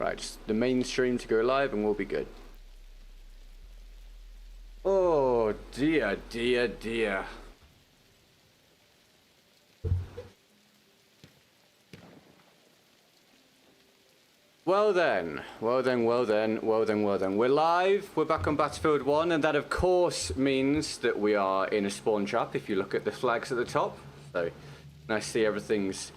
Right, just the main stream to go live and we'll be good. Oh dear, dear, dear. Well then, well then, well then, well then, well then. We're live, we're back on Battlefield 1, and that of course means that we are in a spawn trap if you look at the flags at the top. So, nice to see everything's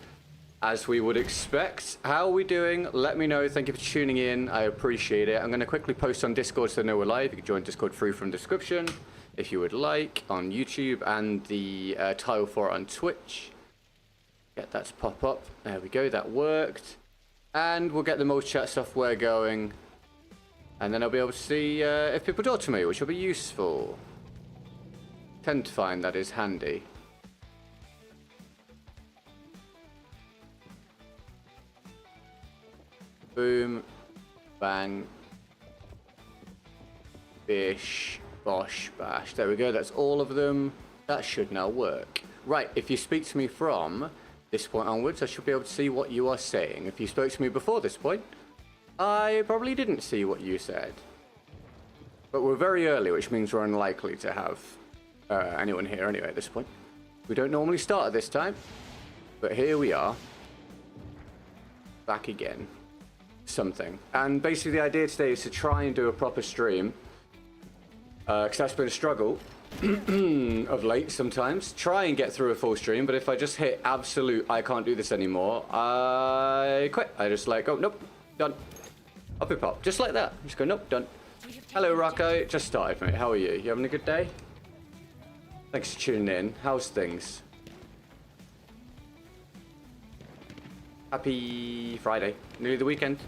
as we would expect. How are we doing? Let me know. Thank you for tuning in. I appreciate it. I'm going to quickly post on Discord so they know we're live. You can join Discord through from the description if you would like, on YouTube, and the tile for it on Twitch. Get that to pop up. There we go, that worked. And we'll get the most chat software going. And then I'll be able to see if people talk to me, which will be useful. Tend to find that is handy. Boom. Bang. Bish. Bosh. Bash. There we go. That's all of them. That should now work. Right. If you speak to me from this point onwards, I should be able to see what you are saying. If you spoke to me before this point, I probably didn't see what you said. But we're very early, which means we're unlikely to have anyone here anyway at this point. We don't normally start at this time, but here we are. Back again. Something. And basically the idea today is to try and do a proper stream. Because that's been a struggle of late sometimes. Try and get through a full stream, but if I just hit absolute I can't do this anymore, I quit. I just like, oh, nope, done. Up and pop, just like that. Just go, nope, done. Hello, Rocco. Just started, mate. How are you? You having a good day? Thanks for tuning in. How's things? Happy Friday. Nearly the weekend.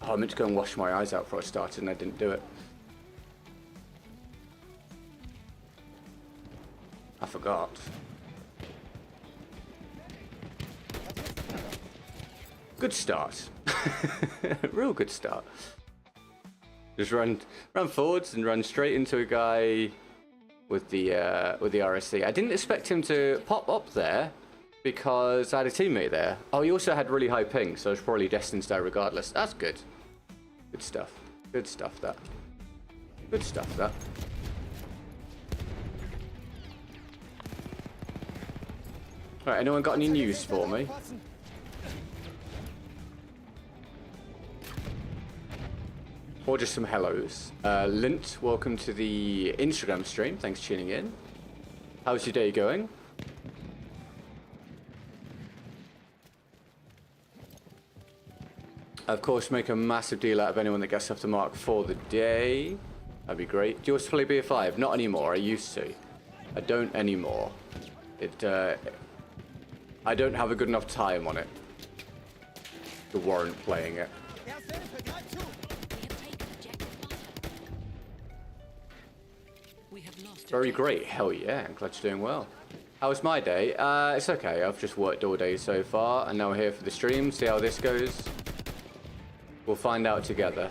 Oh, I meant to go and wash my eyes out before I started and I didn't do it. I forgot. Good start. Real good start. Just run forwards and run straight into a guy with the RSC. I didn't expect him to pop up there because I had a teammate there. Oh, he also had really high ping, so I was probably destined to die regardless. That's good. Good stuff. Good stuff, that. Good stuff, that. Alright, anyone got any news for me? Or just some hellos. Lint, welcome to the Instagram stream. Thanks for tuning in. How's your day going? Of course, make a massive deal out of anyone that gets off the mark for the day. That'd be great. Do you also play BF5? Not anymore. I used to. I don't anymore. I don't have a good enough time on it to warrant playing it. Very great. Hell yeah. I'm glad you're doing well. How was my day? It's okay. I've just worked all day so far, and now we're here for the stream. See how this goes. We'll find out together.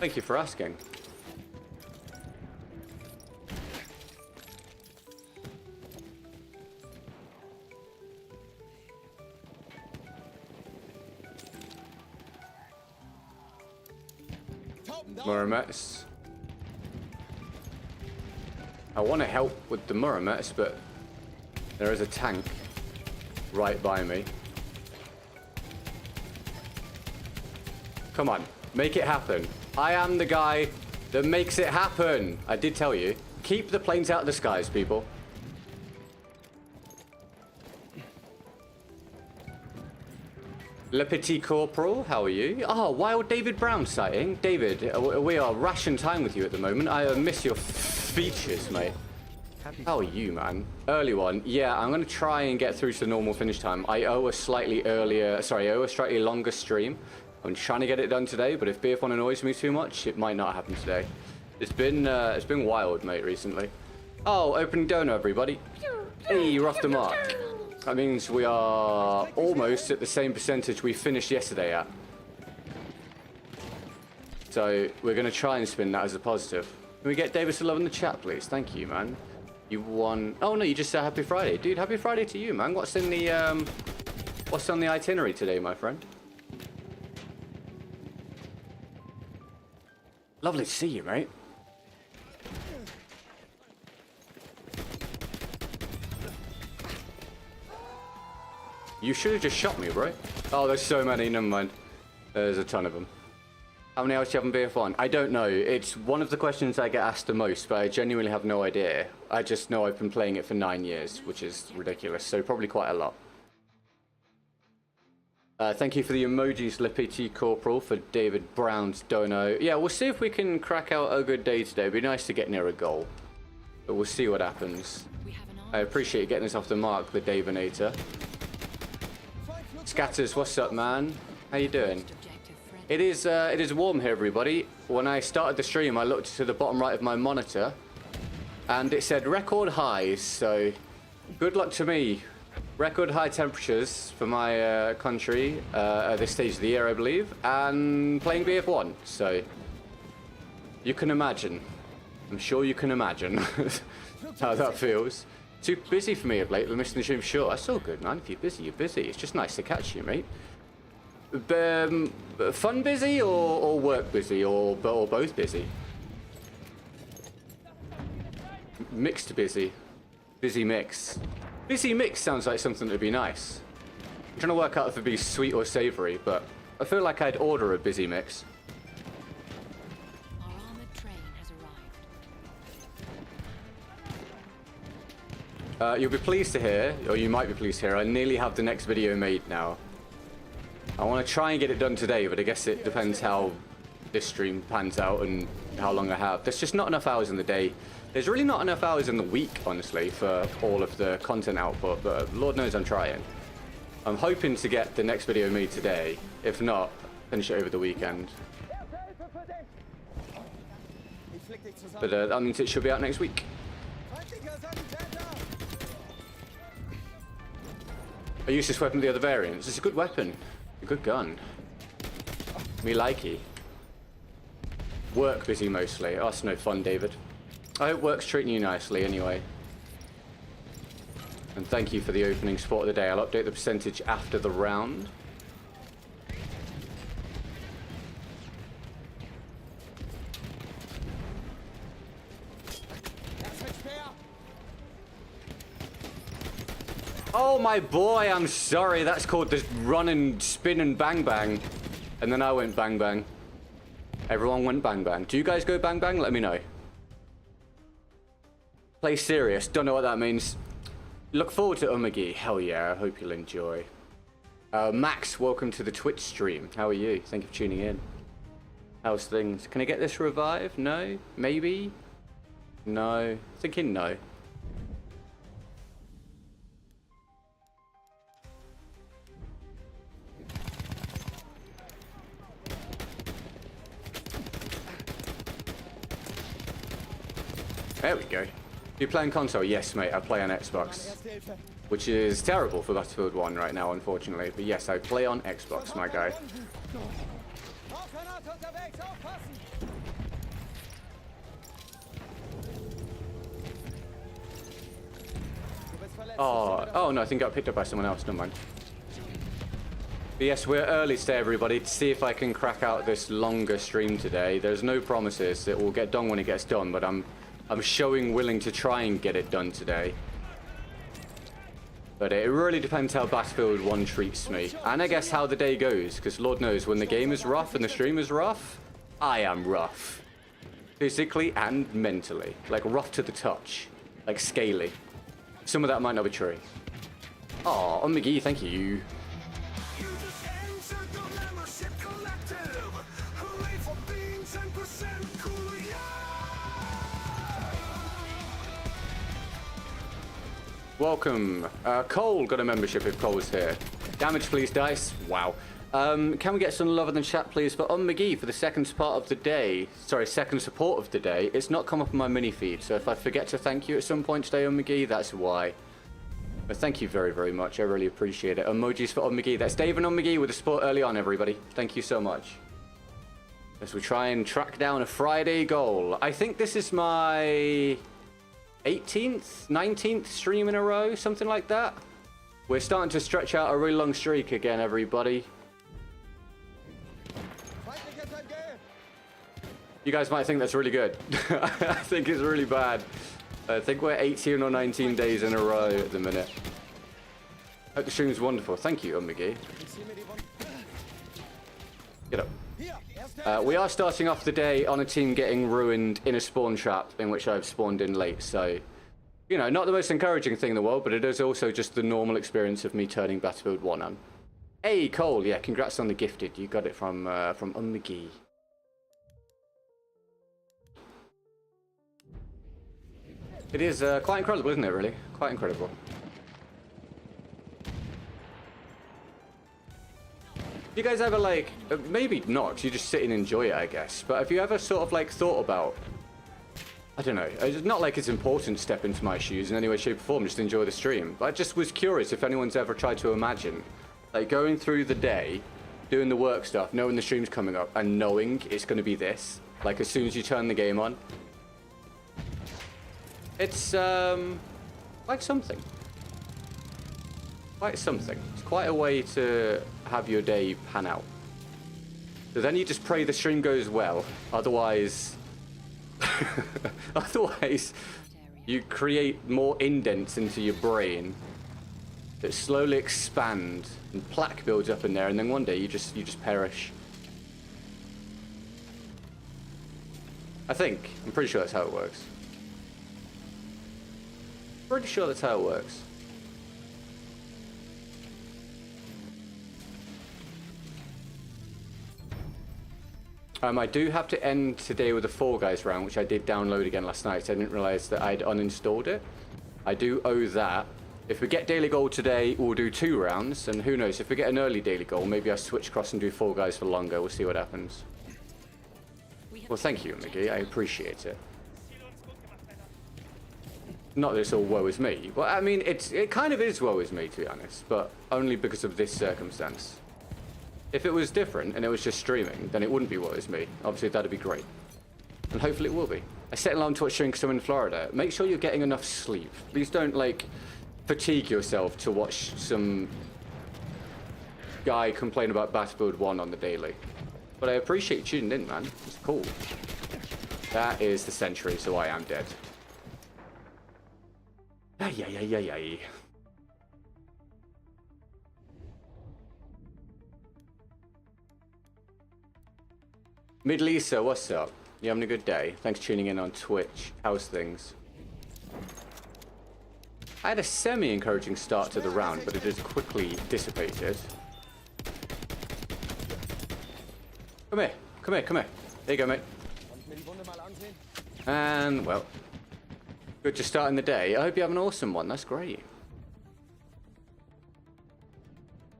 Thank you for asking. Muramets. I want to help with the Muramets, but there is a tank right by me. Come on, make it happen. I am the guy that makes it happen. I did tell you. Keep the planes out of the skies, people. Le Petit Corporal, how are you? Oh, Wild David Brown sighting. David, we are ration time with you at the moment. I miss your features, mate. How are you, man? Early one. Yeah, I'm going to try and get through to the normal finish time. I owe a slightly longer stream. I'm trying to get it done today, but if BF1 annoys me too much, it might not happen today. It's been wild, mate, recently. Oh, opening donor, everybody. Hey, you're off the mark. That means we are almost at the same percentage we finished yesterday at. So we're going to try and spin that as a positive. Can we get Davis to love in the chat, please? Thank you, man. You won. Oh no, you just said Happy Friday, dude. Happy Friday to you, man. What's in the what's on the itinerary today, my friend? Lovely to see you, mate. You should have just shot me, bro. Oh, there's so many. Never mind. There's a ton of them. How many hours do you have in BF1? I don't know. It's one of the questions I get asked the most, but I genuinely have no idea. I just know I've been playing it for 9 years, which is ridiculous. So probably quite a lot. Thank you for the emojis, Lippy Corporal, for David Brown's dono. Yeah, we'll see if we can crack out a good day today. It'd be nice to get near a goal. But we'll see what happens. I appreciate you getting us off the mark, the Davinator. Scatters, what's up, man? How you doing? It is warm here, everybody. When I started the stream, I looked to the bottom right of my monitor, and it said record highs, so good luck to me. Record high temperatures for my country at this stage of the year, I believe, and playing BF1, so you can imagine. I'm sure you can imagine how that feels. Too busy for me of late, we're missing the stream. Sure, that's all good, man. If you're busy, you're busy. It's just nice to catch you, mate. Fun busy or work busy or both busy? Mixed busy. Busy mix. Busy mix sounds like something that'd be nice. I'm trying to work out if it'd be sweet or savory, but I feel like I'd order a busy mix. Our armored train has arrived. You'll be pleased to hear, or you might be pleased to hear, I nearly have the next video made now. I want to try and get it done today, but I guess it depends how this stream pans out and how long I have. There's just not enough hours in the day. There's really not enough hours in the week, honestly, for all of the content output, but Lord knows I'm trying. I'm hoping to get the next video made today. If not, finish it over the weekend. But that means it should be out next week. I used this weapon with the other variants. It's a good weapon. A good gun. Me likey. Work busy mostly. Oh, that's no fun, David. I hope work's treating you nicely anyway. And thank you for the opening support of the day. I'll update the percentage after the round. Oh my boy, I'm sorry. That's called the run and spin and bang bang. And then I went bang bang. Everyone went bang bang. Do you guys go bang bang? Let me know. Play serious. Don't know what that means. Look forward to Umagi. Hell yeah. I hope you'll enjoy. Max, welcome to the Twitch stream. How are you? Thank you for tuning in. How's things? Can I get this revived? No? Maybe? No. Thinking no. There we go. You playing console? Yes, mate. I play on Xbox, which is terrible for Battlefield 1 right now, unfortunately. But yes, I play on Xbox, my guy. Oh no, I think I got picked up by someone else. Never mind. But yes, we're early today, everybody, to see if I can crack out this longer stream today. There's no promises. It will get done when it gets done, but I'm showing willing to try and get it done today. But it really depends how Battlefield 1 treats me. And I guess how the day goes, because Lord knows, when the game is rough and the stream is rough, I am rough. Physically and mentally. Like rough to the touch. Like scaly. Some of that might not be true. Aw, oh, McGee, thank you. Welcome. Cole got a membership if Cole's here. Damage, please, dice. Wow. Can we get some love in the chat, please, for McGee for the second support of the day. Sorry, second support of the day. It's not come up on my mini feed, so if I forget to thank you at some point today, McGee, that's why. But thank you very, very much. I really appreciate it. Emojis for McGee. That's Dave and McGee with the support early on, everybody. Thank you so much. as we try and track down a Friday goal. I think this is my 18th, 19th stream in a row, something like that. We're starting to stretch out a really long streak again, everybody. You guys might think that's really good. I think it's really bad. I think we're 18 or 19 days in a row at the minute. Hope the stream is wonderful. Thank you, McGee. Get up. We are starting off the day on a team getting ruined in a spawn trap in which I've spawned in late. So, you know, not the most encouraging thing in the world, but it is also just the normal experience of me turning Battlefield 1 on. Hey, Cole. Yeah, congrats on the gifted. You got it from McGee. It is quite incredible, isn't it, really? Quite incredible. You guys ever, like, maybe not, you just sit and enjoy it, I guess, but have you ever sort of, like, thought about, I don't know, it's not like it's important to step into my shoes in any way, shape, or form, just enjoy the stream, but I just was curious if anyone's ever tried to imagine, like, going through the day, doing the work stuff, knowing the stream's coming up, and knowing it's going to be this, like, as soon as you turn the game on. It's, like something. Quite something. It's quite a way to have your day pan out. So then you just pray the stream goes well. Otherwise, otherwise, you create more indents into your brain that slowly expand and plaque builds up in there, and then one day you just perish. I think. I'm pretty sure that's how it works. Pretty sure that's how it works. I do have to end today with a Fall Guys round, which I did download again last night. So I didn't realize that I'd uninstalled it. I do owe that. If we get daily goal today, we'll do 2 rounds. And who knows, if we get an early daily goal, maybe I'll switch across and do Fall Guys for longer. We'll see what happens. Well, thank you, McGee. I appreciate it. Not that it's all woe is me. Well, I mean, it kind of is woe is me, to be honest. But only because of this circumstance. If it was different and it was just streaming, then it wouldn't be woe is me. Obviously, that'd be great. And hopefully it will be. I set an alarm to watch stream because I'm in Florida. Make sure you're getting enough sleep. Please don't, like, fatigue yourself to watch some guy complain about Battlefield 1 on the daily. But I appreciate you tuning in, man. It's cool. That is the sentry, so I am dead. Ay. Mid-Lisa, what's up? You having a good day? Thanks for tuning in on Twitch. How's things? I had a semi-encouraging start to the round, but it has quickly dissipated. Come here. There you go, mate. And, well, good just starting the day. I hope you have an awesome one. That's great.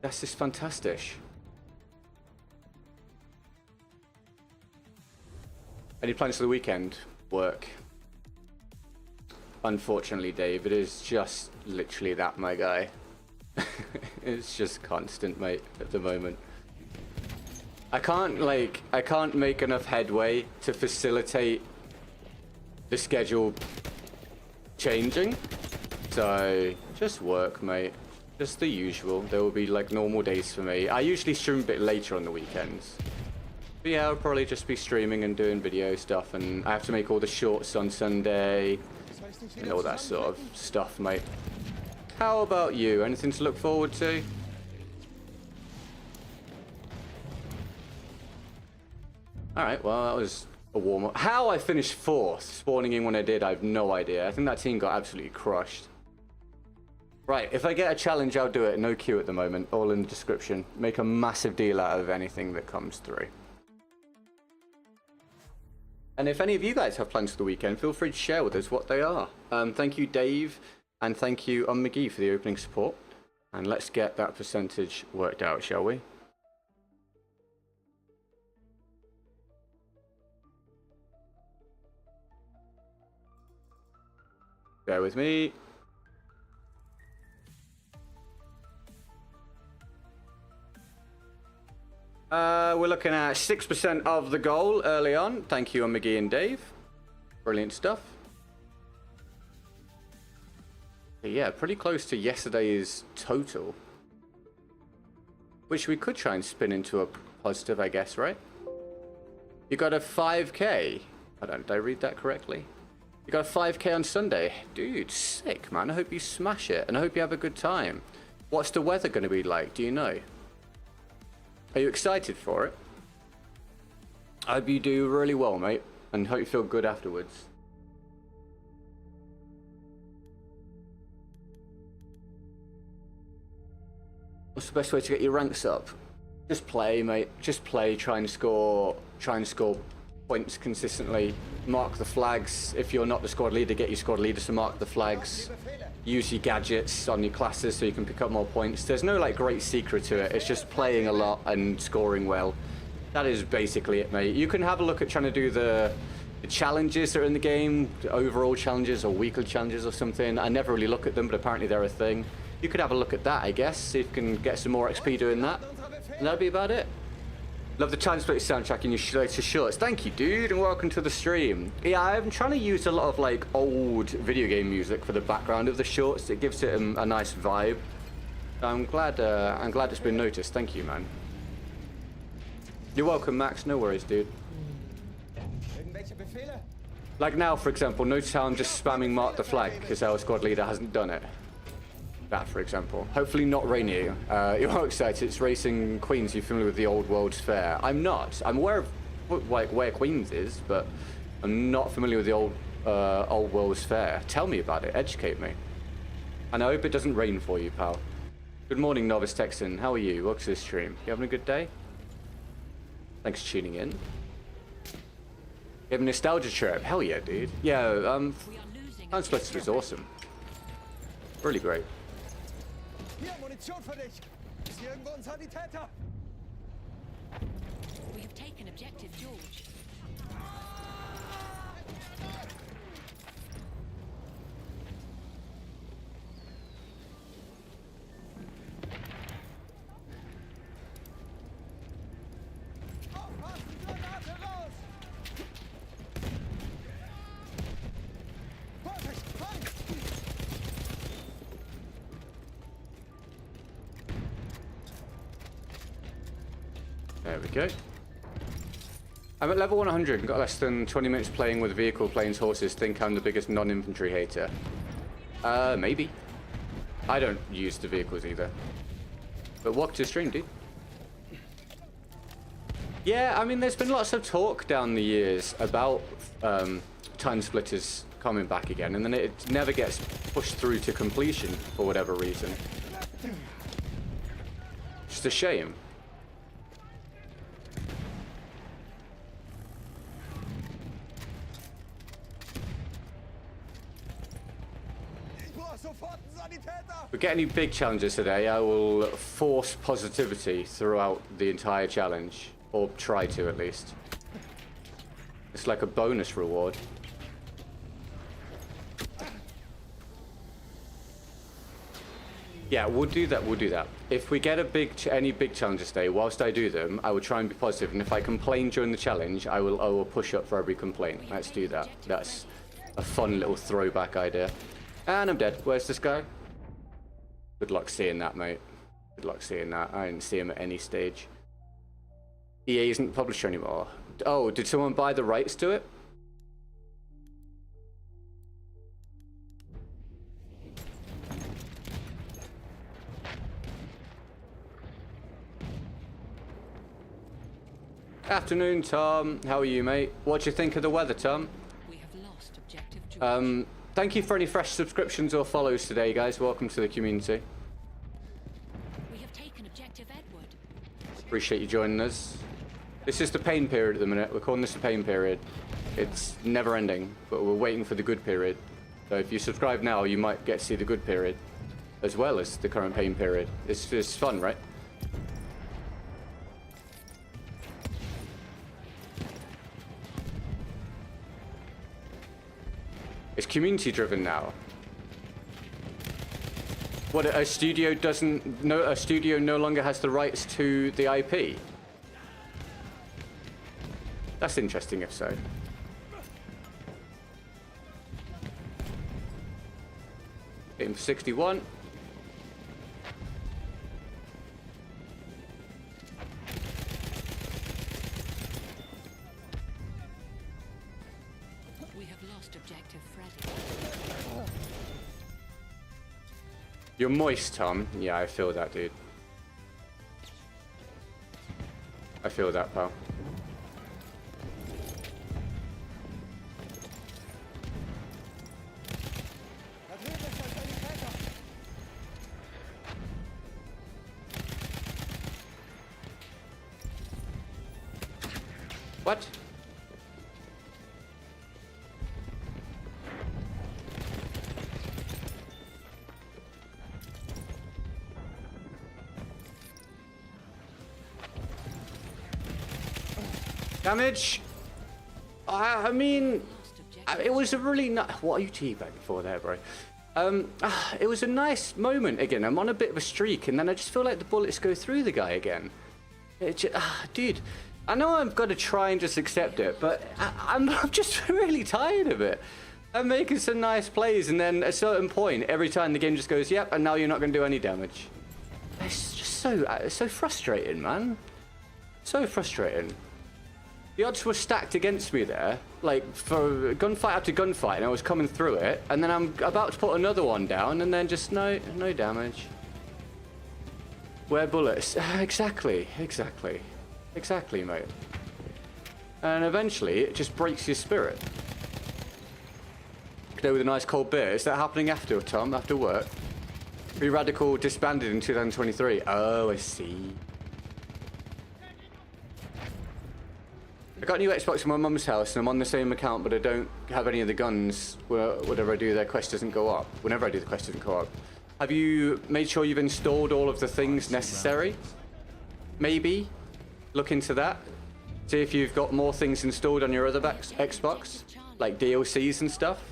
That's just fantastic. Any plans for the weekend? Work. Unfortunately, Dave, it is just literally that, my guy. It's just constant, mate, at the moment. I can't make enough headway to facilitate the schedule changing. So, just work, mate. Just the usual. There will be, like, normal days for me. I usually stream a bit later on the weekends. But yeah, I'll probably just be streaming and doing video stuff, and I have to make all the shorts on Sunday and all that sort of stuff, mate. How about you? Anything to look forward to? Alright, well, that was a warm-up. How I finished 4th, spawning in when I did, I have no idea. I think that team got absolutely crushed. Right, if I get a challenge, I'll do it. No queue at the moment, all in the description. Make a massive deal out of anything that comes through. And if any of you guys have plans for the weekend, feel free to share with us what they are. Thank you, Dave, and thank you, McGee, for the opening support. And let's get that percentage worked out, shall we? Bear with me. We're looking at 6% of the goal early on. Thank you, McGee and Dave. Brilliant stuff. But yeah, pretty close to yesterday's total. Which we could try and spin into a positive, I guess, right? You got a 5k. Did I read that correctly? You got a 5k on Sunday. Dude, sick, man. I hope you smash it, and I hope you have a good time. What's the weather going to be like? Do you know? Are you excited for it? I hope you do really well, mate, and hope you feel good afterwards. What's the best way to get your ranks up? Just play, mate. Just play. Try and score points consistently. Mark the flags. If you're not the squad leader, get your squad leaders to mark the flags. Use your gadgets on your classes so you can pick up more points. There's no like great secret to it. It's just playing a lot and scoring well. That is basically it, mate. You can have a look at trying to do the challenges that are in the game, the overall challenges or weekly challenges or something. I never really look at them, but apparently they're a thing. You could have a look at that, I guess. See if you can get some more XP doing that. And that'd be about it. Love the Time Split soundtrack in your latest shorts. Thank you, dude, and welcome to the stream. Yeah, I'm trying to use a lot of like old video game music for the background of the shorts. It gives it a nice vibe. I'm glad it's been noticed. Thank you, man. You're welcome, Max. No worries, dude. Like now, for example, notice how I'm just spamming mark the flag because our squad leader hasn't done it. That, for example. Hopefully not rainy. You're all excited. It's Racing Queens. You're familiar with the Old World's Fair? I'm not. I'm aware of like where Queens is, but I'm not familiar with the Old World's Fair. Tell me about it. Educate me. And I hope it doesn't rain for you, pal. Good morning, Novice Texan. How are you? Welcome to the stream. You having a good day? Thanks for tuning in. You have a nostalgia trip? Hell yeah, dude. Yeah, Time Splitters was awesome. Really great. Hier, Munition für dich. Ist hier irgendwo ein Sanitäter? We have taken objective George. There we go. I'm at level 100 and got less than 20 minutes playing with vehicle, planes, horses. Think I'm the biggest non-infantry hater. Maybe. I don't use the vehicles either. But welcome to the stream, dude. Yeah, I mean, there's been lots of talk down the years about Time Splitters coming back again, and then it never gets pushed through to completion for whatever reason. Just a shame. If we get any big challenges today, I will force positivity throughout the entire challenge. Or try to, at least. It's like a bonus reward. Yeah, we'll do that, we'll do that. If we get any big challenges today, whilst I do them, I will try and be positive. And if I complain during the challenge, I will push up for every complaint. Let's do that. That's a fun little throwback idea. And I'm dead. Where's this guy? Good luck seeing that, mate. Good luck seeing that. I didn't see him at any stage. EA isn't publisher anymore. Oh, did someone buy the rights to it? Afternoon, Tom. How are you, mate? What do you think of the weather, Tom? We have lost objective George. Thank you for any fresh subscriptions or follows today, guys. Welcome to the community. We have taken objective Edward. Appreciate you joining us. This is the pain period at the minute. We're calling this the pain period. It's never ending, but we're waiting for the good period. So if you subscribe now, you might get to see the good period, as well as the current pain period. It's fun, right? It's community driven now. What, a studio no longer has the rights to the IP? That's interesting if so. Hit him for 61. We have lost objective Freddy. You're moist, Tom. Yeah, I feel that, dude. I feel that, pal. Da drüben ist ein Sanitäter. What? Damage. I mean, it was a really what are you teabagging for there, bro? It was a nice moment again. I'm on a bit of a streak, and then I just feel like the bullets go through the guy again. Dude, I know I've got to try and just accept it, but I'm just really tired of it. I'm making some nice plays, and then at a certain point, every time the game just goes, yep, and now you're not going to do any damage. It's just so frustrating, man. So frustrating. The odds were stacked against me there, like for gunfight after gunfight, and I was coming through it, and then I'm about to put another one down, and then just no damage. Where bullets? Exactly, mate. And eventually, it just breaks your spirit. Go with a nice cold beer. Is that happening after, Tom? After work? Free Radical disbanded in 2023. Oh, I see. I got a new Xbox in my mum's house, and I'm on the same account, but I don't have any of the guns. Whatever I do, their quest doesn't go up. Whenever I do, the quest doesn't go up. Have you made sure you've installed all of the things necessary? Maybe look into that. See if you've got more things installed on your other Xbox, like DLCs and stuff.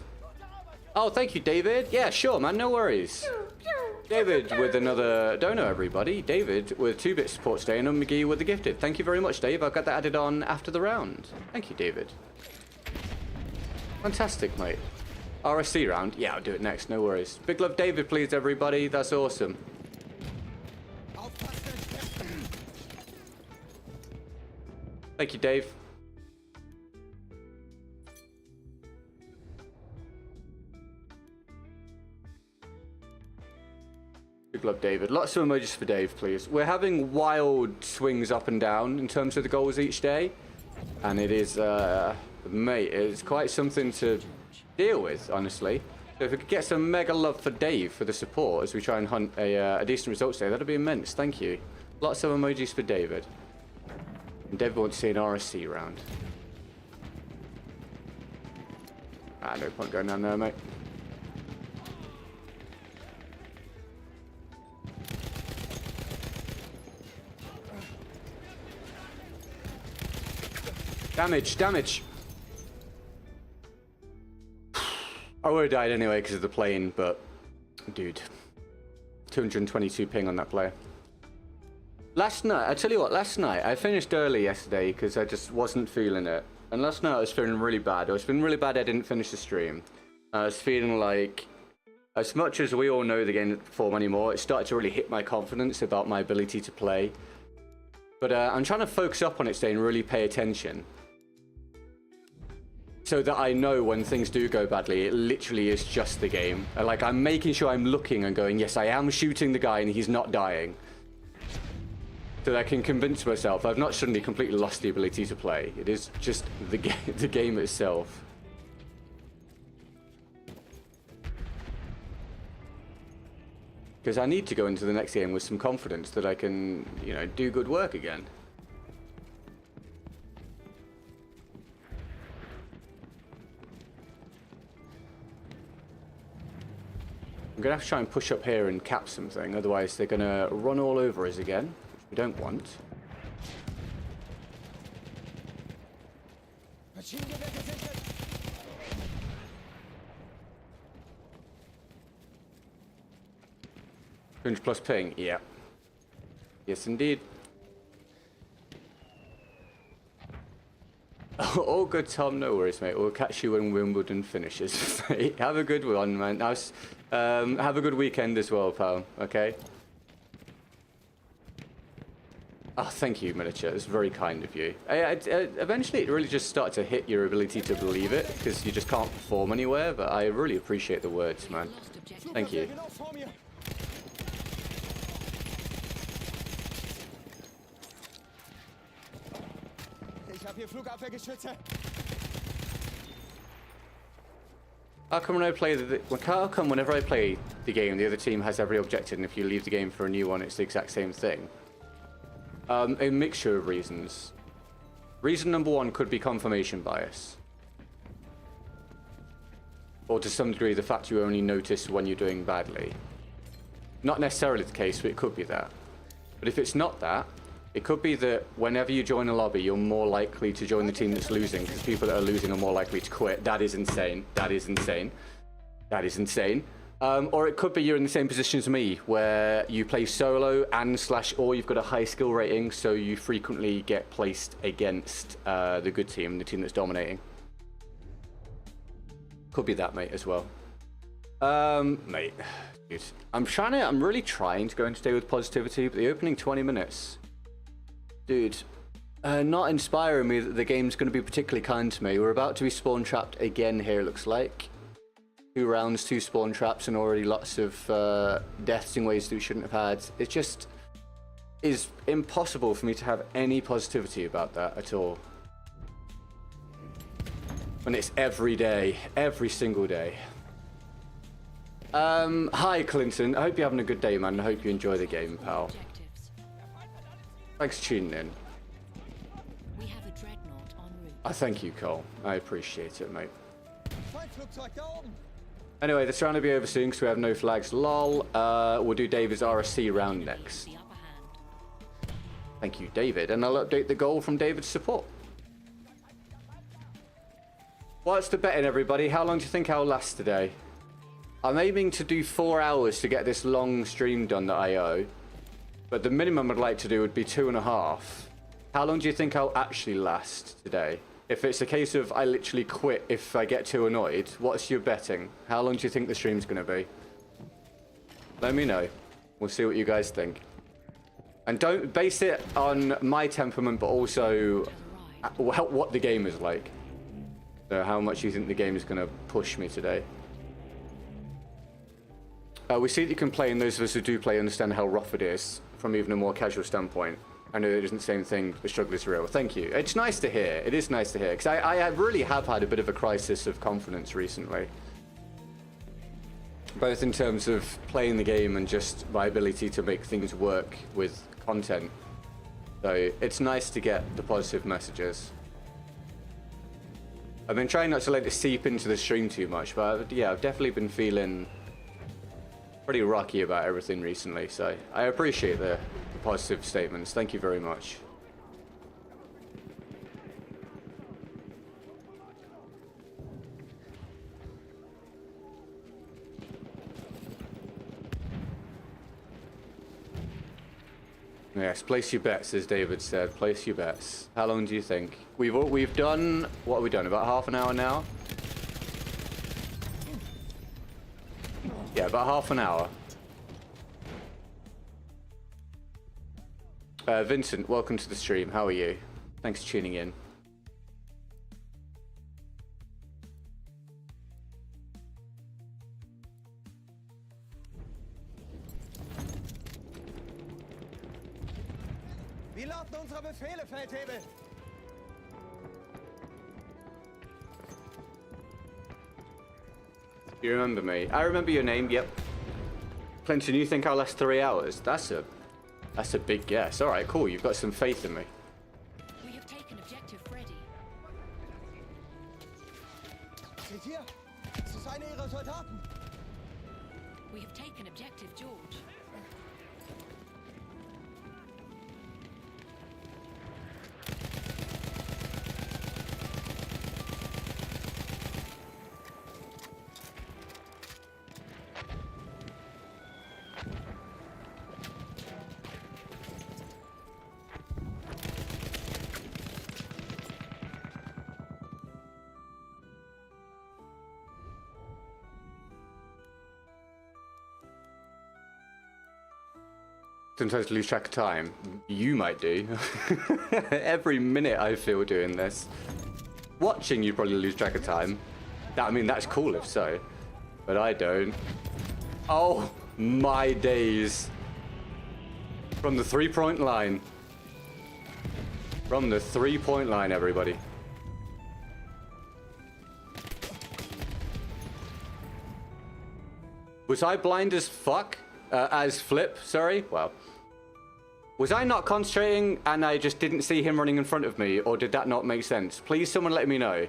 Oh, thank you, David. Yeah, sure, man. No worries. David with another donor, everybody. David with 2-bit support today, and McGee with the gifted. Thank you very much, Dave. I'll get that added on after the round. Thank you, David. Fantastic, mate. RSC round? Yeah, I'll do it next. No worries. Big love, David, please, everybody. That's awesome. Thank you, Dave. Big love, David. Lots of emojis for Dave, please. We're having wild swings up and down in terms of the goals each day. And it is, mate, it's quite something to deal with, honestly. So if we could get some mega love for Dave for the support as we try and hunt a decent result today, that'd be immense. Thank you. Lots of emojis for David. And David wants to see an RSC round. No point going down there, mate. Damage. I would have died anyway because of the plane, but dude, 222 ping on that player. Last night, I tell you what, I finished early yesterday because I just wasn't feeling it. And last night I was feeling really bad. I was feeling really bad I didn't finish the stream. I was feeling like, as much as we all know the game doesn't perform anymore, it started to really hit my confidence about my ability to play. But I'm trying to focus up on it today and really pay attention. So that I know when things do go badly, it literally is just the game. Like, I'm making sure I'm looking and going, yes, I am shooting the guy and he's not dying. So that I can convince myself I've not suddenly completely lost the ability to play. It is just the game itself. Because I need to go into the next game with some confidence that I can, you know, do good work again. I'm going to have to try and push up here and cap something, otherwise they're going to run all over us again, which we don't want. +200 ping, yeah. Yes, indeed. All good, Tom. No worries, mate. We'll catch you when Wimbledon finishes. Mate. Have a good one, man. Have a good weekend as well, pal. Okay? Oh, thank you, Miniature. It's very kind of you. Eventually, it really just started to hit your ability to believe it, because you just can't perform anywhere, but I really appreciate the words, man. Thank you. Genau vor mir. Ich habe hier Flugabwehrgeschütze. How come whenever I play the game, the other team has every objective, and if you leave the game for a new one, it's the exact same thing? A mixture of reasons. Reason number one could be confirmation bias. Or to some degree, the fact you only notice when you're doing badly. Not necessarily the case, but it could be that. But if it's not that, it could be that whenever you join a lobby, you're more likely to join the team that's losing, because people that are losing are more likely to quit. That is insane. That is insane. That is insane. Or it could be you're in the same position as me, where you play solo or you've got a high skill rating, so you frequently get placed against the good team, the team that's dominating. Could be that, mate, as well. Mate, dude, I'm really trying to go and stay with positivity, but the opening 20 minutes, dude, not inspiring me that the game's going to be particularly kind to me. We're about to be spawn trapped again here, it looks like. 2 rounds, 2 spawn traps, and already lots of deaths in ways that we shouldn't have had. It just is impossible for me to have any positivity about that at all. When it's every day, every single day. Hi, Clinton. I hope you're having a good day, man. I hope you enjoy the game, pal. Objectives. Thanks for tuning in. We have a dreadnought en route. I thank you, Cole. I appreciate it, mate. Feindflugzeug da oben. Anyway, this round will be over soon because we have no flags. Lol. We'll do David's RSC round next. The upper hand. Thank you, David. And I'll update the goal from David's support. What's the betting, everybody? How long do you think I'll last today? I'm aiming to do 4 hours to get this long stream done that I owe. But the minimum I'd like to do would be 2.5. How long do you think I'll actually last today? If it's a case of I literally quit if I get too annoyed, what's your betting? How long do you think the stream's going to be? Let me know. We'll see what you guys think. And don't base it on my temperament, but also what the game is like. So how much you think the game is going to push me today. We see that you can play, and those of us who do play understand how rough it is from even a more casual standpoint. I know it isn't the same thing, the struggle is real. Thank you. It's nice to hear. It is nice to hear. Because I really have had a bit of a crisis of confidence recently. Both in terms of playing the game and just my ability to make things work with content. So it's nice to get the positive messages. I've been trying not to let it seep into the stream too much, but yeah, I've definitely been feeling pretty rocky about everything recently, so I appreciate the positive statements. Thank you very much. Yes, place your bets, as David said. Place your bets. How long do you think? We've done, what have we done? About half an hour now? Yeah, about half an hour. Vincent, welcome to the stream. How are you? Thanks for tuning in. Wie lauten unsere Befehle, Feldhebel? You remember me? I remember your name, yep. Clinton, you think I'll last 3 hours? That's a big guess. Alright, cool. You've got some faith in me. We have taken objective Freddy. Seht hier? Es ist einer ihrer Soldaten. We have taken objective George. Sometimes lose track of time. You might do. Every minute I feel doing this. Watching you probably lose track of time. I mean, that's cool if so. But I don't. Oh, my days. From the three-point line. From the three-point line, everybody. Was I blind as fuck? As Flip, sorry? Well. Was I not concentrating and I just didn't see him running in front of me, or did that not make sense? Please, someone let me know.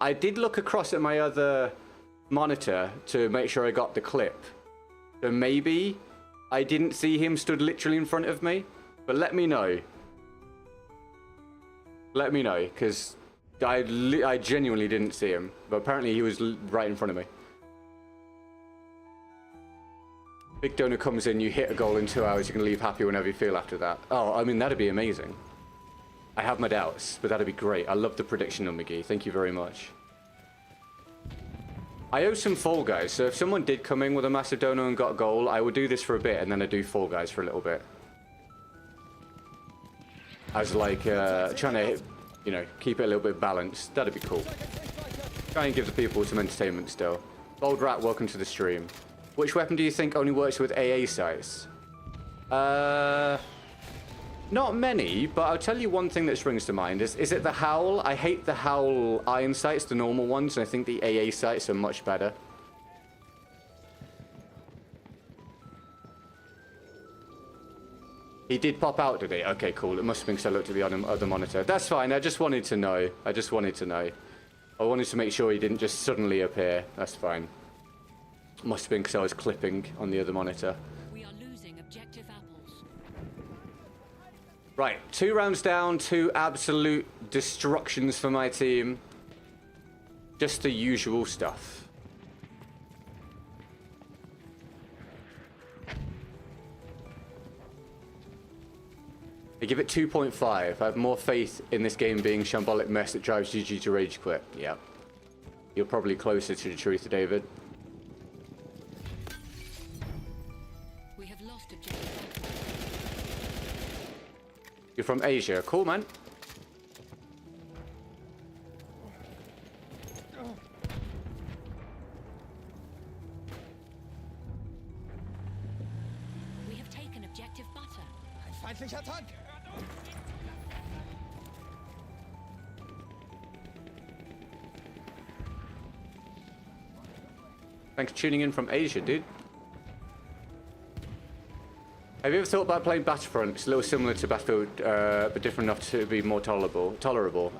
I did look across at my other monitor to make sure I got the clip. So maybe I didn't see him stood literally in front of me, but let me know. Let me know, because I genuinely didn't see him, but apparently he was right in front of me. Big Donor comes in, you hit a goal in 2 hours, you can leave happy whenever you feel after that. Oh, I mean, that'd be amazing. I have my doubts, but that'd be great. I love the prediction on McGee. Thank you very much. I owe some Fall Guys, so if someone did come in with a massive donor and got a goal, I would do this for a bit, and then I'd do Fall Guys for a little bit. As like, trying to, you know, keep it a little bit balanced. That'd be cool. Try and give the people some entertainment still. Bold Rat, welcome to the stream. Which weapon do you think only works with AA sights? Not many, but I'll tell you one thing that springs to mind. Is it the Howl? I hate the Howl iron sights, the normal ones, and I think the AA sights are much better. He did pop out today. Okay, cool. It must have been because I looked at the other monitor. That's fine. I just wanted to know. I just wanted to know. I wanted to make sure he didn't just suddenly appear. That's fine. Must have been because I was clipping on the other monitor. We are losing objective apples. Right, 2 rounds down, 2 absolute destructions for my team. Just the usual stuff. I give it 2.5. I have more faith in this game being shambolic mess that drives GG to rage quit. Yeah. You're probably closer to the truth, David. We have lost objective apples. You're from Asia. Cool, man. We have taken objective butter. Ein feindlicher Tank! Thanks for tuning in from Asia, dude. Have you ever thought about playing Battlefront? It's a little similar to Battlefield, but different enough to be more tolerable.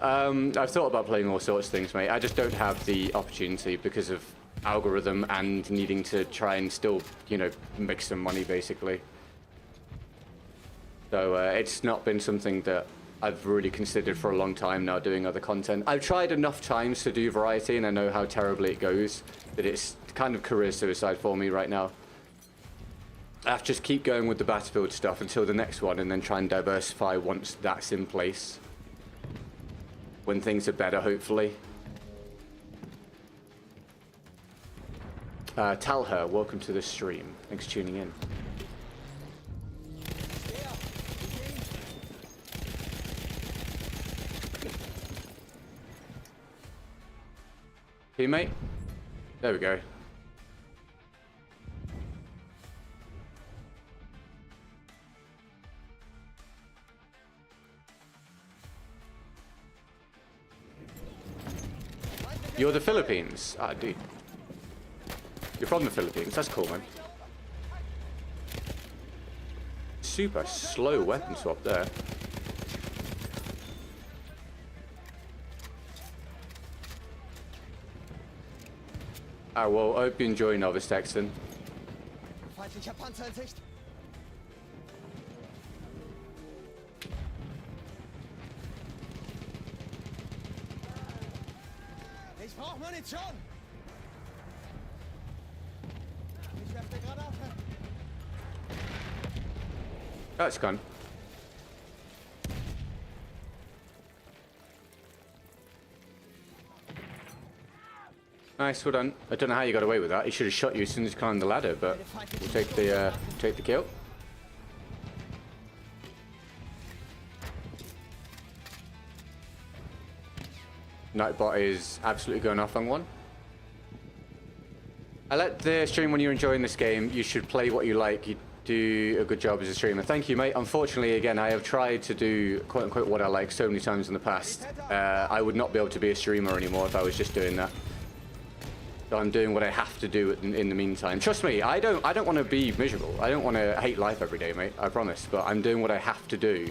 I've thought about playing all sorts of things, mate. I just don't have the opportunity because of algorithm and needing to try and still, you know, make some money, basically. So it's not been something that I've really considered for a long time now, doing other content. I've tried enough times to do variety, and I know how terribly it goes, that it's kind of career suicide for me right now. I have to just keep going with the Battlefield stuff until the next one, and then try and diversify once that's in place. When things are better, hopefully. Talher, welcome to the stream. Thanks for tuning in. Teammate? There we go. You're the Philippines? Ah, dude. You're from the Philippines. That's cool, man. Super slow weapon swap there. Ah, well, I hope you enjoy Novice Texan. Feindlicher Panzer in Sicht! Ich brauche Munition! Ich werfe eine Granate! That's gone. Nice, well done. I don't know how you got away with that. He should have shot you as soon as you climbed the ladder, but we'll take the kill. Nightbot is absolutely going off on one. I let the stream when you're enjoying this game. You should play what you like. You do a good job as a streamer. Thank you, mate. Unfortunately, again, I have tried to do quote-unquote what I like so many times in the past. I would not be able to be a streamer anymore if I was just doing that. So I'm doing what I have to do in the meantime. Trust me, I don't want to be miserable. I don't want to hate life every day, mate. I promise. But I'm doing what I have to do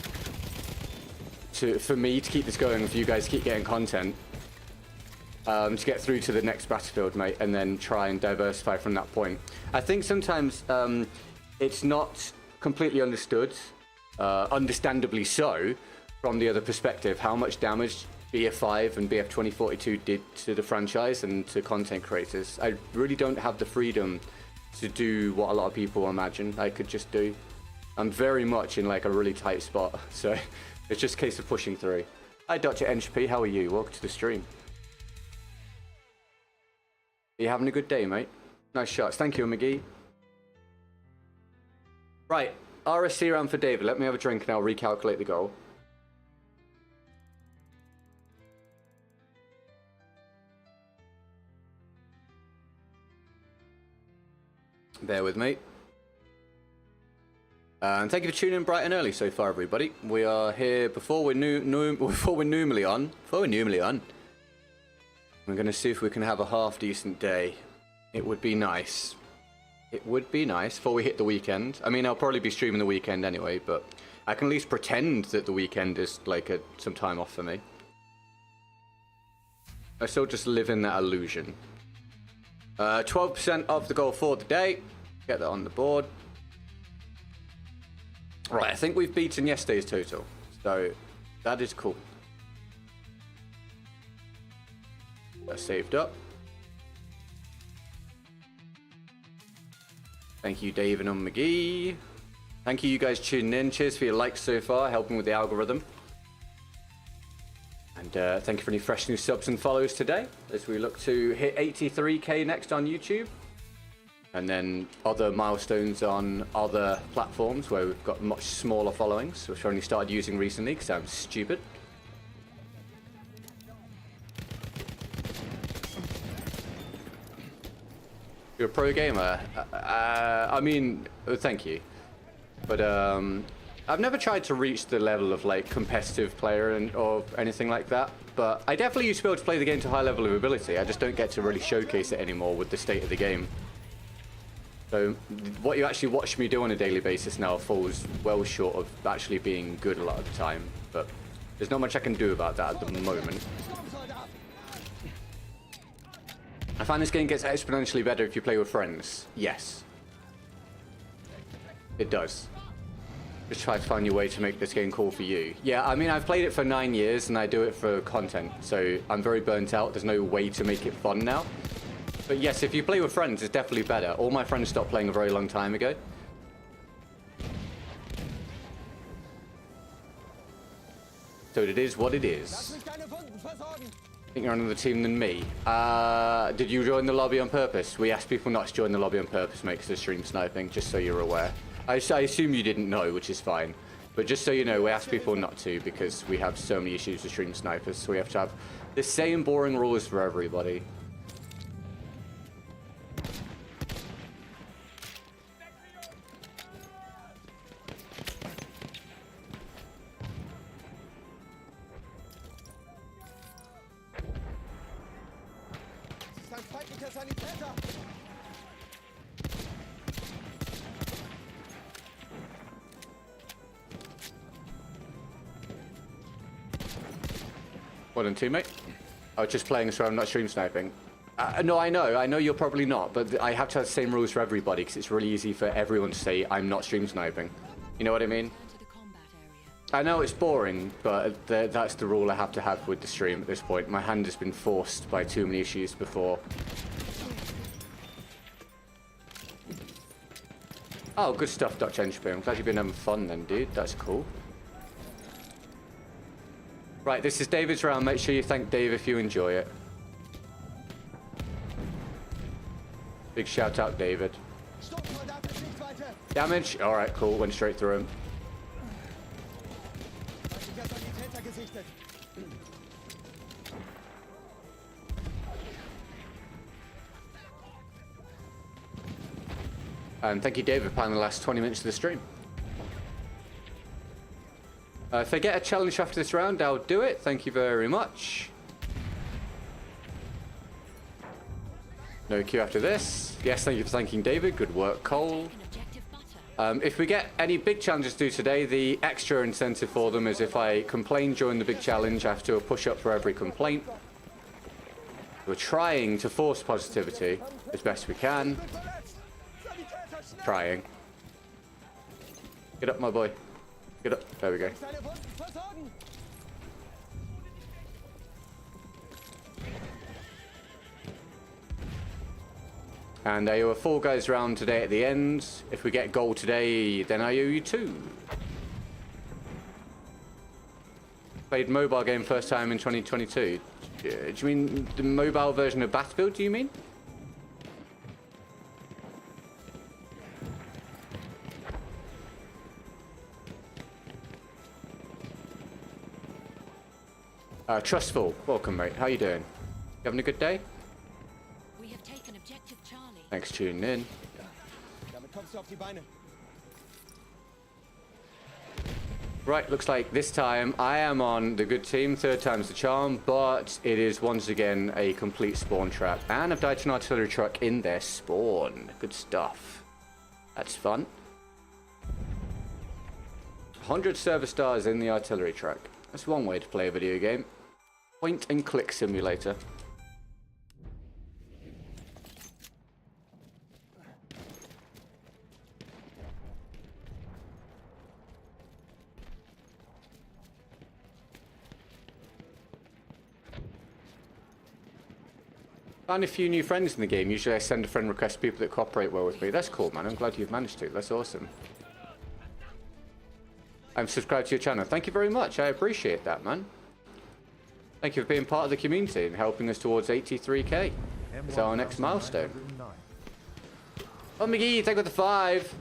for me to keep this going, for you guys to keep getting content. To get through to the next battlefield, mate, and then try and diversify from that point. I think sometimes it's not completely understood, understandably so, from the other perspective, how much damage BF5 and BF 2042 did to the franchise and to content creators. I really don't have the freedom to do what a lot of people imagine I could just do. I'm very much in like a really tight spot, so it's just a case of pushing through. Hi, Dr. NHP, how are you? Welcome to the stream. Are you having a good day, mate? Nice shots. Thank you, McGee. Right, RSC round for David. Let me have a drink and I'll recalculate the goal. Bear with me. And thank you for tuning in bright and early so far, everybody. We are here before we're normally on. We're going to see if we can have a half decent day. It would be nice. It would be nice before we hit the weekend. I mean, I'll probably be streaming the weekend anyway, but I can at least pretend that the weekend is like some time off for me. I still just live in that illusion. 12% of the goal for the day. Get that on the board. Right, I think we've beaten yesterday's total, so that is cool. That's saved up. Thank you, David and McGee. Thank you guys tuning in. Cheers for your likes so far, helping with the algorithm. And thank you for any fresh new subs and follows today, as we look to hit 83k next on YouTube. And then other milestones on other platforms where we've got much smaller followings, which I only started using recently because I'm stupid. You're a pro gamer? I mean, thank you. But I've never tried to reach the level of like competitive player or anything like that. But I definitely used to be able to play the game to a high level of ability. I just don't get to really showcase it anymore with the state of the game. So what you actually watch me do on a daily basis now falls well short of actually being good a lot of the time. But there's not much I can do about that at the moment. I find this game gets exponentially better if you play with friends. Yes. It does. Just try to find your way to make this game cool for you. Yeah, I mean, I've played it for 9 years and I do it for content. So I'm very burnt out. There's no way to make it fun now. But yes, if you play with friends, it's definitely better. All my friends stopped playing a very long time ago. So it is what it is. I think you're on another team than me. Did you join the lobby on purpose? We asked people not to join the lobby on purpose, mate, because of stream sniping, just so you're aware. I assume you didn't know, which is fine. But just so you know, we ask people not to because we have so many issues with stream snipers, so we have to have the same boring rules for everybody. Well done, teammate. I was just playing so I'm not stream sniping. No, I know you're probably not, but I have to have the same rules for everybody because it's really easy for everyone to say I'm not stream sniping. You know what I mean? I know it's boring, but that's the rule I have to have with the stream at this point. My hand has been forced by too many issues before. Oh, good stuff, Dutch Henchby. I'm glad you've been having fun then, dude. That's cool. Right, this is David's round. Make sure you thank Dave if you enjoy it. Big shout out, David. Damage? Alright, cool. Went straight through him. And thank you, David, for playing the last 20 minutes of the stream. If I get a challenge after this round, I'll do it. Thank you very much. No queue after this. Yes, thank you for thanking David. Good work, Cole. If we get any big challenges to do today, the extra incentive for them is if I complain during the big challenge, I have to do a push-up for every complaint. We're trying to force positivity as best we can. Trying. Get up, my boy. Get up. There we go. And I owe a Fall Guys round today at the end. If we get gold today, then I owe you 2. Played mobile game first time in 2022. Do you mean the mobile version of Battlefield, do you mean? Trustful, welcome mate. How you doing? You having a good day? We have taken objective Charlie. Thanks for tuning in. Damit kommst du auf die Beine. Right, looks like this time I am on the good team, 3rd time's the charm, but it is once again a complete spawn trap. And I've died to an artillery truck in their spawn. Good stuff. That's fun. 100 server stars in the artillery truck. That's one way to play a video game. Point and click simulator. Found a few new friends in the game. Usually I send a friend request to people that cooperate well with me. That's cool, man. I'm glad you've managed to. That's awesome. I'm subscribed to your channel. Thank you very much. I appreciate that, man. Thank you for being part of the community and helping us towards 83k. It's our next milestone. Oh, McGee, thank you for the 5.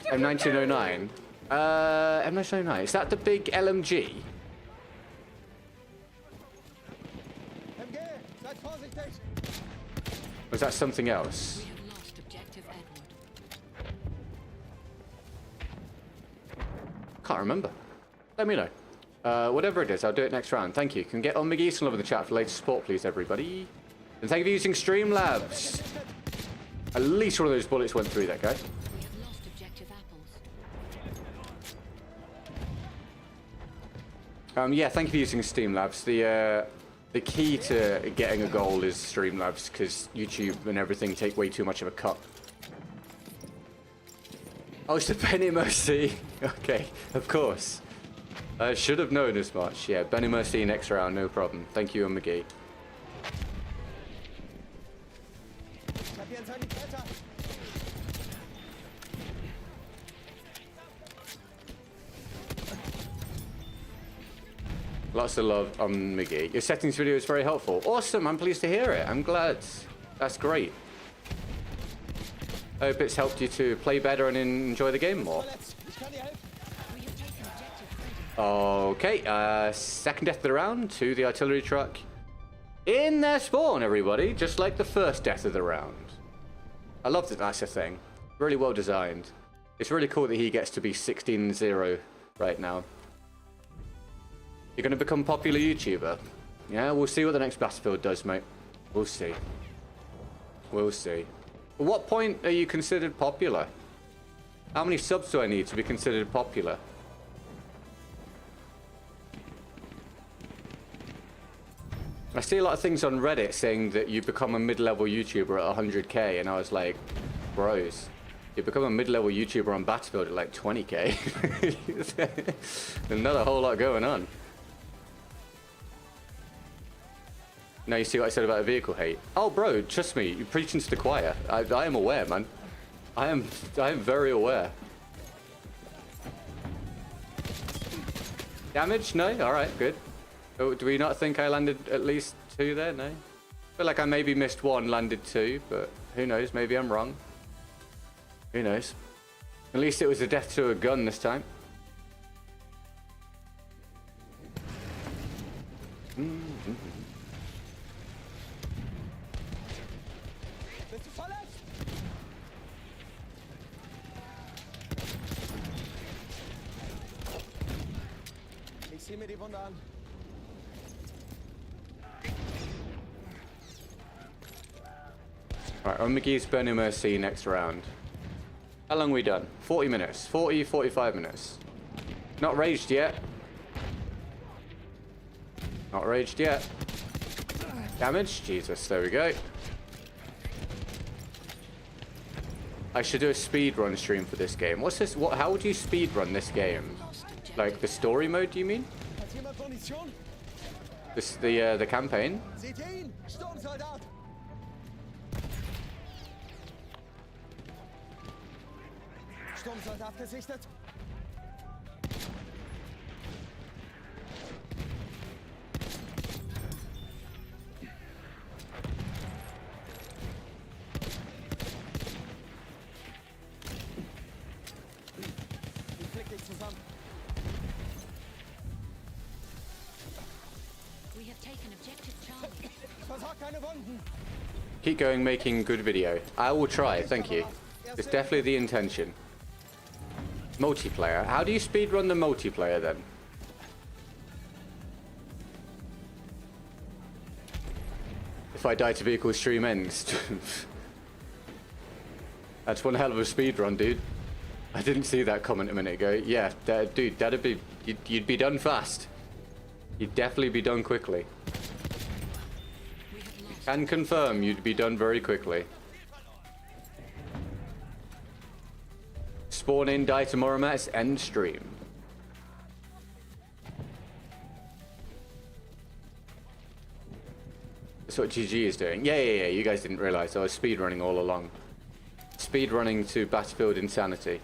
M1909. M1909. Is that the big LMG? Or is that something else? We have lost objective Edward. Can't remember. Let me know. Whatever it is, I'll do it next round. Thank you. Can get on McGee some love in the chat for latest support, please, everybody. And thank you for using Streamlabs. At least one of those bullets went through that guy. We have lost objective apples. Yeah, thank you for using Streamlabs. The key to getting a goal is Streamlabs, because YouTube and everything take way too much of a cut. Oh, it's the Benny Mercy. Okay, of course. I should have known as much. Yeah, Benny Mercy next round, no problem. Thank you, McGee. Lots of love on McGee. Your settings video is very helpful. Awesome, I'm pleased to hear it. I'm glad. That's great. I hope it's helped you to play better and enjoy the game more. Okay, second death of the round to the artillery truck. In their spawn, everybody, just like the first death of the round. I love that that's a thing. Really well designed. It's really cool that he gets to be 16-0 right now. You're going to become a popular YouTuber. Yeah, we'll see what the next Battlefield does, mate. We'll see. We'll see. At what point are you considered popular? How many subs do I need to be considered popular? I see a lot of things on Reddit saying that you become a mid-level YouTuber at 100k, and I was like, bros, you become a mid-level YouTuber on Battlefield at like 20k. There's not a whole lot going on. Now you see what I said about vehicle hate. Oh, bro, trust me, you're preaching to the choir. I am aware, man. I am very aware. Damage? No? Alright, good. Oh, do we not think I landed at least 2 there? No? I feel like I maybe missed 1, landed 2, but who knows? Maybe I'm wrong. Who knows? At least it was a death to a gun this time. Sieh mir die Wunde an. Right, McGee's Burning Mercy next round. How long we done? 40 minutes. 40, 45 minutes. Not raged yet. Not raged yet. Damage? Jesus, there we go. I should do a speedrun stream for this game. What's this? What? How would you speedrun this game? Like the story mode, do you mean? Hat jemand Munition? This, the campaign? Seht ihr ihn? Sturmsoldat! Sturmsoldat gesichtet. Ich klick dich zusammen. We have taken objective Charlie. Versorg keine Wunden. Keep going, making good video. I will try, thank you. It's definitely the intention. Multiplayer. How do you speedrun the multiplayer then? If I die to vehicle, stream ends. That's one hell of a speedrun, dude. I didn't see that comment a minute ago. Yeah, dude, that'd be... You'd be done fast. You'd definitely be done quickly. We have lost. Can confirm you'd be done very quickly. Spawn in, die tomorrow, Matt. End stream. That's what GG is doing. Yeah. You guys didn't realize I was speedrunning all along. Speedrunning to Battlefield Insanity.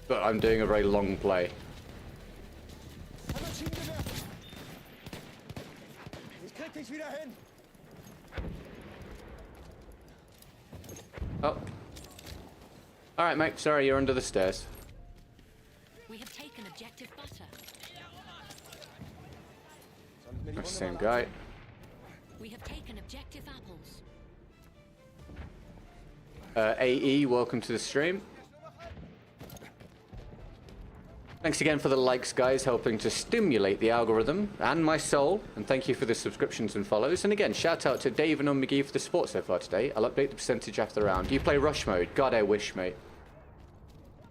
But I'm doing a very long play. Ein Maschinengewehr. Ich krieg dich wieder hin. Oh. Alright, mate. Sorry, you're under the stairs. We have taken objective butter. Soll ich mir die Wunde Same mal guy. We have taken objective apples. AE, welcome to the stream. Thanks again for the likes, guys, helping to stimulate the algorithm and my soul. And thank you for the subscriptions and follows. And again, shout out to Dave and McGee for the support so far today. I'll update the percentage after the round. Do you play rush mode? God, I wish, mate.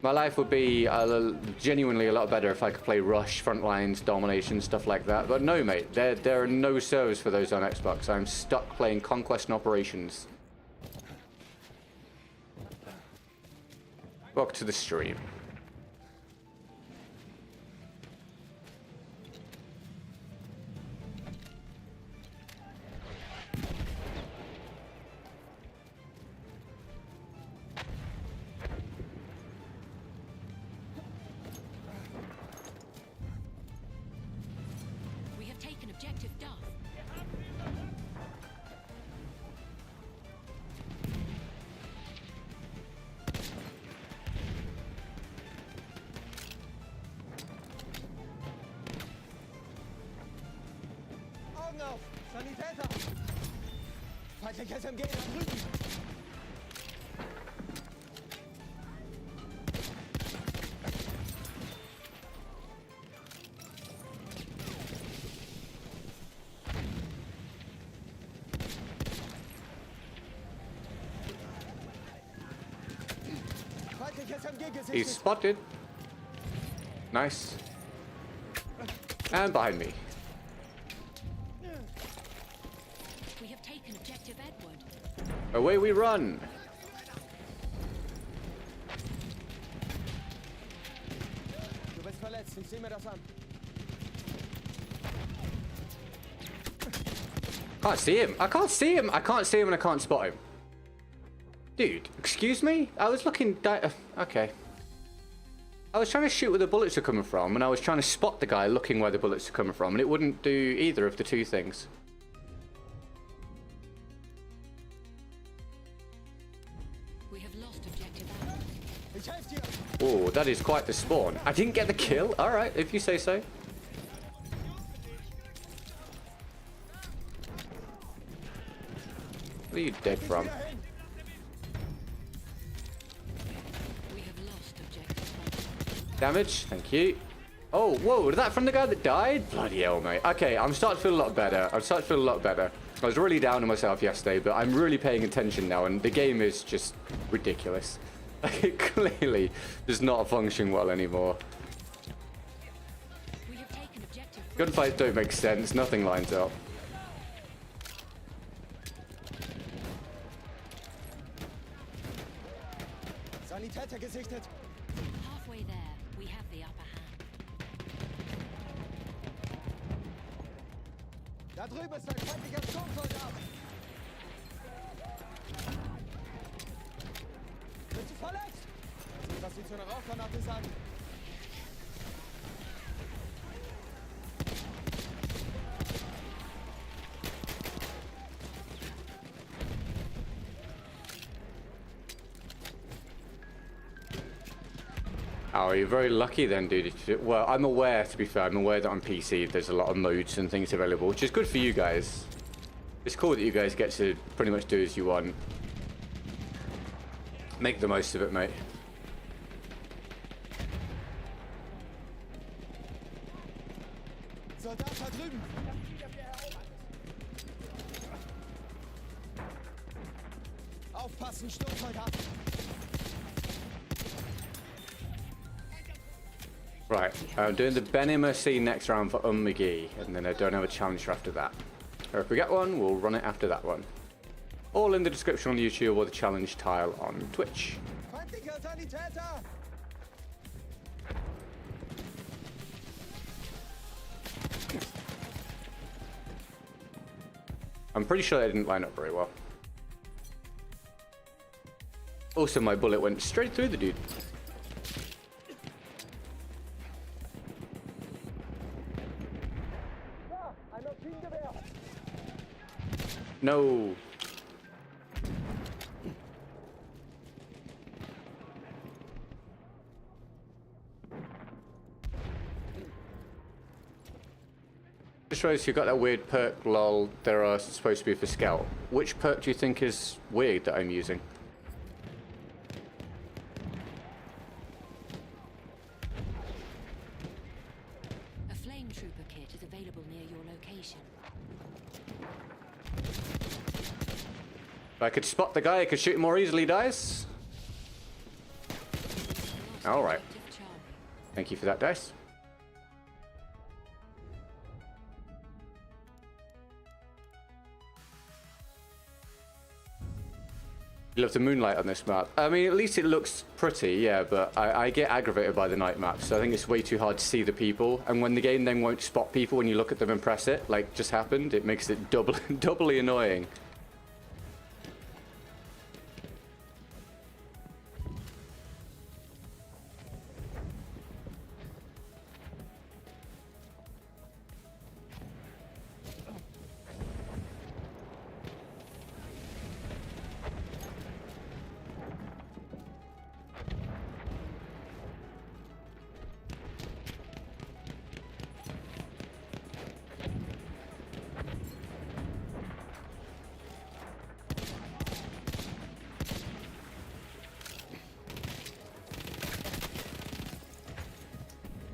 My life would be genuinely a lot better if I could play rush, front lines, domination, stuff like that. But no, mate, there are no servers for those on Xbox. I'm stuck playing Conquest and Operations. Welcome to the stream. We have taken objective Duff. Augen auf! Sanitäter! Feindliches MG da drüben! Feindliches MG gesichtet! He's spotted. Nice. And behind me. We have taken objective Edward. Away we run. Du bist verletzt, ich seh mir das an. Can't see him. I can't see him. I can't see him and I can't spot him. Dude, excuse me? I was looking... okay. I was trying to shoot where the bullets are coming from, and I was trying to spot the guy looking where the bullets are coming from, and it wouldn't do either of the two things. We have lost objective apples. Ich helf dir! Oh, that is quite the spawn. I didn't get the kill. All right, if you say so. Where are you dead from? Wieder hin! We have lost objective butter. Damage, thank you. Oh, whoa, was that from the guy that died? Bloody hell, mate. Okay, I'm starting to feel a lot better. I was really down on myself yesterday, but I'm really paying attention now, and the game is just ridiculous. Like, it clearly does not function well anymore. We have taken objective Gunfights don't make sense. Nothing lines up. Sanitäter gesichtet. halfway there. We have the upper hand. Da drüben ist ein feindlicher Sturmsoldat. Bist du verletzt? Sieh, was sie zu einer Rauchgranate sagen. Oh, you're very lucky then, dude. Well, I'm aware, to be fair, I'm aware that on PC there's a lot of modes and things available, which is good for you guys. It's cool that you guys get to pretty much do as you want. Make the most of it, mate. Soldat da drüben. Aufpassen, Sturmsoldat. Right, I'm doing the Ben MSC next round for McGee, and then I don't have a challenge after that. Or if we get one, we'll run it after that one. All in the description on YouTube or the challenge tile on Twitch. Feindlicher Sanitäter. I'm pretty sure they didn't line up very well. Also, my bullet went straight through the dude. Ein Maschinengewehr. No. Just shows you got that weird perk, lol, there are supposed to be for scout. Which perk do you think is weird that I'm using? A flame trooper kit is available near your location. If I could spot the guy, I could shoot him more easily, dice. Alright. Objective Charlie. Thank you for that, dice. You love the moonlight on this map. I mean, at least it looks pretty, yeah, but I get aggravated by the night map, so I think it's way too hard to see the people. And when the game then won't spot people when you look at them and press it, like just happened, it makes it doubly annoying.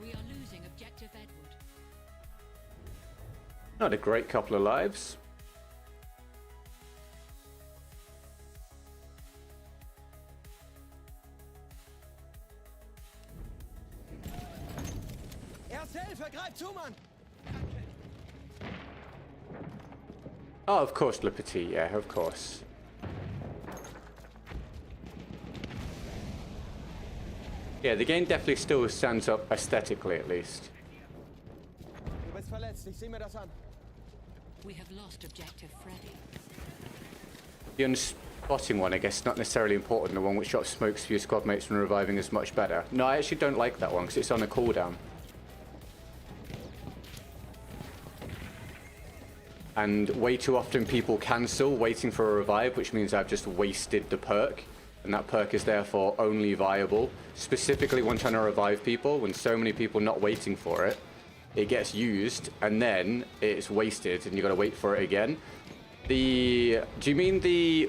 We are losing objective Edward. Not a great couple of lives. Erste Hilfe, greif zu, Mann. Oh, of course, Le Petit, yeah, of course. Yeah, the game definitely still stands up aesthetically, at least. Du bist verletzt, ich seh mir das an. We have lost objective Freddy. The unspotting one, I guess, not necessarily important. The one which drops smokes for your squad mates when reviving is much better. No, I actually don't like that one because it's on a cooldown. And way too often people cancel waiting for a revive, which means I've just wasted the perk. And that perk is therefore only viable, specifically when trying to revive people, when so many people not waiting for it. It gets used, and then it's wasted, and you gotta wait for it again. Do you mean the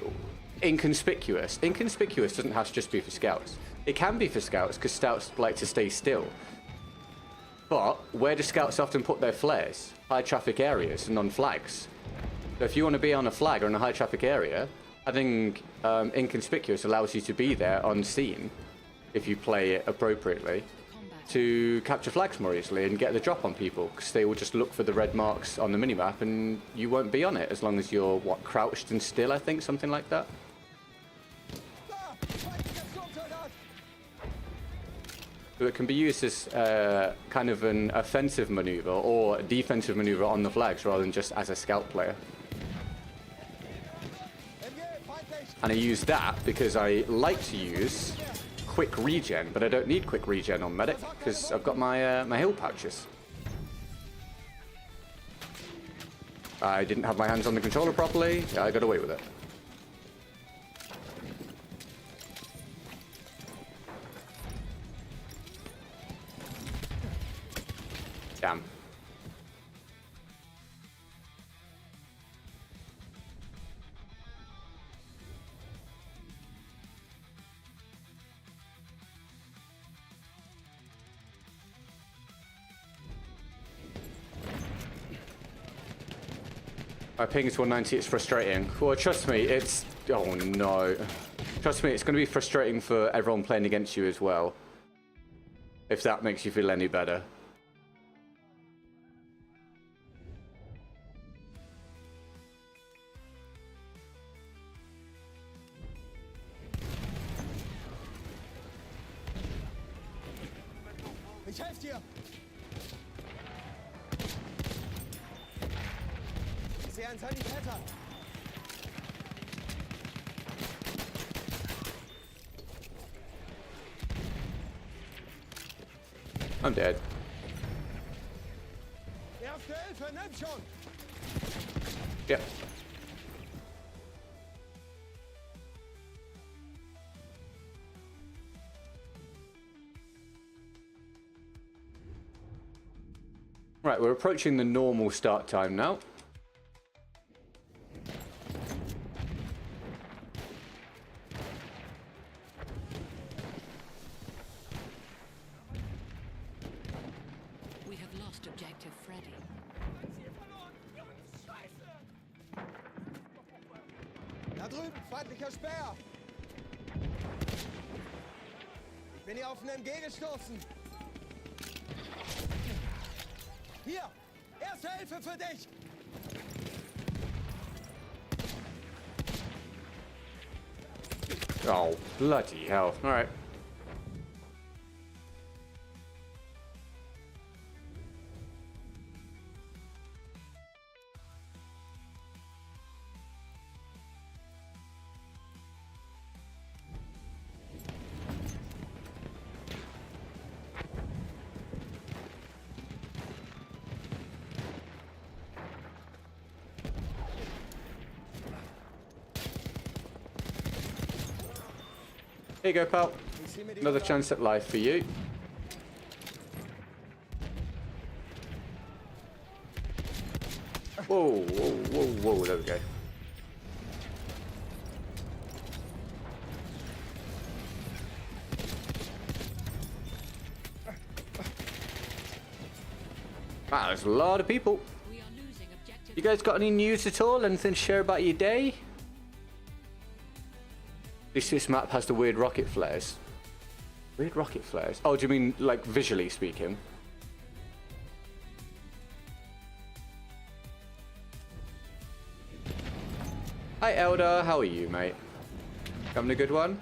inconspicuous? Inconspicuous doesn't have to just be for scouts. It can be for scouts, because scouts like to stay still. But where do scouts often put their flares? High traffic areas and on flags. So if you want to be on a flag or in a high traffic area, having inconspicuous allows you to be there unseen if you play it appropriately to capture flags more easily and get the drop on people, because they will just look for the red marks on the minimap and you won't be on it as long as you're, what, crouched and still, I think, something like that. So it can be used as kind of an offensive maneuver or a defensive maneuver on the flags rather than just as a scout player. And I use that because I like to use quick regen, but I don't need quick regen on medic because I've got my my heal pouches. I didn't have my hands on the controller properly. Yeah, I got away with it. Damn. My ping is 190, it's frustrating. Well, trust me, it's... Oh no. Trust me, it's going to be frustrating for everyone playing against you as well. If that makes you feel any better. Ich helfe dir. Ich sehe einen Sanitäter. I'm dead. Erste Hilfe, nimm schon. Yep. Right, we're approaching the normal start time now. We have lost objective Freddy. Da drüben, feindlicher Speer. Ich bin hier auf einen MG gestoßen. Hier, erste Hilfe für dich. Oh, bloody hell. Alright. Here you go, pal. Another chance at life for you. Whoa, whoa, whoa, whoa, there we go. Wow, there's a lot of people. We are losing objective. You guys got any news at all? Anything to share about your day? This map has the weird rocket flares. Weird rocket flares? Oh, do you mean like visually speaking? Hi Elder, how are you, mate? Having a good one?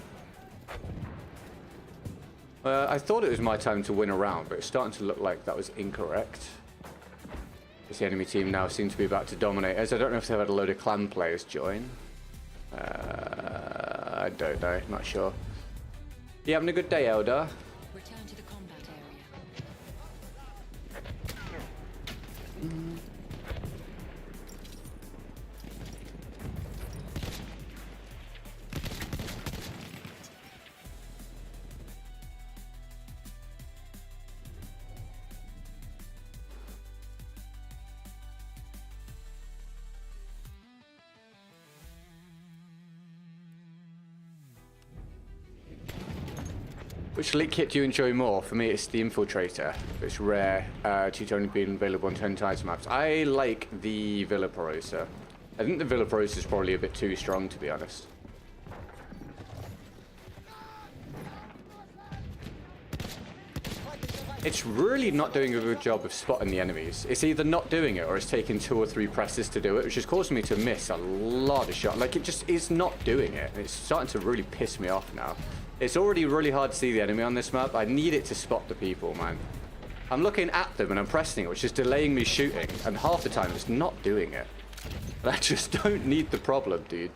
I thought it was my time to win a round, but it's starting to look like that was incorrect. Because the enemy team now seem to be about to dominate us. I don't know if they've had a load of clan players join. I don't know, not sure. You having a good day, Elder? Return to the combat area. Which elite kit do you enjoy more? For me, it's the Infiltrator. It's rare due to only being available on 10 times maps. I like the Villa Porosa. I think the Villa Porosa is probably a bit too strong, to be honest. It's really not doing a good job of spotting the enemies. It's either not doing it or it's taking 2 or 3 presses to do it, which is causing me to miss a lot of shots. Like, it just is not doing it. It's starting to really piss me off now. It's already really hard to see the enemy on this map. I need it to spot the people, man. I'm looking at them and I'm pressing it, which is delaying me shooting. And half the time, it's not doing it. And I just don't need the problem, dude.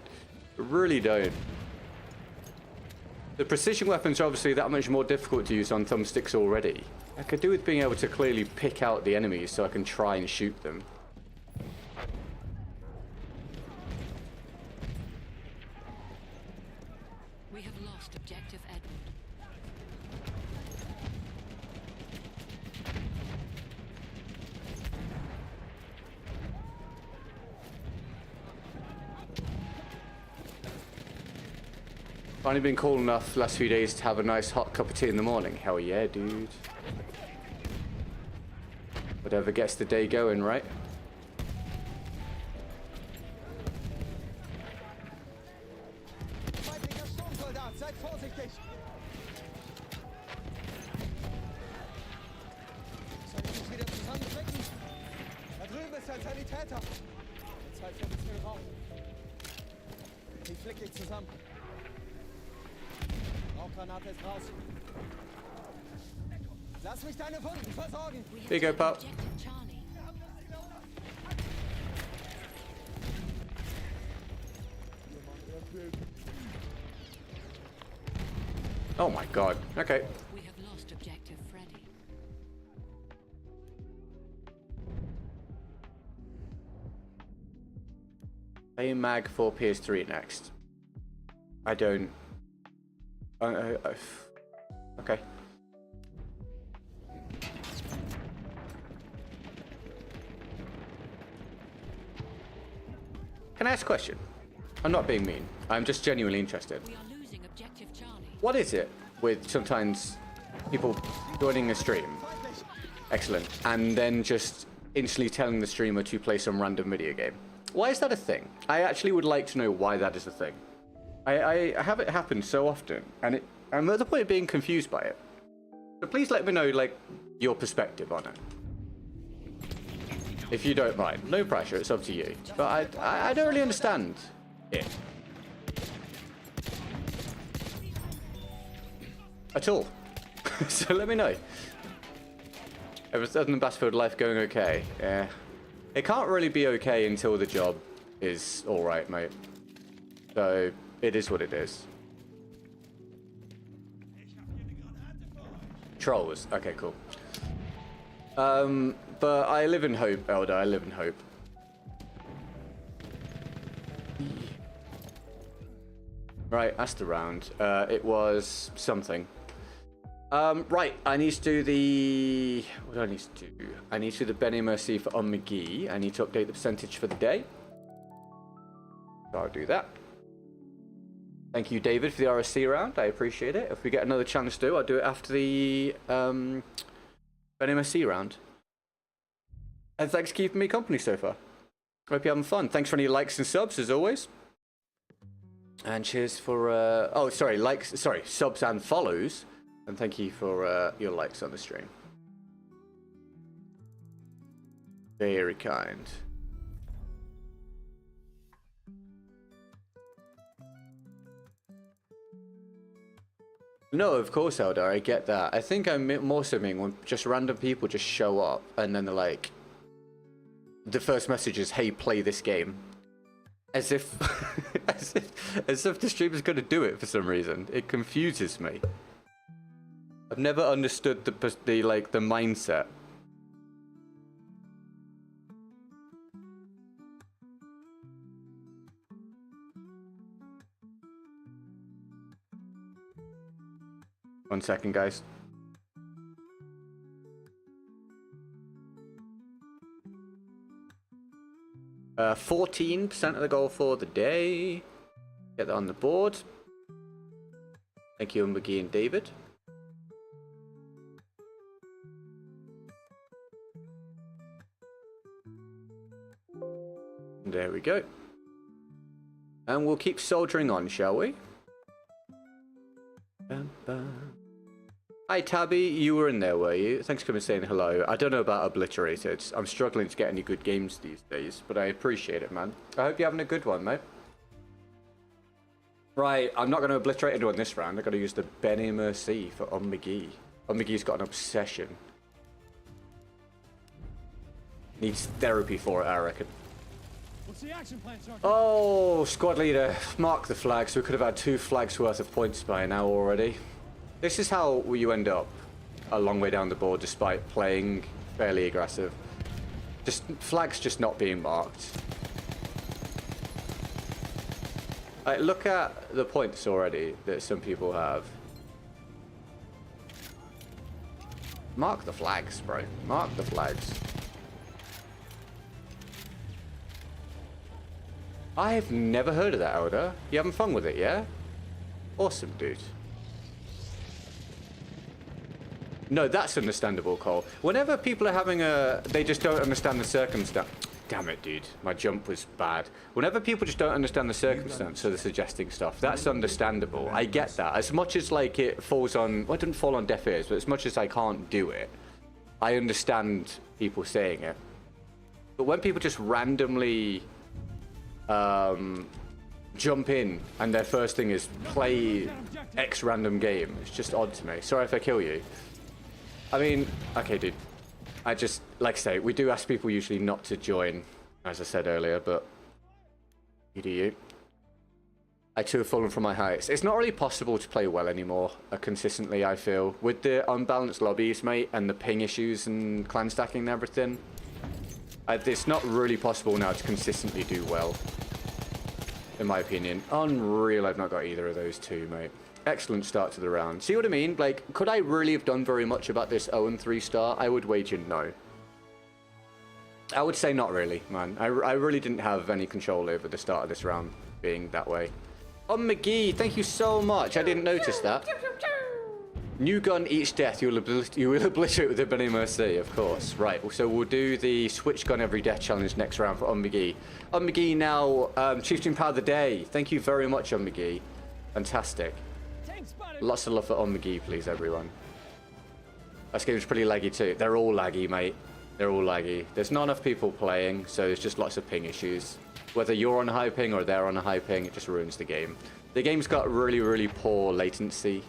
I really don't. The precision weapons are obviously that much more difficult to use on thumbsticks already. I could do with being able to clearly pick out the enemies so I can try and shoot them. We have lost objective Edward. Finally been cool enough the last few days to have a nice hot cup of tea in the morning. Hell yeah, dude. Whatever gets the day going, right? Feindlicher Sturmsoldat, seid vorsichtig! Soll ich mich wieder zusammenstecken? Da drüben ist ein Sanitäter. Zeit für ein bisschen Raum. Ich flick dich zusammen. Rauchgranate ist raus. Lass mich deine Wunden versorgen. Here you go, pal. Objective Charlie. Oh my god. Okay. We have lost objective Freddy. A mag for PS3 next. I don't. Okay. Can I ask a question? I'm not being mean. I'm just genuinely interested. We are losing objective Charlie. What is it with sometimes people joining a stream, excellent, and then just instantly telling the streamer to play some random video game? Why is that a thing? I actually would like to know why that is a thing. I have it happen so often, and I'm at the point of being confused by it. So please let me know, like, your perspective on it. If you don't mind. No pressure, it's up to you. But I don't really understand it. At all. So let me know. Other than Battlefield life going okay? Yeah. It can't really be okay until the job is alright, mate. So, it is what it is. Trolls. Okay, cool. But I live in hope, Elder. I live in hope. Right, that's the round. It was something. Right, I need to do the... What do I need to do? I need to do the Benny Mercy for on McGee. I need to update the percentage for the day. So I'll do that. Thank you, David, for the RSC round. I appreciate it. If we get another chance to, I'll do it after the Benny Mercy round. And thanks for keeping me company so far. Hope you're having fun. Thanks for any likes and subs, as always. And cheers for... oh, sorry, subs and follows. And thank you for your likes on the stream. Very kind. No, of course, Howdah, I get that. I think I'm more so mean when just random people just show up and then they're like, the first message is, hey, play this game. As if, as if the streamer's going to do it for some reason. It confuses me. I've never understood the mindset. One second, guys. Uh, 14% of the goal for the day. Get that on the board. Thank you, McGee and David. There we go. And we'll keep soldiering on, shall we? Hi Tabby, you were in there, were you? Thanks for coming and saying hello. I don't know about Obliterated. I'm struggling to get any good games these days, but I appreciate it, man. I hope you're having a good one, mate. Right, I'm not going to obliterate anyone this round. I've got to use the Benny Mercy for McGee. McGee's got an obsession. Needs therapy for it, I reckon. What's the action plan, Sergeant? Oh, squad leader, mark the flags. We could have had 2 flags worth of points by now already. This is how you end up a long way down the board despite playing fairly aggressive. Just flags just not being marked. Look at the points already that some people have. Mark the flags, bro. Mark the flags. I've never heard of that, Howdah. You having fun with it, yeah? Awesome, dude. No, that's understandable, Cole. Whenever people are having they just don't understand the circumstance. Damn it, dude. My jump was bad. Whenever people just don't understand the circumstance, so they're suggesting stuff, that's understandable. I get that. As much as, like, it falls on... Well, it doesn't fall on deaf ears, but as much as I can't do it, I understand people saying it. But when people just randomly jump in and their first thing is play X random game, it's just odd to me. Sorry if I kill you. I mean, okay, dude. I just, like I say, we do ask people usually not to join, as I said earlier, but you do you. I too have fallen from my heights. It's not really possible to play well anymore, consistently, I feel. With the unbalanced lobbies, mate, and the ping issues and clan stacking and everything, it's not really possible now to consistently do well, in my opinion. Unreal, I've not got either of those two, mate. Excellent start to the round. See what I mean? Like, could I really have done very much about this 0-3 start? I would wager no. I would say not really, man. I really didn't have any control over the start of this round being that way. Oh, McGee, thank you so much. I didn't notice that. New gun each death. You will obliterate with the Benny Mercy, of course. Right, so we'll do the switch gun every death challenge next round for McGee. McGee now, Chieftain Power of the Day. Thank you very much, McGee. Fantastic. Lots of love for McGee, please, everyone. This game's pretty laggy too. They're all laggy, mate. They're all laggy. There's not enough people playing, so there's just lots of ping issues. Whether you're on a high ping or they're on a high ping, it just ruins the game. The game's got really, really poor latency.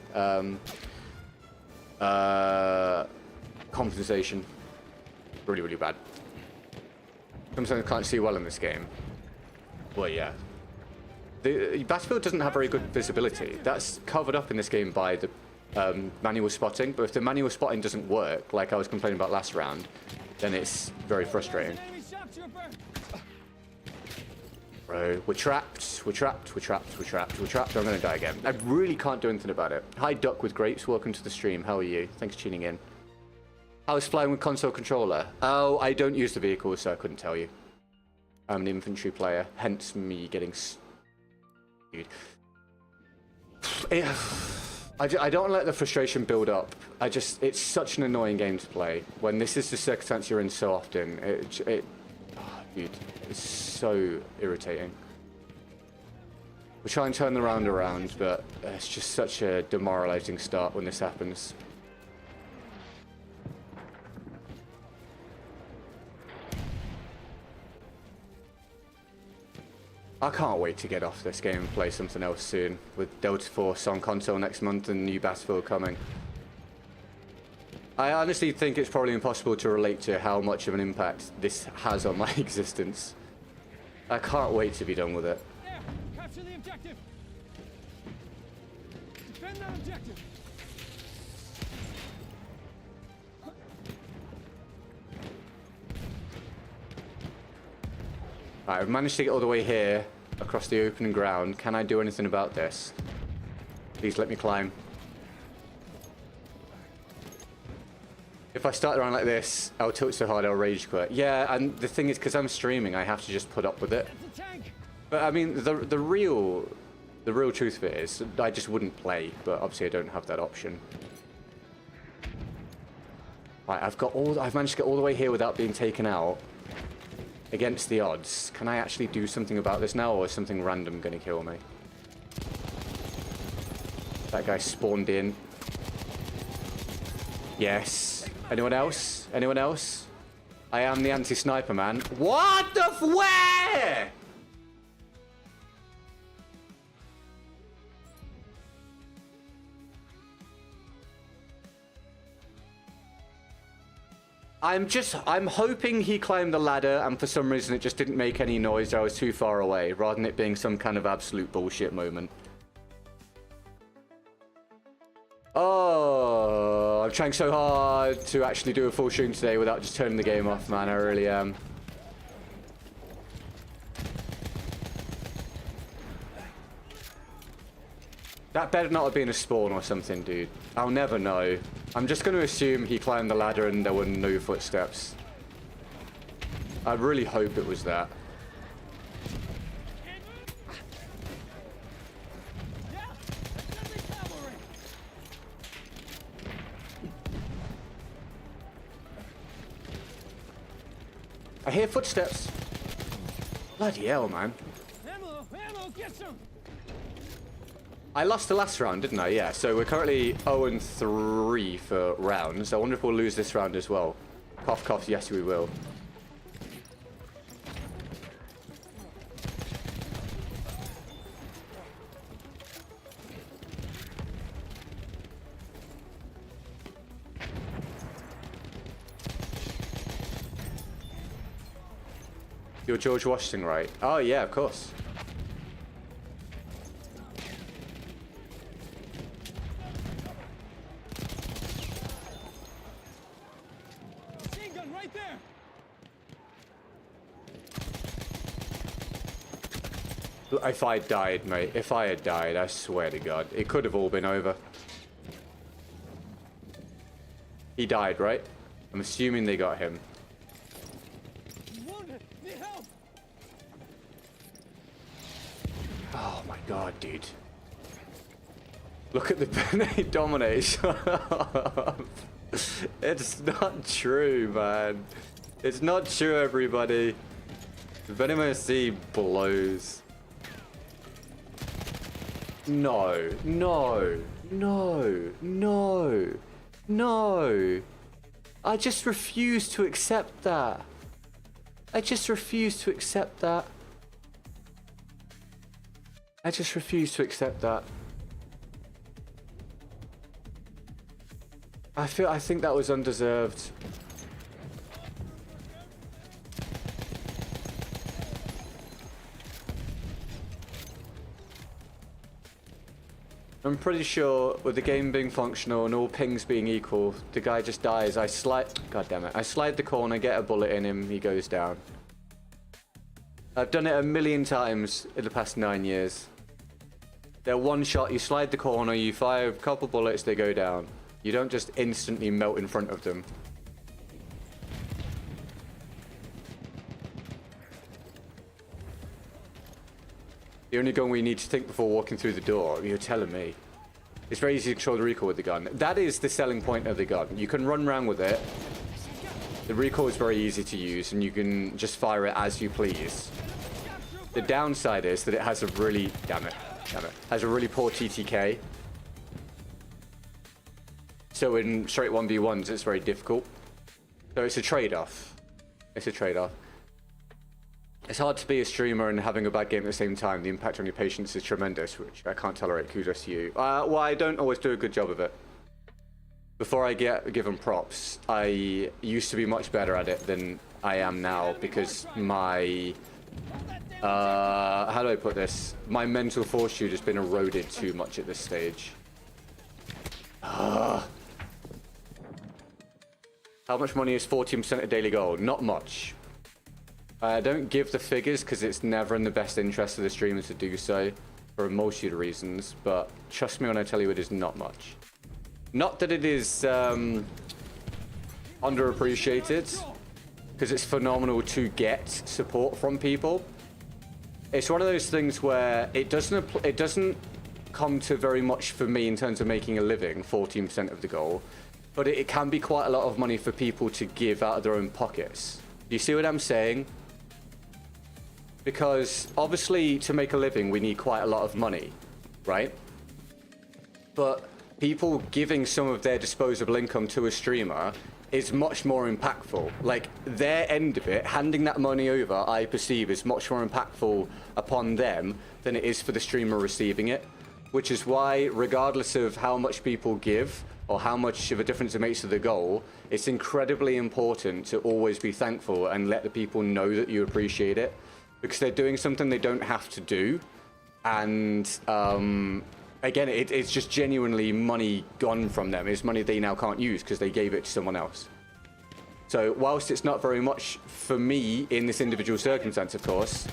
Compensation. Really, really bad. Sometimes I can't see well in this game. Well, yeah. The battlefield doesn't have very good visibility. That's covered up in this game by the manual spotting, but if the manual spotting doesn't work, like I was complaining about last round, then it's very frustrating. Bro, we're trapped, we're trapped, we're trapped, we're trapped, we're trapped. I'm gonna die again. I really can't do anything about it. Hi Duck with Grapes, welcome to the stream. How are you? Thanks for tuning in. How is flying with console controller? Oh, I don't use the vehicle, so I couldn't tell you. I'm an infantry player, hence me getting... Dude. I don't want to let the frustration build up. It's such an annoying game to play. When this is the circumstance you're in so often, dude, it's so irritating. We try and turn the round around, but it's just such a demoralizing start when this happens. I can't wait to get off this game and play something else soon, with Delta Force on console next month and new Battlefield coming. I honestly think it's probably impossible to relate to how much of an impact this has on my existence. I can't wait to be done with it. There! Capture the objective! Defend that objective! Right, I've managed to get all the way here, across the open ground. Can I do anything about this? Please let me climb. If I start around like this, I'll tilt so hard I'll rage quit. Yeah, and the thing is, because I'm streaming, I have to just put up with it. But I mean, the real truth of it is, I just wouldn't play, but obviously I don't have that option. Right, I've managed to get all the way here without being taken out. against the odds. Can I actually do something about this now, or is something random going to kill me? That guy spawned in. Yes. Anyone else? Anyone else? I am the anti-sniper man. What the where? I'm hoping he climbed the ladder and for some reason it just didn't make any noise. I was too far away, rather than it being some kind of absolute bullshit moment. Oh, I'm trying so hard to actually do a full stream today without just turning the game off, man. I really am. That better not have been a spawn or something, dude. I'll never know. I'm just going to assume he climbed the ladder and there were no footsteps. I really hope it was that. I hear footsteps. Bloody hell, man. Ammo, get some. I lost the last round, didn't I? Yeah, so we're currently 0-3 for rounds. I wonder if we'll lose this round as well. Cough, cough, yes, we will. You're George Washington, right? Oh, yeah, of course. Machine gun right there. If I died, mate, if I had died, I swear to God, it could have all been over. He died, right? I'm assuming they got him. Need help. Oh my God, dude. Look at the Benet domination. It's not true, man. It's not true, everybody. The Benet blows. No, no, no, no, no. I just refuse to accept that. I just refuse to accept that. I just refuse to accept that. I think that was undeserved. I'm pretty sure with the game being functional and all pings being equal, the guy just dies. God damn it. I slide the corner, get a bullet in him, he goes down. I've done it a million times in the past 9 years. They're one shot, you slide the corner, you fire a couple bullets, they go down. You don't just instantly melt in front of them. The only gun we need to think before walking through the door, you're telling me. It's very easy to control the recoil with the gun. That is the selling point of the gun. You can run around with it. The recoil is very easy to use and you can just fire it as you please. The downside is that it has a really, has a really poor TTK. So in straight 1v1s, it's very difficult. So it's a trade-off. It's a trade-off. It's hard to be a streamer and having a bad game at the same time. The impact on your patience is tremendous, which I can't tolerate. Kudos to you. Well, I don't always do a good job of it. Before I get given props, I used to be much better at it than I am now because my... how do I put this? My mental fortitude has been eroded too much at this stage. How much money is 14% of daily goal? Not much. I don't give the figures because it's never in the best interest of the streamers to do so for a multitude of reasons, but trust me when I tell you it is not much. Not that it is underappreciated, because it's phenomenal to get support from people. It's one of those things where it doesn't come to very much for me in terms of making a living, 14% of the goal, but it can be quite a lot of money for people to give out of their own pockets. Do you see what I'm saying? because obviously to make a living we need quite a lot of money, right? But people giving some of their disposable income to a streamer is much more impactful. Like, their end of it, handing that money over, I perceive, is much more impactful upon them than it is for the streamer receiving it. Which is why, regardless of how much people give or how much of a difference it makes to the goal, it's incredibly important to always be thankful and let the people know that you appreciate it, because they're doing something they don't have to do. And again, it's just genuinely money gone from them. It's money they now can't use because they gave it to someone else. So whilst it's not very much for me in this individual circumstance, of course,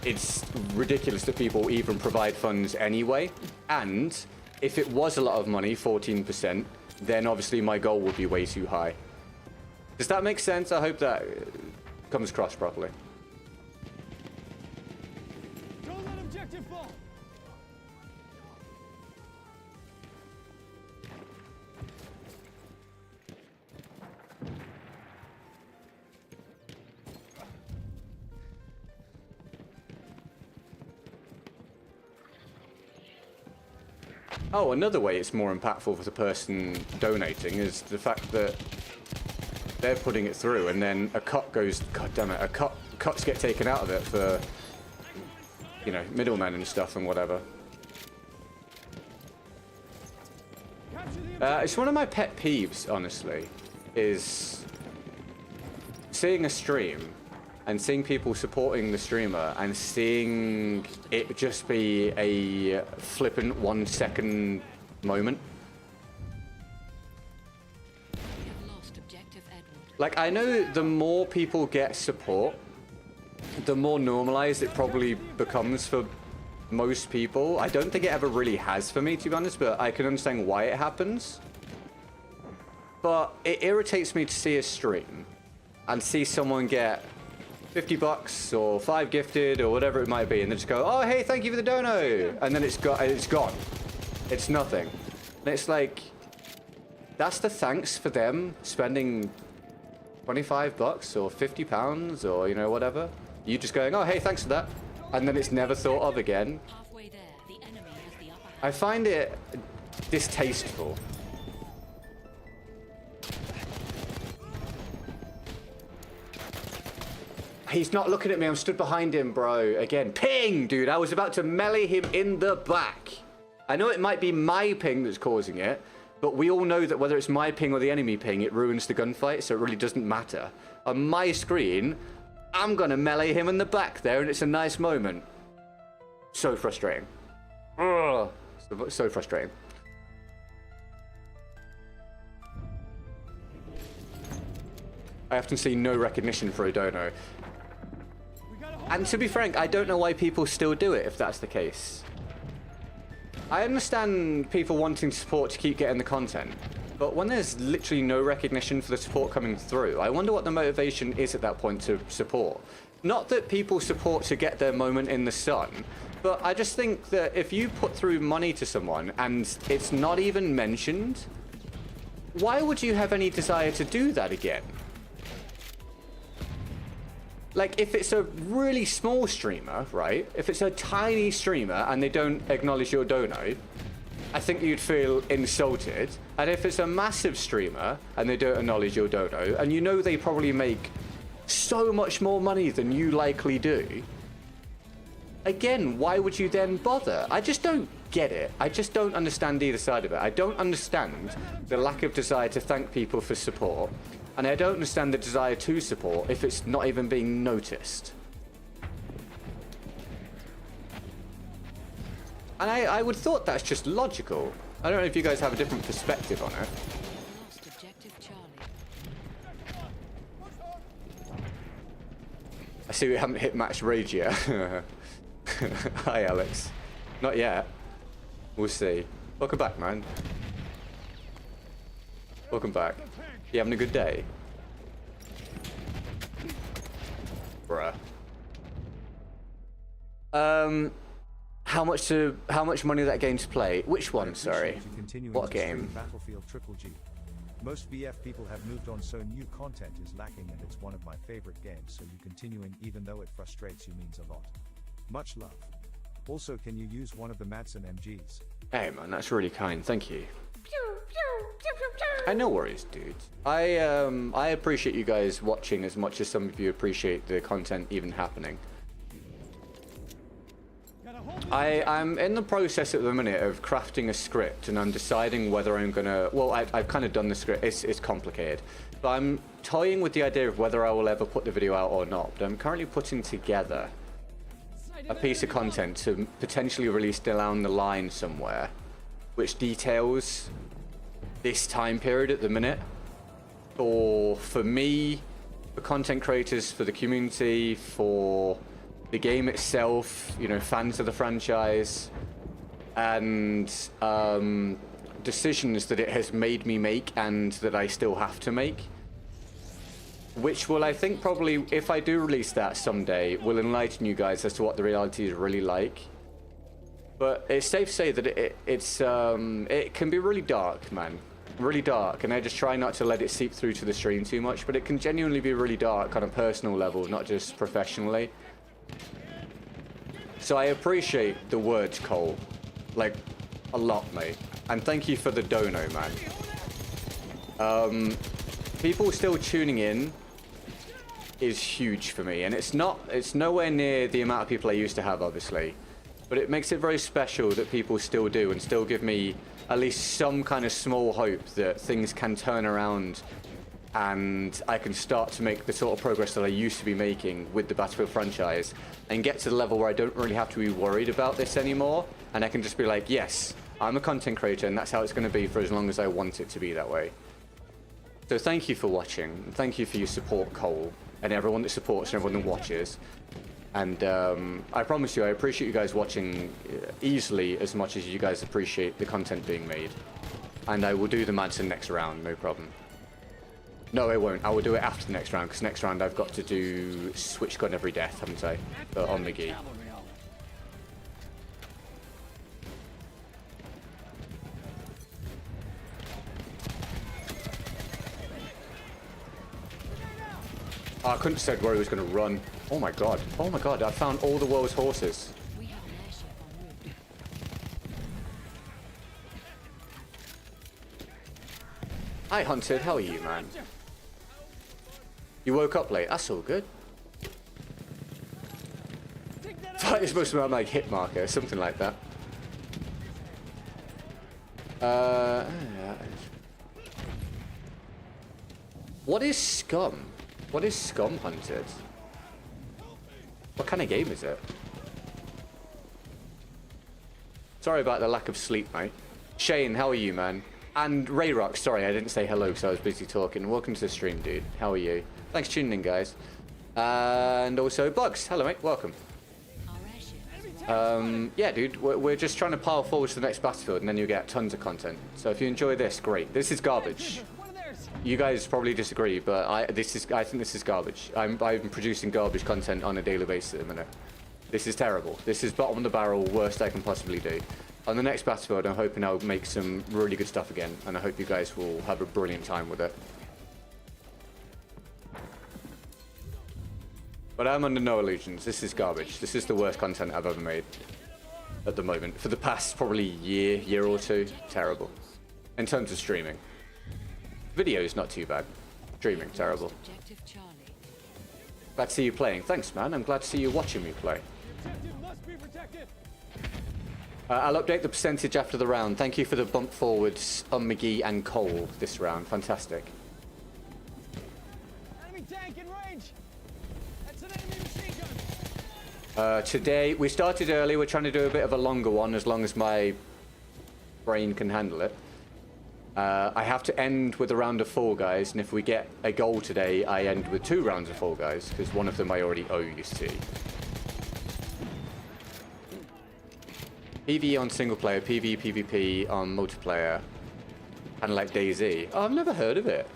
it's ridiculous that people even provide funds anyway. And if it was a lot of money, 14%, then obviously my goal would be way too high. Does that make sense? I hope that comes across properly. Don't let objective fall. Oh, another way it's more impactful for the person donating is the fact that they're putting it through and then a cut goes, god damn it, cuts get taken out of it for, you know, middlemen and stuff and whatever. It's one of my pet peeves, honestly, is seeing a stream and seeing people supporting the streamer and seeing it just be a flippant 1 second moment. We have lost objective Edward. Like, I know the more people get support, the more normalized it probably becomes for most people. I don't think it ever really has for me, to be honest, but I can understand why it happens. But it irritates me to see a stream and see someone get $50 or 5 gifted or whatever it might be, and they just go, oh hey, thank you for the dono, and then it's gone. It's nothing. And it's like, that's the thanks for them spending $25 or £50 or, you know, whatever. You just going, oh hey, thanks for that, and then it's never thought of again. Halfway there, the enemy has the upper hand. I find it distasteful. He's not looking at me. I'm stood behind him, bro. Again, ping, dude. I was about to melee him in the back. I know it might be my ping that's causing it, but we all know that whether it's my ping or the enemy ping, it ruins the gunfight, so it really doesn't matter. On my screen, I'm gonna melee him in the back there, and it's a nice moment. So frustrating. Ugh. So frustrating. I often see no recognition for a dono. And to be frank, I don't know why people still do it if that's the case. I understand people wanting support to keep getting the content, but when there's literally no recognition for the support coming through, I wonder what the motivation is at that point to support. Not that people support to get their moment in the sun, but I just think that if you put through money to someone and it's not even mentioned, why would you have any desire to do that again? Like, if it's a really small streamer, right? If it's a tiny streamer and they don't acknowledge your dono, I think you'd feel insulted. And if it's a massive streamer and they don't acknowledge your dono, and you know they probably make so much more money than you likely do, again, why would you then bother? I just don't get it. I just don't understand either side of it. I don't understand the lack of desire to thank people for support. And I don't understand the desire to support if it's not even being noticed. And I would thought that's just logical. I don't know if you guys have a different perspective on it. Lost objective Charlie. I see we haven't hit match rage yet. Hi, Alex. Not yet. We'll see. Welcome back, man. Welcome back. You having a good day? Bruh. How much money that game to play? Which one, sorry? What game? Battlefield Triple G. Most VF people have moved on, so new content is lacking, and it's one of my favorite games, so you continuing even though it frustrates you means a lot. Much love. Also, can you use one of the Madsen MGs? Hey man, that's really kind, thank you. No worries, dudes. I appreciate you guys watching as much as some of you appreciate the content even happening. I'm in the process at the minute of crafting a script, and I'm deciding whether I'm gonna, well, I've kind of done the script. It's complicated, but I'm toying with the idea of whether I will ever put the video out or not. But I'm currently putting together a piece of content to potentially release down the line somewhere, which details this time period at the minute, or for me, for content creators, for the community, for the game itself, you know, fans of the franchise, and decisions that it has made me make and that I still have to make. Which will, I think, probably, if I do release that someday, will enlighten you guys as to what the reality is really like. But it's safe to say that it can be really dark, man. Really dark, and I just try not to let it seep through to the stream too much, but it can genuinely be really dark on a personal level, not just professionally. So I appreciate the words, Cole, like, a lot, mate. And thank you for the dono, man. People still tuning in is huge for me, and it's nowhere near the amount of people I used to have, obviously. But it makes it very special that people still do and still give me at least some kind of small hope that things can turn around and I can start to make the sort of progress that I used to be making with the Battlefield franchise and get to the level where I don't really have to be worried about this anymore, and I can just be like, yes, I'm a content creator and that's how it's going to be for as long as I want it to be that way. So thank you for watching, thank you for your support, Cole, and everyone that supports and everyone that watches. And I promise you, I appreciate you guys watching easily as much as you guys appreciate the content being made. And I will do the Madsen next round, no problem. No, it won't. I will do it after the next round, because next round I've got to do Switch Gun Every Death, haven't I? On McGee. Oh, I couldn't have said where he was going to run. Oh my god. Oh my god, I found all the world's horses. We have an airship en route. Hi, Hunted. How are you, man? You woke up late. That's all good. It's supposed to be like hit marker, something like that. What is Scum? What is Scum, Hunted? What kind of game is it? Sorry about the lack of sleep, mate. Shane, how are you, man? And Rayrock, sorry, I didn't say hello because I was busy talking. Welcome to the stream, dude. How are you? Thanks for tuning in, guys. And also, Bugs, hello, mate. Welcome. Our airship is Yeah, dude, we're just trying to pile forward to the next Battlefield, and then you'll get tons of content. So if you enjoy this, great. This is garbage. You guys probably disagree, but I think this is garbage. I'm producing garbage content on a daily basis at the minute. This is terrible. This is bottom of the barrel, worst I can possibly do. On the next Battlefield, I'm hoping I'll make some really good stuff again, and I hope you guys will have a brilliant time with it. But I'm under no illusions. This is garbage. This is the worst content I've ever made at the moment. For the past probably year or two, terrible. In terms of streaming. Video's not too bad. Streaming, terrible. Objective Charlie. Glad to see you playing. Thanks, man. I'm glad to see you watching me play. I'll update the percentage after the round. Thank you for the bump forwards on McGee and Cole this round. Fantastic. Enemy tank in range. That's an enemy machine gun. Today, we started early. We're trying to do a bit of a longer one, as long as my brain can handle it. I have to end with a round of Fall Guys, and if we get a goal today, I end with 2 rounds of Fall Guys, because one of them I already owe, you see. PvE on single player, PvE, PvP on multiplayer, kind of like DayZ. Oh, I've never heard of it.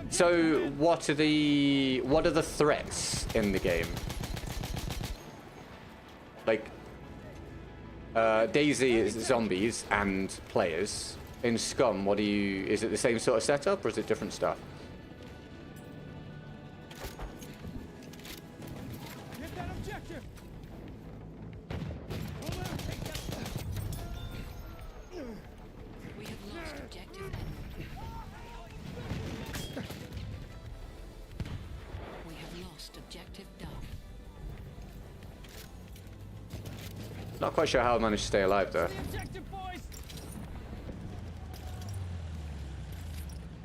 So, what are the threats in the game? Like, DayZ is zombies and players. in Scum, what do you... Is it the same sort of setup, or is it different stuff? Get that objective. Hold on. We have lost objective Edward. We have lost objective Duff. Not quite sure how I managed to stay alive, though. The objective, boys.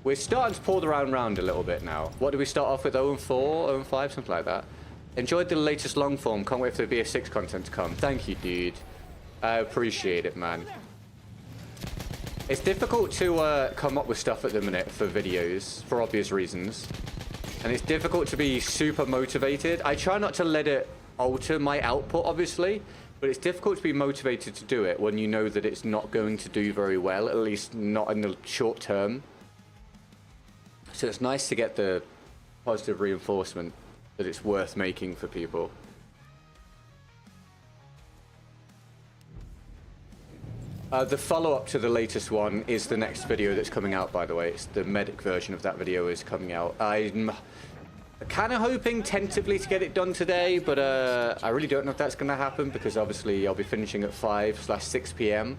We're starting to pull the round a little bit now. What did we start off with? 0-4, 0-5, something like that. Enjoyed the latest long form. Can't wait for the BS6 content to come. Thank you, dude. I appreciate it, man. It's difficult to come up with stuff at the minute for videos, for obvious reasons. And it's difficult to be super motivated. I try not to let it alter my output, obviously. But it's difficult to be motivated to do it when you know that it's not going to do very well, at least not in the short term. So it's nice to get the positive reinforcement that it's worth making for people. The follow-up to the latest one is the next video that's coming out, by the way. It's the medic version of that video is coming out. I'm kind of hoping tentatively to get it done today, but I really don't know if that's going to happen because obviously I'll be finishing at 5/6 p.m.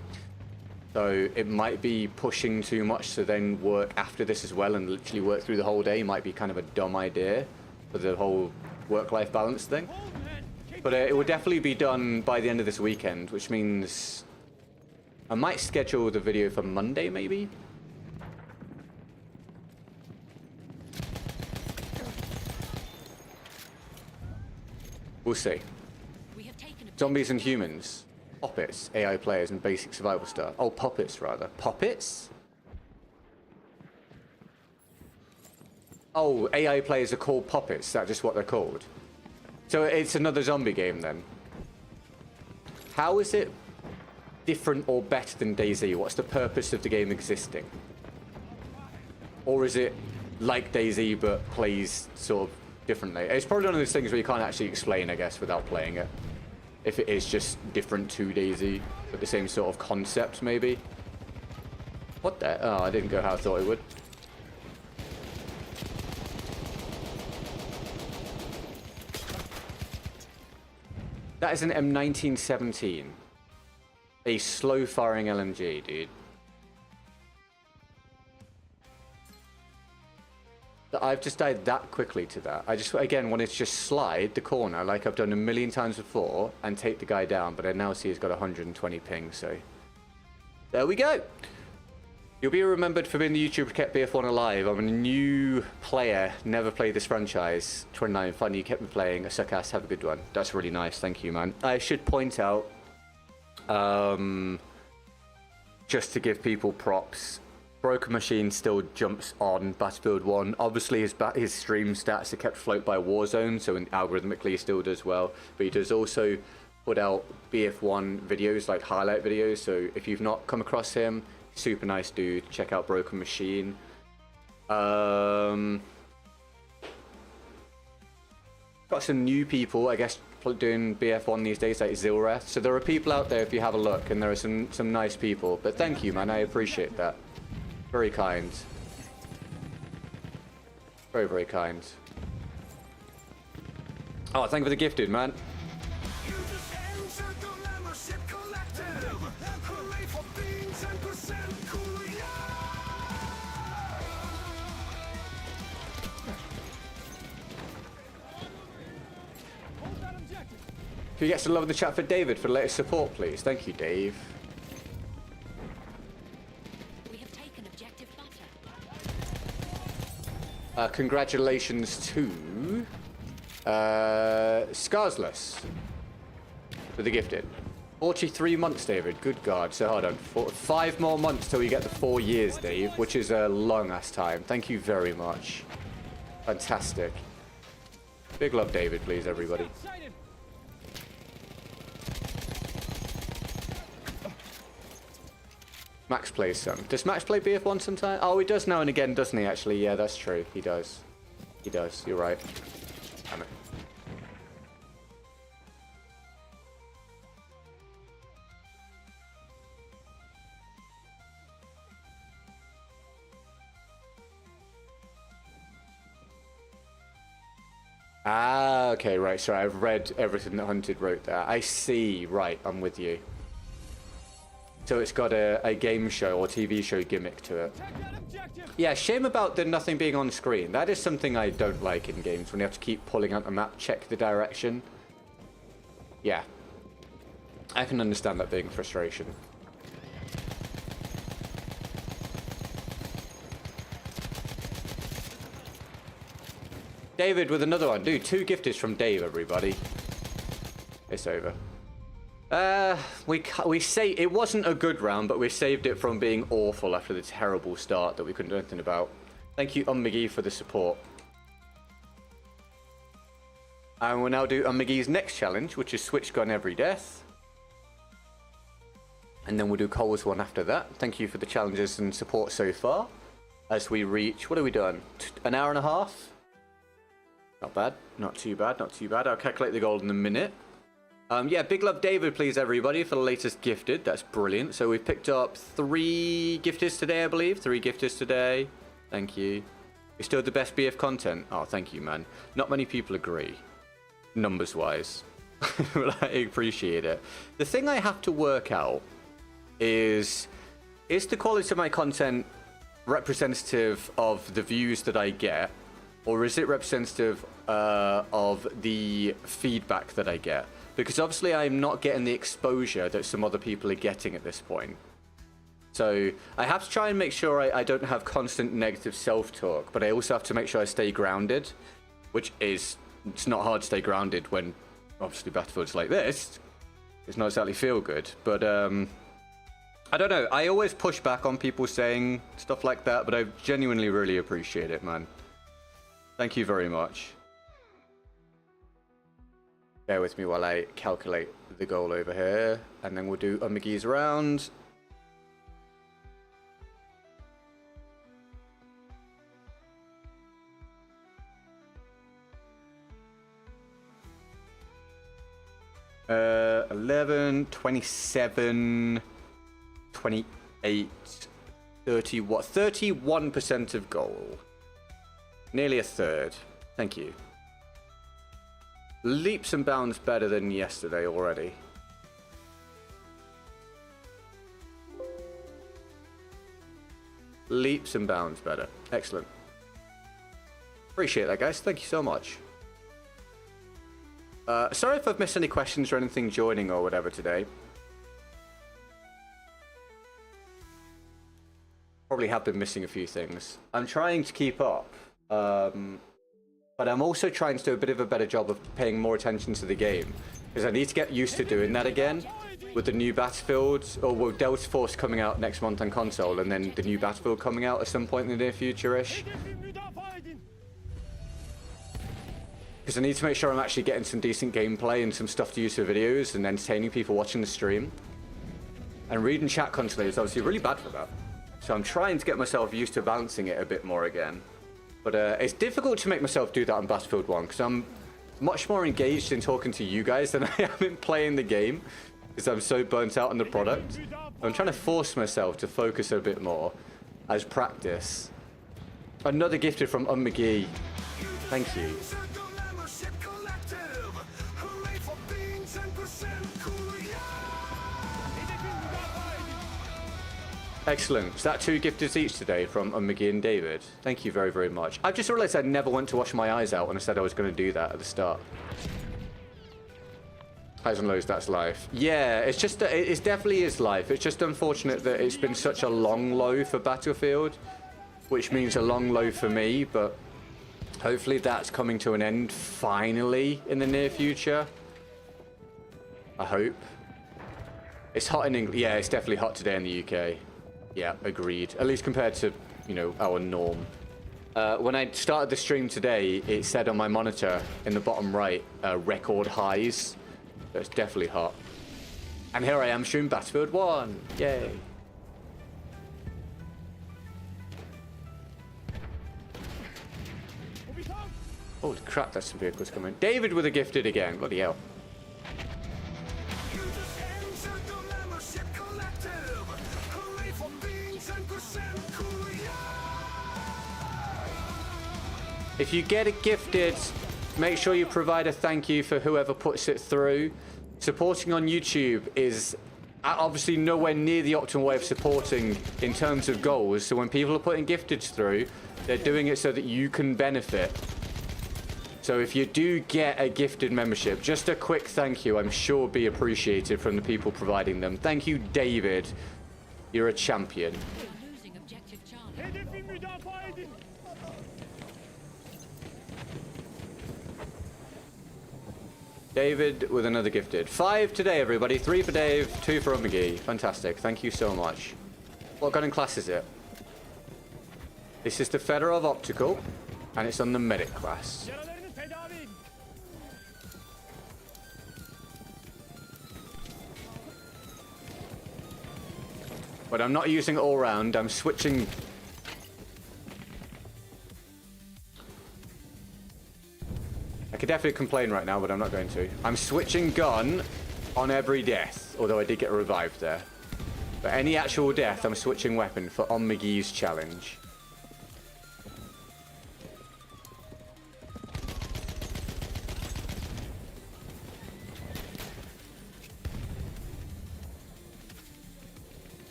So it might be pushing too much to then work after this as well and literally work through the whole day. Might be kind of a dumb idea for the whole work-life balance thing. But it will definitely be done by the end of this weekend, which means I might schedule the video for Monday, maybe? We'll see. We have taken objective Zombies and humans. Puppets, AI players, and basic survival stuff. Oh, puppets, rather. Puppets? Oh, AI players are called puppets. Is that just what they're called? So it's another zombie game, then. How is it different or better than DayZ? What's the purpose of the game existing? Or is it like DayZ, but plays sort of differently? It's probably one of those things where you can't actually explain, I guess, without playing it. If it is just different to DayZ, but the same sort of concept, maybe. What the? Oh, I didn't go how I thought it would. That is an M1917. A slow-firing LMG, dude. I've just died that quickly to that. I just, again, wanted to just slide the corner like I've done a million times before and take the guy down, but I now see he's got 120 ping, so... There we go! You'll be remembered for being the YouTuber who kept BF1 alive. I'm a new player, never played this franchise. 29, funny, you kept me playing. A suck-ass, have a good one. That's really nice, thank you, man. I should point out, just to give people props, Broken Machine still jumps on Battlefield 1. Obviously, his stream stats are kept afloat by Warzone, so algorithmically he still does well. But he does also put out BF1 videos, like highlight videos. So if you've not come across him, super nice dude. Check out Broken Machine. Got some new people, I guess, doing BF1 these days, like Zilreth. So there are people out there if you have a look, and there are some nice people. But thank you, man. I appreciate that. Very kind. Very, very kind. Oh, thank you for the gifted, man. Can you get some love in the chat for David for the latest support, please? Thank you, Dave. Congratulations to Scarsless for the gifted. 43 months, David. Good God. So hold on. 5 more months till you get the 4 years, Dave, which is a long-ass time. Thank you very much. Fantastic. Big love, David, please, everybody. Max plays some. Does Max play BF1 sometime? Oh, he does now and again, doesn't he, actually? Yeah, that's true. He does. He does. You're right. Damn it. Ah, okay, right. Sorry, I've read everything that Hunted wrote there. I see. Right, I'm with you. So it's got a game show or TV show gimmick to it. Yeah, shame about the nothing being on screen. That is something I don't like in games, when you have to keep pulling out the map, check the direction. Yeah. I can understand that being a frustration. David with another one. Dude, 2 gifters from Dave, everybody. It's over. We say it wasn't a good round, but we saved it from being awful after the terrible start that we couldn't do anything about. Thank you, McGee, for the support. And we'll now do McGee's next challenge, which is switch gun every death. And then we'll do Cole's one after that. Thank you for the challenges and support so far. As we reach, what have we done? An hour and a half? Not bad. Not too bad. Not too bad. I'll calculate the gold in a minute. Yeah, big love David, please, everybody, for the latest gifted. That's brilliant. So we've picked up 3 gifters today, I believe. 3 gifters today. Thank you. We're still the best BF content. Oh, thank you, man. Not many people agree, numbers-wise. But I appreciate it. The thing I have to work out is the quality of my content representative of the views that I get, or is it representative of the feedback that I get? Because obviously I'm not getting the exposure that some other people are getting at this point. So I have to try and make sure I don't have constant negative self-talk, but I also have to make sure I stay grounded, which is, it's not hard to stay grounded when obviously Battlefield's like this. It's not exactly feel good, but I don't know. I always push back on people saying stuff like that, but I genuinely really appreciate it, man. Thank you very much. Bear with me while I calculate the goal over here, and then we'll do McGee's round. Uh, 11, 27, 28, 30, what? 31% of goal. Nearly a third. Thank you. Leaps and bounds better than yesterday already. Leaps and bounds better. Excellent. Appreciate that, guys. Thank you so much. Sorry if I've missed any questions or anything joining or whatever today. Probably have been missing a few things. I'm trying to keep up. But I'm also trying to do a bit of a better job of paying more attention to the game, because I need to get used to doing that again with the new Battlefield, or with Delta Force coming out next month on console, and then the new Battlefield coming out at some point in the near future-ish. Because I need to make sure I'm actually getting some decent gameplay and some stuff to use for videos and entertaining people watching the stream. And reading chat constantly is obviously really bad for that. So I'm trying to get myself used to balancing it a bit more again. But it's difficult to make myself do that on Battlefield 1, because I'm much more engaged in talking to you guys than I am in playing the game, because I'm so burnt out on the product. I'm trying to force myself to focus a bit more as practice. Another gifted from McGee. Thank you. Excellent. Is that 2 gifteds each today from McGee and David? Thank you very, very much. I've just realized I never went to wash my eyes out when I said I was going to do that at the start. Highs and lows, that's life. Yeah, it's just, it definitely is life. It's just unfortunate that it's been such a long low for Battlefield, which means a long low for me, but hopefully that's coming to an end finally in the near future. I hope. It's hot in England. Yeah, it's definitely hot today in the UK. Yeah, agreed. At least compared to, you know, our norm. When I started the stream today, it said on my monitor in the bottom right, record highs. So it's definitely hot. And here I am streaming Battlefield 1. Yay. Holy crap, that's some vehicles coming. David with a gifted again. Bloody hell. If you get a gifted make sure you provide a thank you for whoever puts it through. Supporting on YouTube is obviously nowhere near the optimal way of supporting in terms of goals. So when people are putting gifteds through, they're doing it so that you can benefit. So if you do get a gifted membership, just a quick thank you, I'm sure be appreciated from the people providing them. Thank you, David. You're a champion. We're losing objective Charlie. Hedefi müdafaa edin. David with another gifted. 5 today, everybody. 3 for Dave, 2 for McGee. Fantastic. Thank you so much. What gun and class is it? This is the Fedorov Optical, and it's on the medic class. Yaralarını tedavi edin. But I'm not using all round. I'm switching. I could definitely complain right now, but I'm not going to. I'm switching gun on every death, although I did get revived there. But any actual death, I'm switching weapon for on McGee's challenge.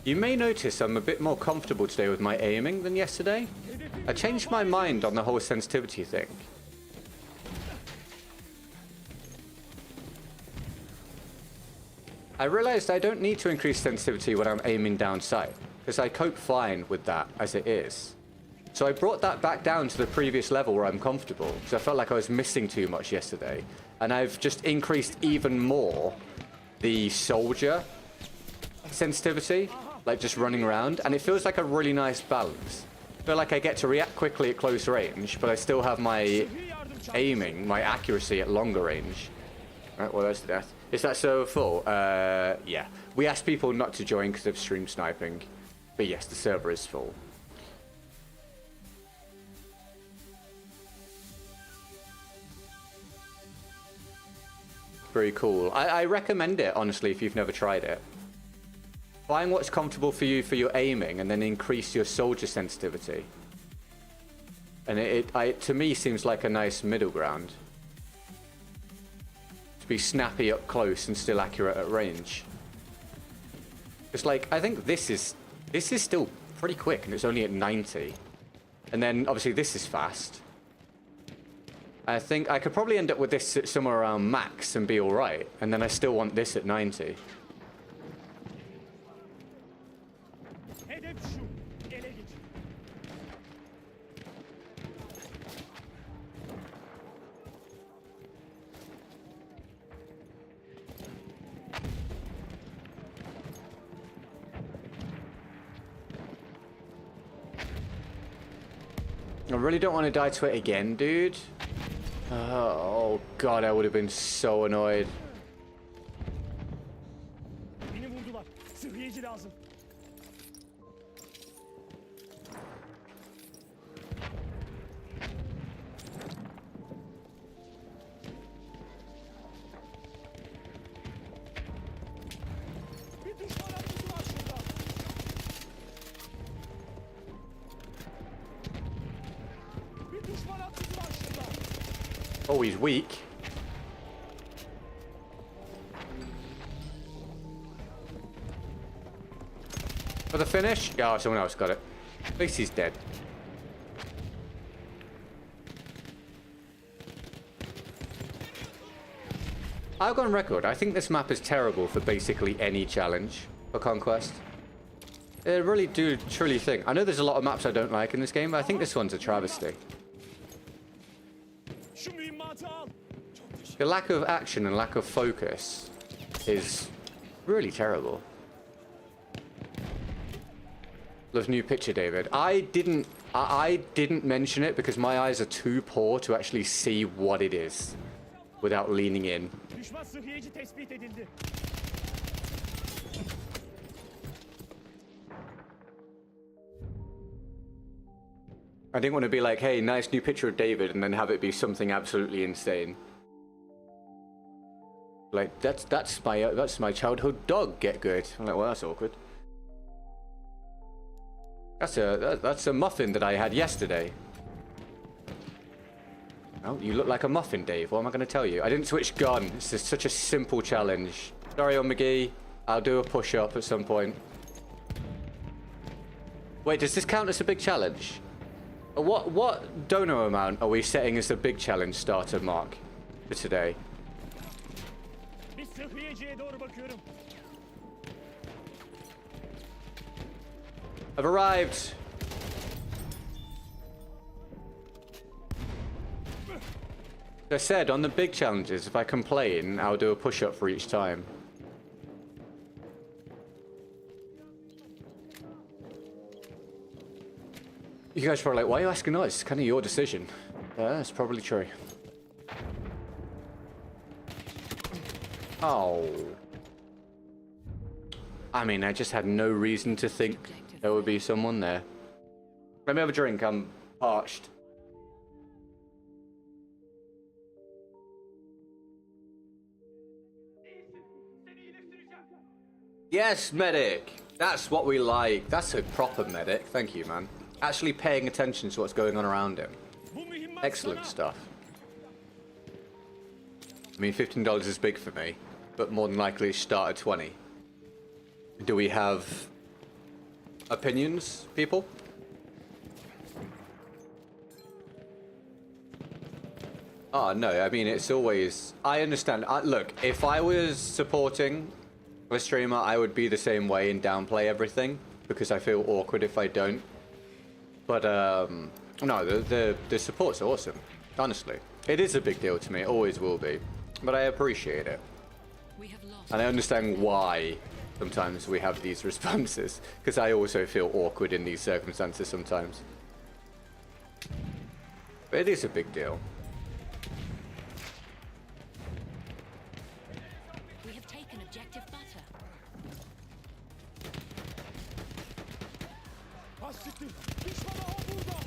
You may notice I'm a bit more comfortable today with my aiming than yesterday. I changed my mind on the whole sensitivity thing. I realized I don't need to increase sensitivity when I'm aiming down sight, because I cope fine with that as it is. So I brought that back down to the previous level where I'm comfortable, because I felt like I was missing too much yesterday. And I've just increased even more the soldier sensitivity, like just running around, and it feels like a really nice balance. I feel like I get to react quickly at close range, but I still have my aiming, my accuracy at longer range. Right, well, that's the death. Is that server full? Yeah. We asked people not to join because of stream sniping, but yes, the server is full. Very cool. I recommend it, honestly, if you've never tried it. Find what's comfortable for you for your aiming, and then increase your soldier sensitivity. And it to me seems like a nice middle ground. To be snappy up close and still accurate at range. It's like, I think this is still pretty quick, and it's only at 90. And then obviously this is fast. I think I could probably end up with this at somewhere around max and be all right, and then I still want this at 90. Hedef şu. Ele geç. I really don't want to die to it again, dude. Oh god, I would have been so annoyed. Beni vurdular. Sıhhiyeci lazım. Bir düşman hattı var şurada. Bir düşman hattı var şurada. Oh, he's weak. For the finish? Oh, someone else got it. At least he's dead. I'll go on record. I think this map is terrible for basically any challenge for Conquest. I really do truly think. I know there's a lot of maps I don't like in this game, but I think this one's a travesty. Şu mühimmatı al. The lack of action and lack of focus is really terrible. Love new picture, David. I didn't mention it because my eyes are too poor to actually see what it is without leaning in. Düşman sıhhiyeci tespit edildi. I didn't want to be like, hey, nice new picture of David, and then have it be something absolutely insane. Like, that's my childhood dog, Get Good. I'm like, well, that's awkward. That's a muffin that I had yesterday. Oh, you look like a muffin, Dave. What am I going to tell you? I didn't switch gun. It's just such a simple challenge. Sorry, on McGee. I'll do a push-up at some point. Wait, does this count as a big challenge? What donor amount are we setting as the big challenge starter mark for today? Bir sıhhiyeciye doğru bakıyorum. I've arrived. As I said, on the big challenges, if I complain, I'll do a push-up for each time. You guys are probably like, why are you asking us? It's kind of your decision. That's probably true. Oh. I mean, I just had no reason to think there would be someone there. Let me have a drink, I'm parched. Yes, medic! That's what we like. That's a proper medic. Thank you, man. Actually paying attention to what's going on around him. Excellent stuff. I mean, $15 is big for me, but more than likely start at 20. Do we have opinions, people? Oh, no, I mean, it's always... I understand. Look, if I was supporting a streamer, I would be the same way and downplay everything, because I feel awkward if I don't. But, no, the support's awesome, honestly. It is a big deal to me, it always will be. But I appreciate it. And I understand why sometimes we have these responses, because I also feel awkward in these circumstances sometimes. But it is a big deal. We have taken objective butter. Hassiktir. Düşman ağa burada.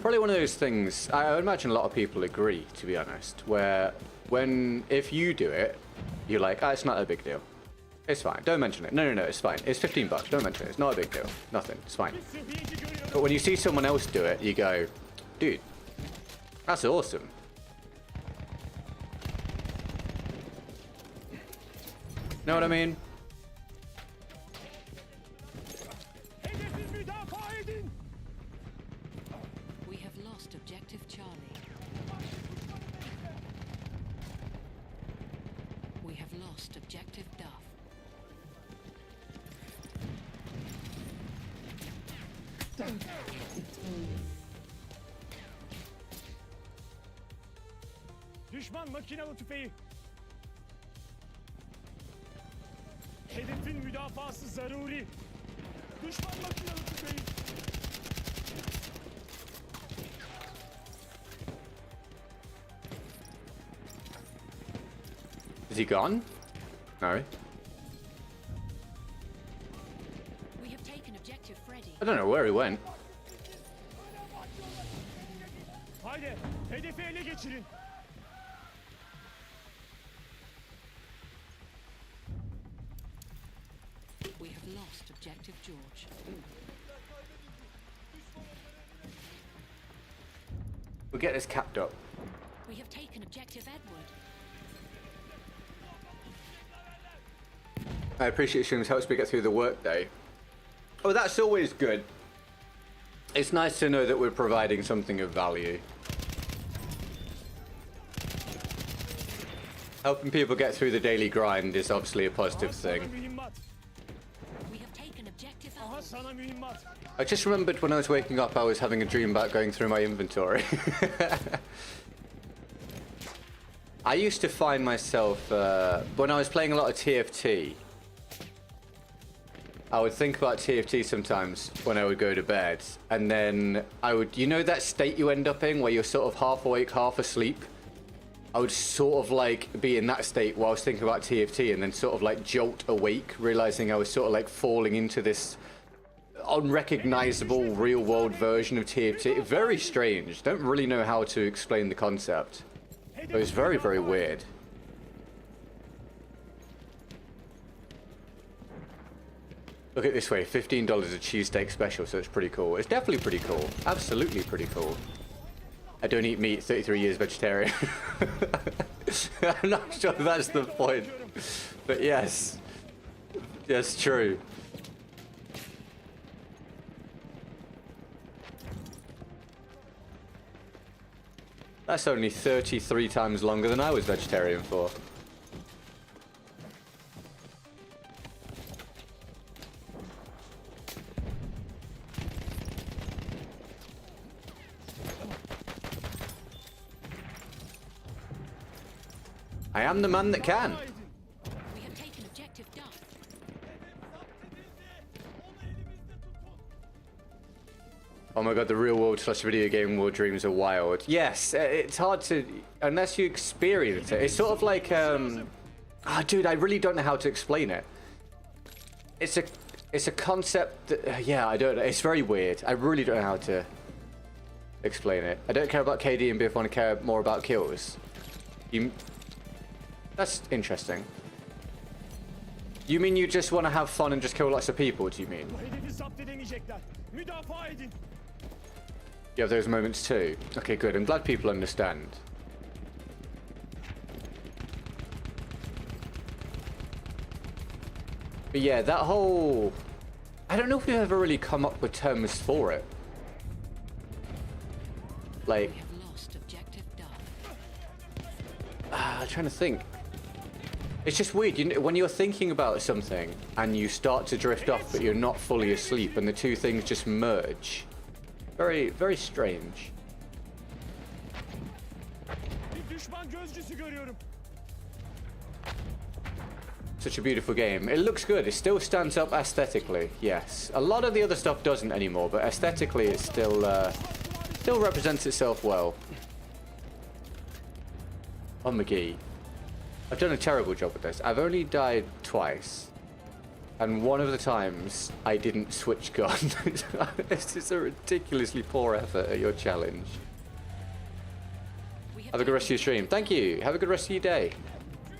Probably one of those things, I imagine a lot of people agree, to be honest, where if you do it, you're like, it's not a big deal. It's fine, don't mention it. No, it's fine. It's $15, don't mention it. It's not a big deal. Nothing, it's fine. Sıhhiyeci görüyorum. But when you see someone else do it, you go, dude, that's awesome. Know what I mean? Hedefi müdafaa edin. We have lost objective Charlie. We have lost objective Duff. Düşman makinalı tüfeği. Hedefin müdafası zaruri. Düşman makinalı tüfeği. Is he gone? No. We have taken objective Freddy. I don't know where he went. Haydi hedefi ele geçirin. We have lost objective George. We'll get this capped up. We have taken objective Edward. I appreciate streams helps me get through the workday. Oh, that's always good. It's nice to know that we're providing something of value. Helping people get through the daily grind is obviously a positive Aha sana thing. mühimmat. We have taken objective Aha Alpha. sana mühimmat. I just remembered when I was waking up, I was having a dream about going through my inventory. I used to find myself, when I was playing a lot of TFT, I would think about TFT sometimes when I would go to bed, and then I would, you know that state you end up in where you're sort of half awake, half asleep? I would sort of like be in that state while I was thinking about TFT, and then sort of like jolt awake, realizing I was sort of like falling into this unrecognizable real world version of TFT. Very strange. Don't really know how to explain the concept. It was very, very weird. Look at it this way, $15 a cheesesteak special, so it's pretty cool. It's definitely pretty cool. Absolutely pretty cool. I don't eat meat, 33 years vegetarian. I'm not sure that's the point. But yes. Yes, true. That's only 33 times longer than I was vegetarian for. I am the man that can. We have taken objective Duff. Oh my god, the real world / video game world dreams are wild. Yes, it's hard to, unless you experience it. It's sort of like, dude, I really don't know how to explain it. It's a concept that, yeah, I don't know. It's very weird. I really don't know how to explain it. I don't care about KD and Biff want to care more about kills. That's interesting. You mean you just want to have fun and just kill lots of people, do you mean? Hedefi zapt edemeyecekler. Müdafaa edin. You have those moments too? Okay, good. I'm glad people understand. But yeah, that whole... I don't know if we've ever really come up with terms for it. Like... We have lost objective Duff. I'm trying to think. It's just weird, you know, when you're thinking about something and you start to drift off but you're not fully asleep and the two things just merge. Very, very strange. Bir düşman gözcüsü görüyorum. Such a beautiful game. It looks good. It still stands up aesthetically, yes. A lot of the other stuff doesn't anymore, but aesthetically it still represents itself well. Oh, McGee. I've done a terrible job with this. I've only died twice. And one of the times, I didn't switch gun. This is a ridiculously poor effort at your challenge. Have a good rest of your stream. Thank you. Have a good rest of your day.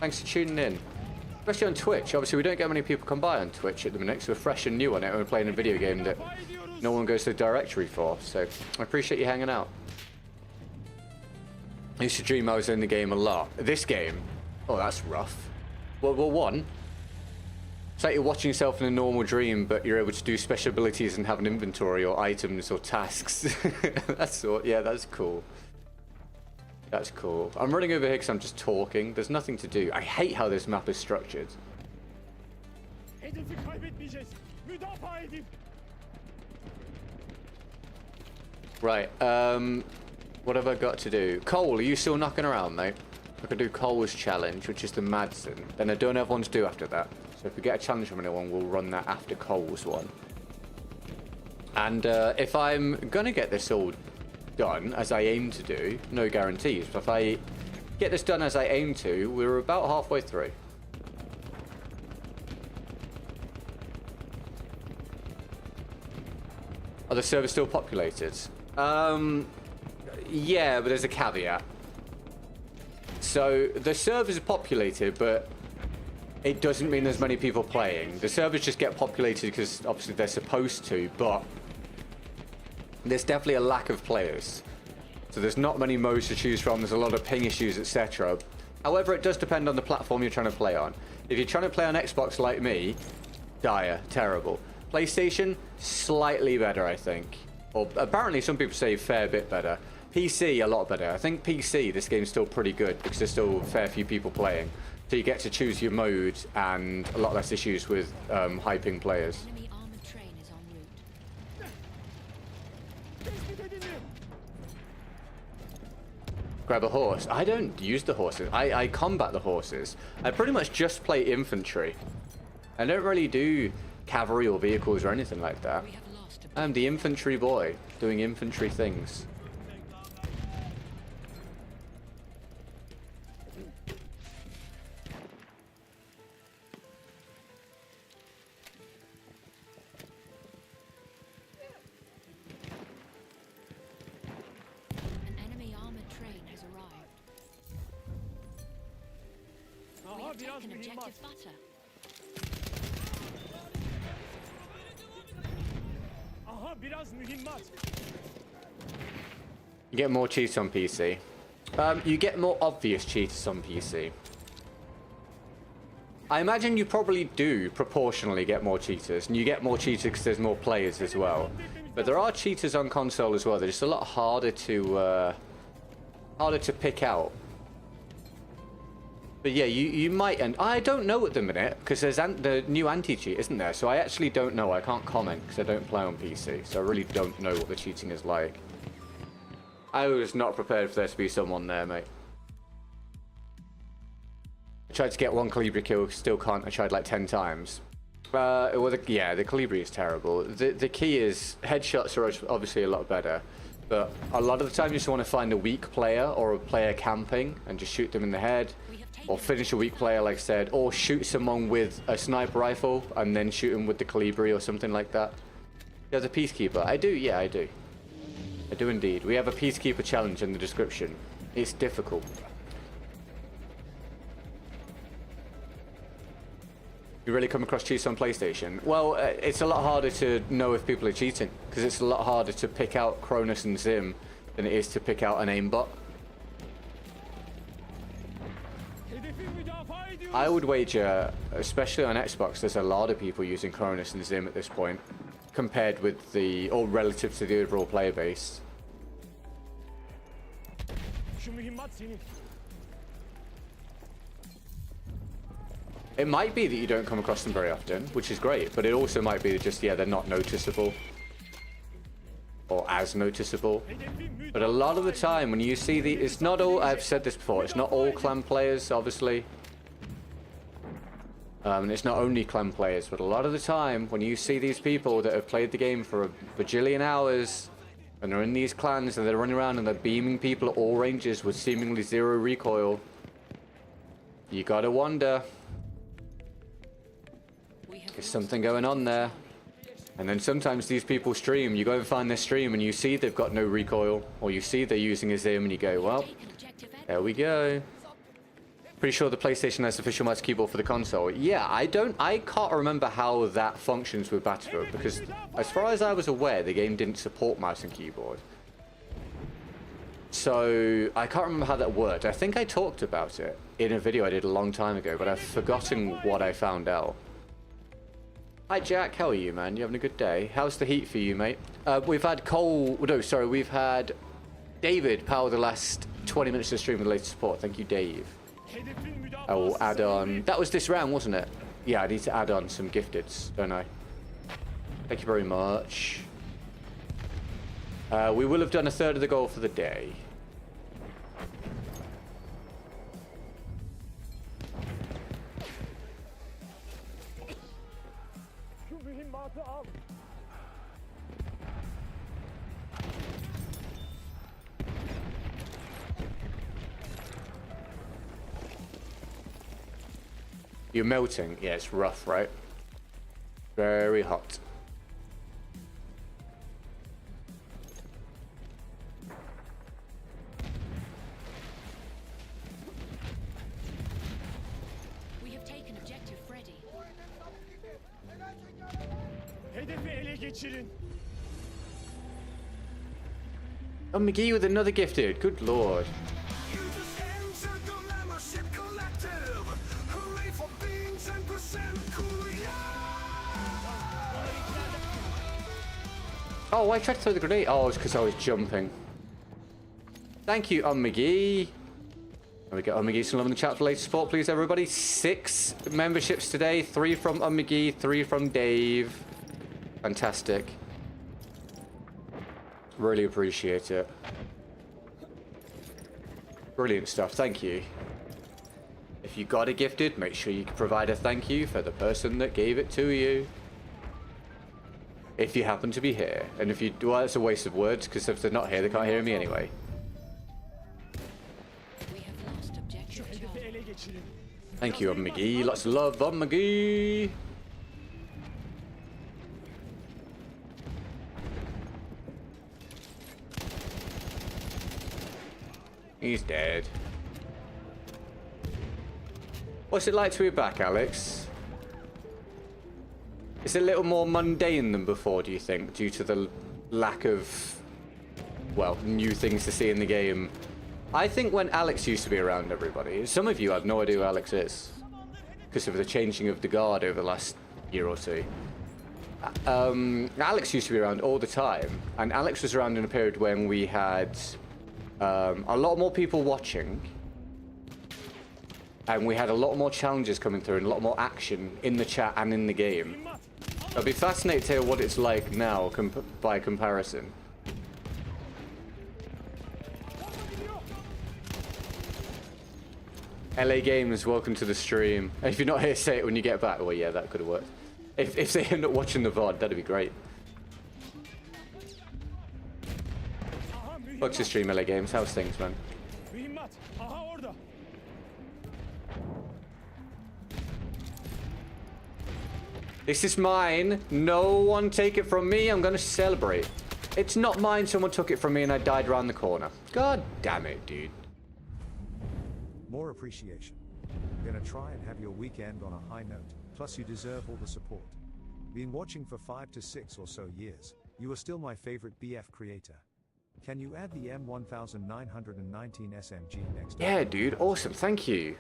Thanks for tuning in. Especially on Twitch. Obviously, we don't get many people come by on Twitch at the minute, so we're fresh and new on it, and we're playing a video game that no one goes to the directory for. So, I appreciate you hanging out. I used to dream I was in the game a lot. This game... Oh, that's rough. Well, one, it's like you're watching yourself in a normal dream, but you're able to do special abilities and have an inventory or items or tasks. That's all. Yeah, that's cool. That's cool. I'm running over here because I'm just talking. There's nothing to do. I hate how this map is structured. Hedefi kaybetmeyeceğiz. Müdafaa edin. Right. What have I got to do? Cole, are you still knocking around, mate? I could do Cole's challenge, which is the Madsen. Then I don't have one to do after that. So if we get a challenge from anyone, we'll run that after Cole's one. And if I'm gonna get this all done as I aim to do, no guarantees, but if I get this done as I aim to, we're about halfway through. Are the servers still populated? Yeah, but there's a caveat. So the servers are populated, but it doesn't mean there's many people playing. The servers just get populated because obviously they're supposed to, but there's definitely a lack of players. So there's not many modes to choose from. There's a lot of ping issues, etc. However, it does depend on the platform you're trying to play on. If you're trying to play on Xbox like me, dire, terrible. PlayStation, slightly better, I think. Or apparently some people say a fair bit better. PC, a lot better. I think PC, this game's still pretty good because there's still a fair few people playing. So you get to choose your mode and a lot less issues with high ping players. Enemy armored train is en route. Tespit edildi. Grab a horse. I don't use the horses. I combat the horses. I pretty much just play infantry. I don't really do cavalry or vehicles or anything like that. We have lost objective. I'm the infantry boy, doing infantry things. An enemy armored train has arrived. We Aha have biraz taken mühimmat. objective butter. Aha biraz mühimmat. You get more cheats on PC. You get more obvious cheats on PC. I imagine you probably do proportionally get more cheaters, and you get more cheaters because there's more players as well. But there are cheaters on console as well. They're just a lot harder to pick out. But yeah, you might, and I don't know at the minute because there's the new anti-cheat, isn't there? So I actually don't know. I can't comment because I don't play on PC, so I really don't know what the cheating is like. I was not prepared for there to be someone there, mate. I tried to get one Kolibri kill, still can't. I tried like 10 times. Well, yeah, the Kolibri is terrible. The key is headshots are obviously a lot better, but a lot of the time you just want to find a weak player or a player camping and just shoot them in the head, or finish a weak player, like I said, or shoot someone with a sniper rifle and then shoot him with the Kolibri or something like that. There's a Peacekeeper. I do, yeah, I do. I do indeed. We have a Peacekeeper challenge in the description. It's difficult. You really come across cheats on PlayStation? Well, it's a lot harder to know if people are cheating, because it's a lot harder to pick out Cronus and Zim than it is to pick out an aimbot. I would wager, especially on Xbox, there's a lot of people using Cronus and Zim at this point, compared with the, or relative to the overall player base. Şu mühimmat senin. It might be that you don't come across them very often, which is great, but it also might be that just, yeah, they're not noticeable. Or as noticeable. But a lot of the time when you see the, it's not all, I've said this before, it's not all clan players, obviously. And it's not only clan players, but a lot of the time when you see these people that have played the game for a bajillion hours, and they're in these clans and they're running around and they're beaming people at all ranges with seemingly zero recoil, you gotta wonder. There's something going on there. And then sometimes these people stream, you go and find their stream and you see they've got no recoil, or you see they're using a Zim and you go, well, there we go. Pretty sure the PlayStation has official mouse keyboard for the console. Yeah, I can't remember how that functions with Battlefield, because as far as I was aware, the game didn't support mouse and keyboard. So I can't remember how that worked. I think I talked about it in a video I did a long time ago, but I've forgotten what I found out. Hi Jack, how are you, man? You having a good day? How's the heat for you, mate? We've had we've had David power the last 20 minutes of stream with the latest support. Thank you, Dave. I will add on, that was this round, wasn't it? Yeah, I need to add on some gifteds, don't I? Thank you very much. We will have done a third of the goal for the day. Şu mühimmatı al. You're melting. Yeah, it's rough, right? Very hot. We have taken objective Freddy. Hedefi ele geçirin. Oh, McGee with another gifted. Good lord. Oh, I tried to throw the grenade. Oh, it's because I was jumping. Thank you, McGee. There we go. McGee, some love in the chat for latest support, please, everybody. 6 memberships today. 3 from McGee, 3 from Dave. Fantastic. Really appreciate it. Brilliant stuff. Thank you. If you got a gifted, make sure you provide a thank you for the person that gave it to you. If you happen to be here. And if you do, well, it's a waste of words, because if they're not here, they can't hear me anyway. We have lost objective Hedefi Charlie. ele geçirin. Thank you, McGee. Lots of love, McGee. He's dead. What's it like to be back, Alex? It's a little more mundane than before, do you think, due to the lack of, well, new things to see in the game? I think when Alex used to be around, everybody, some of you have no idea who Alex is because of the changing of the guard over the last year or two. Alex used to be around all the time, and Alex was around in a period when we had a lot more people watching, and we had a lot more challenges coming through and a lot more action in the chat and in the game. I'd be fascinated to hear what it's like now by comparison. LA Games, welcome to the stream. If you're not here, say it when you get back. Well, yeah, that could have worked. If they end up watching the VOD, that'd be great. Fuck to stream, LA Games. How's things, man? Mühimmat. Aha orada. This is mine. No one take it from me. I'm gonna celebrate. It's not mine. Someone took it from me and I died around the corner. God damn it, dude. More appreciation. Gonna try and have your weekend on a high note. Plus you deserve all the support. Been watching for 5 to 6 or so years. You are still my favorite BF creator. Can you add the M1919 SMG next time? Yeah, dude. Awesome. Thank you.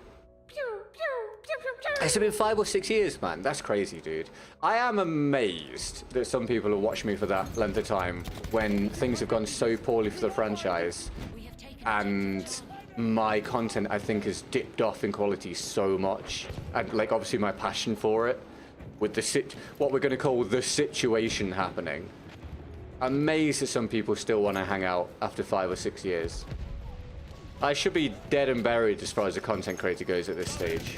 It's been 5 or 6 years, man. That's crazy, dude. I am amazed that some people have watched me for that length of time when things have gone so poorly for the franchise. And my content, I think, has dipped off in quality so much. And, like, obviously my passion for it. With the what we're going to call the situation happening. I'm amazed that some people still want to hang out after 5 or 6 years. I should be dead and buried as far as a content creator goes at this stage.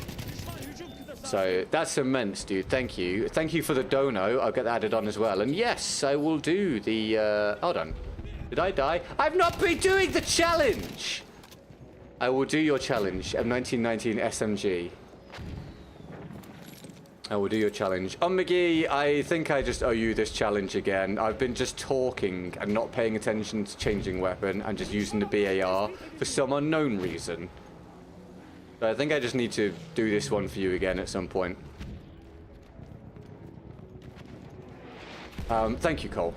So that's immense, dude. Thank you. Thank you for the dono. I'll get that added on as well. And yes, I will do the... hold on. Did I die? I've not been doing the challenge! I will do your challenge. M1919 SMG. I will do your challenge. McGee, I think I just owe you this challenge again. I've been just talking and not paying attention to changing weapon and just using the BAR for some unknown reason. So I think I just need to do this one for you again at some point. Thank you, Cole.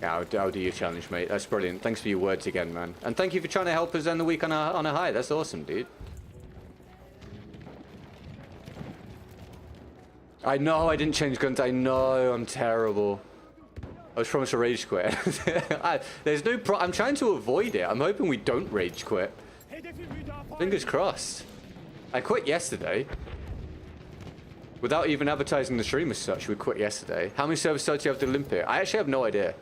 Yeah, I'll do your challenge, mate. That's brilliant. Thanks for your words again, man. And thank you for trying to help us end the week on a high. That's awesome, dude. I know I didn't change guns. I know I'm terrible. I was promised a rage quit. There's no I'm trying to avoid it. I'm hoping we don't rage quit. Fingers crossed. I quit yesterday. Without even advertising the stream as such, we quit yesterday. How many server starts do you have to Olympia? I actually have no idea.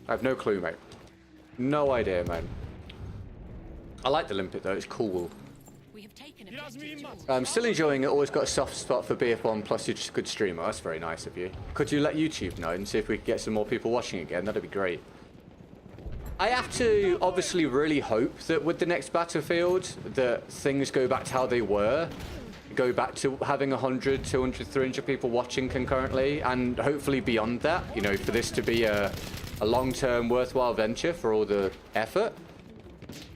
I have no clue, mate. No idea, man. I like the limpet though, it's cool. We have taken I'm still enjoying it, always got a soft spot for BF1, plus you're just a good streamer. That's very nice of you. Could you let YouTube know and see if we could get some more people watching again? That'd be great. I have to obviously really hope that with the next Battlefield, that things go back to how they were. Go back to having 100, 200, 300 people watching concurrently, and hopefully beyond that, you know, for this to be a long-term worthwhile venture for all the effort.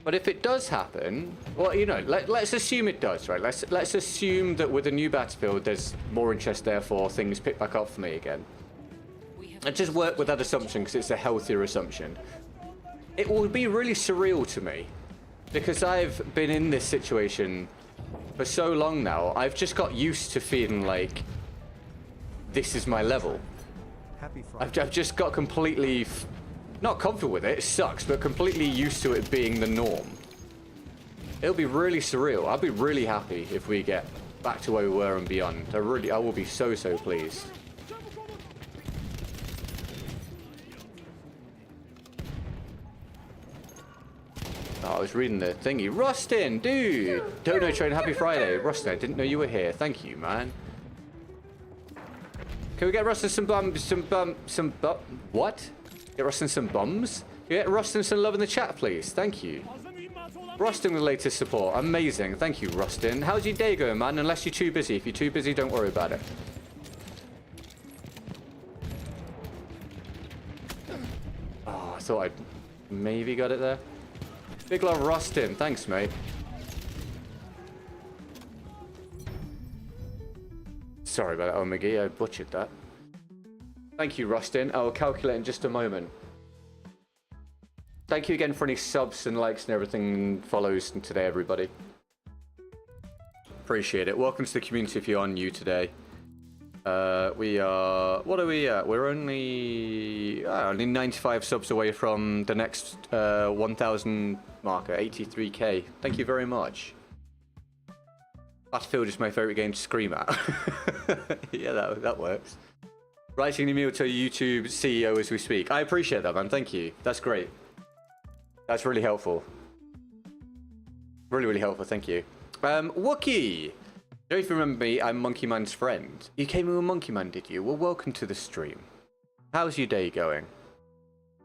But if it does happen, well, you know, let's assume it does, right? Let's assume that with a new Battlefield, there's more interest, therefore things pick back up for me again. And just work with that assumption because it's a healthier assumption. It will be really surreal to me because I've been in this situation for so long now. I've just got used to feeling like this is my level. I've just got completely not comfortable with it. It sucks, but completely used to it being the norm. It'll be really surreal. I'll be really happy if we get back to where we were and beyond. I will be so pleased. Oh, I was reading the thingy. Rustin, dude! Dono Train, happy Friday. Rustin, I didn't know you were here. Thank you, man. Can we get Rustin what? Get Rustin some bums? Get Rustin some love in the chat, please. Thank you. Rustin with the latest support. Amazing. Thank you, Rustin. How's your day going, man? Unless you're too busy. If you're too busy, don't worry about it. Oh, I thought I'd maybe got it there. Big love, Rustin. Thanks, mate. Sorry about that, Omega. I butchered that. Thank you, Rustin. I'll calculate in just a moment. Thank you again for any subs and likes and everything and follows today, everybody. Appreciate it. Welcome to the community if you're new today. We are... What are we at? We're only 95 subs away from the next 1,000 marker, 83k. Thank you very much. Battlefield is my favourite game to scream at. Yeah, that works. Writing an email to a YouTube CEO as we speak. I appreciate that, man. Thank you. That's great. That's really helpful. Really, really helpful. Thank you. Wookie! Don't you remember me? I'm Monkey Man's friend. You came in with Monkey Man, did you? Well, welcome to the stream. How's your day going?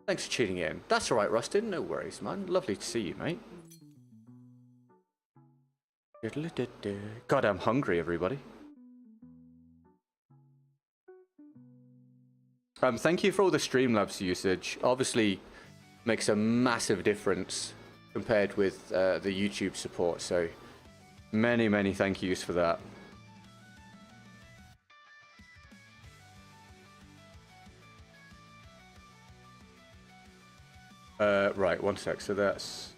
Thanks for tuning in. That's alright, Rustin. No worries, man. Lovely to see you, mate. God, I'm hungry, everybody. Thank you for all the Streamlabs usage. Obviously, makes a massive difference compared with the YouTube support. So, many, many thank yous for that. Right, one sec. So that's...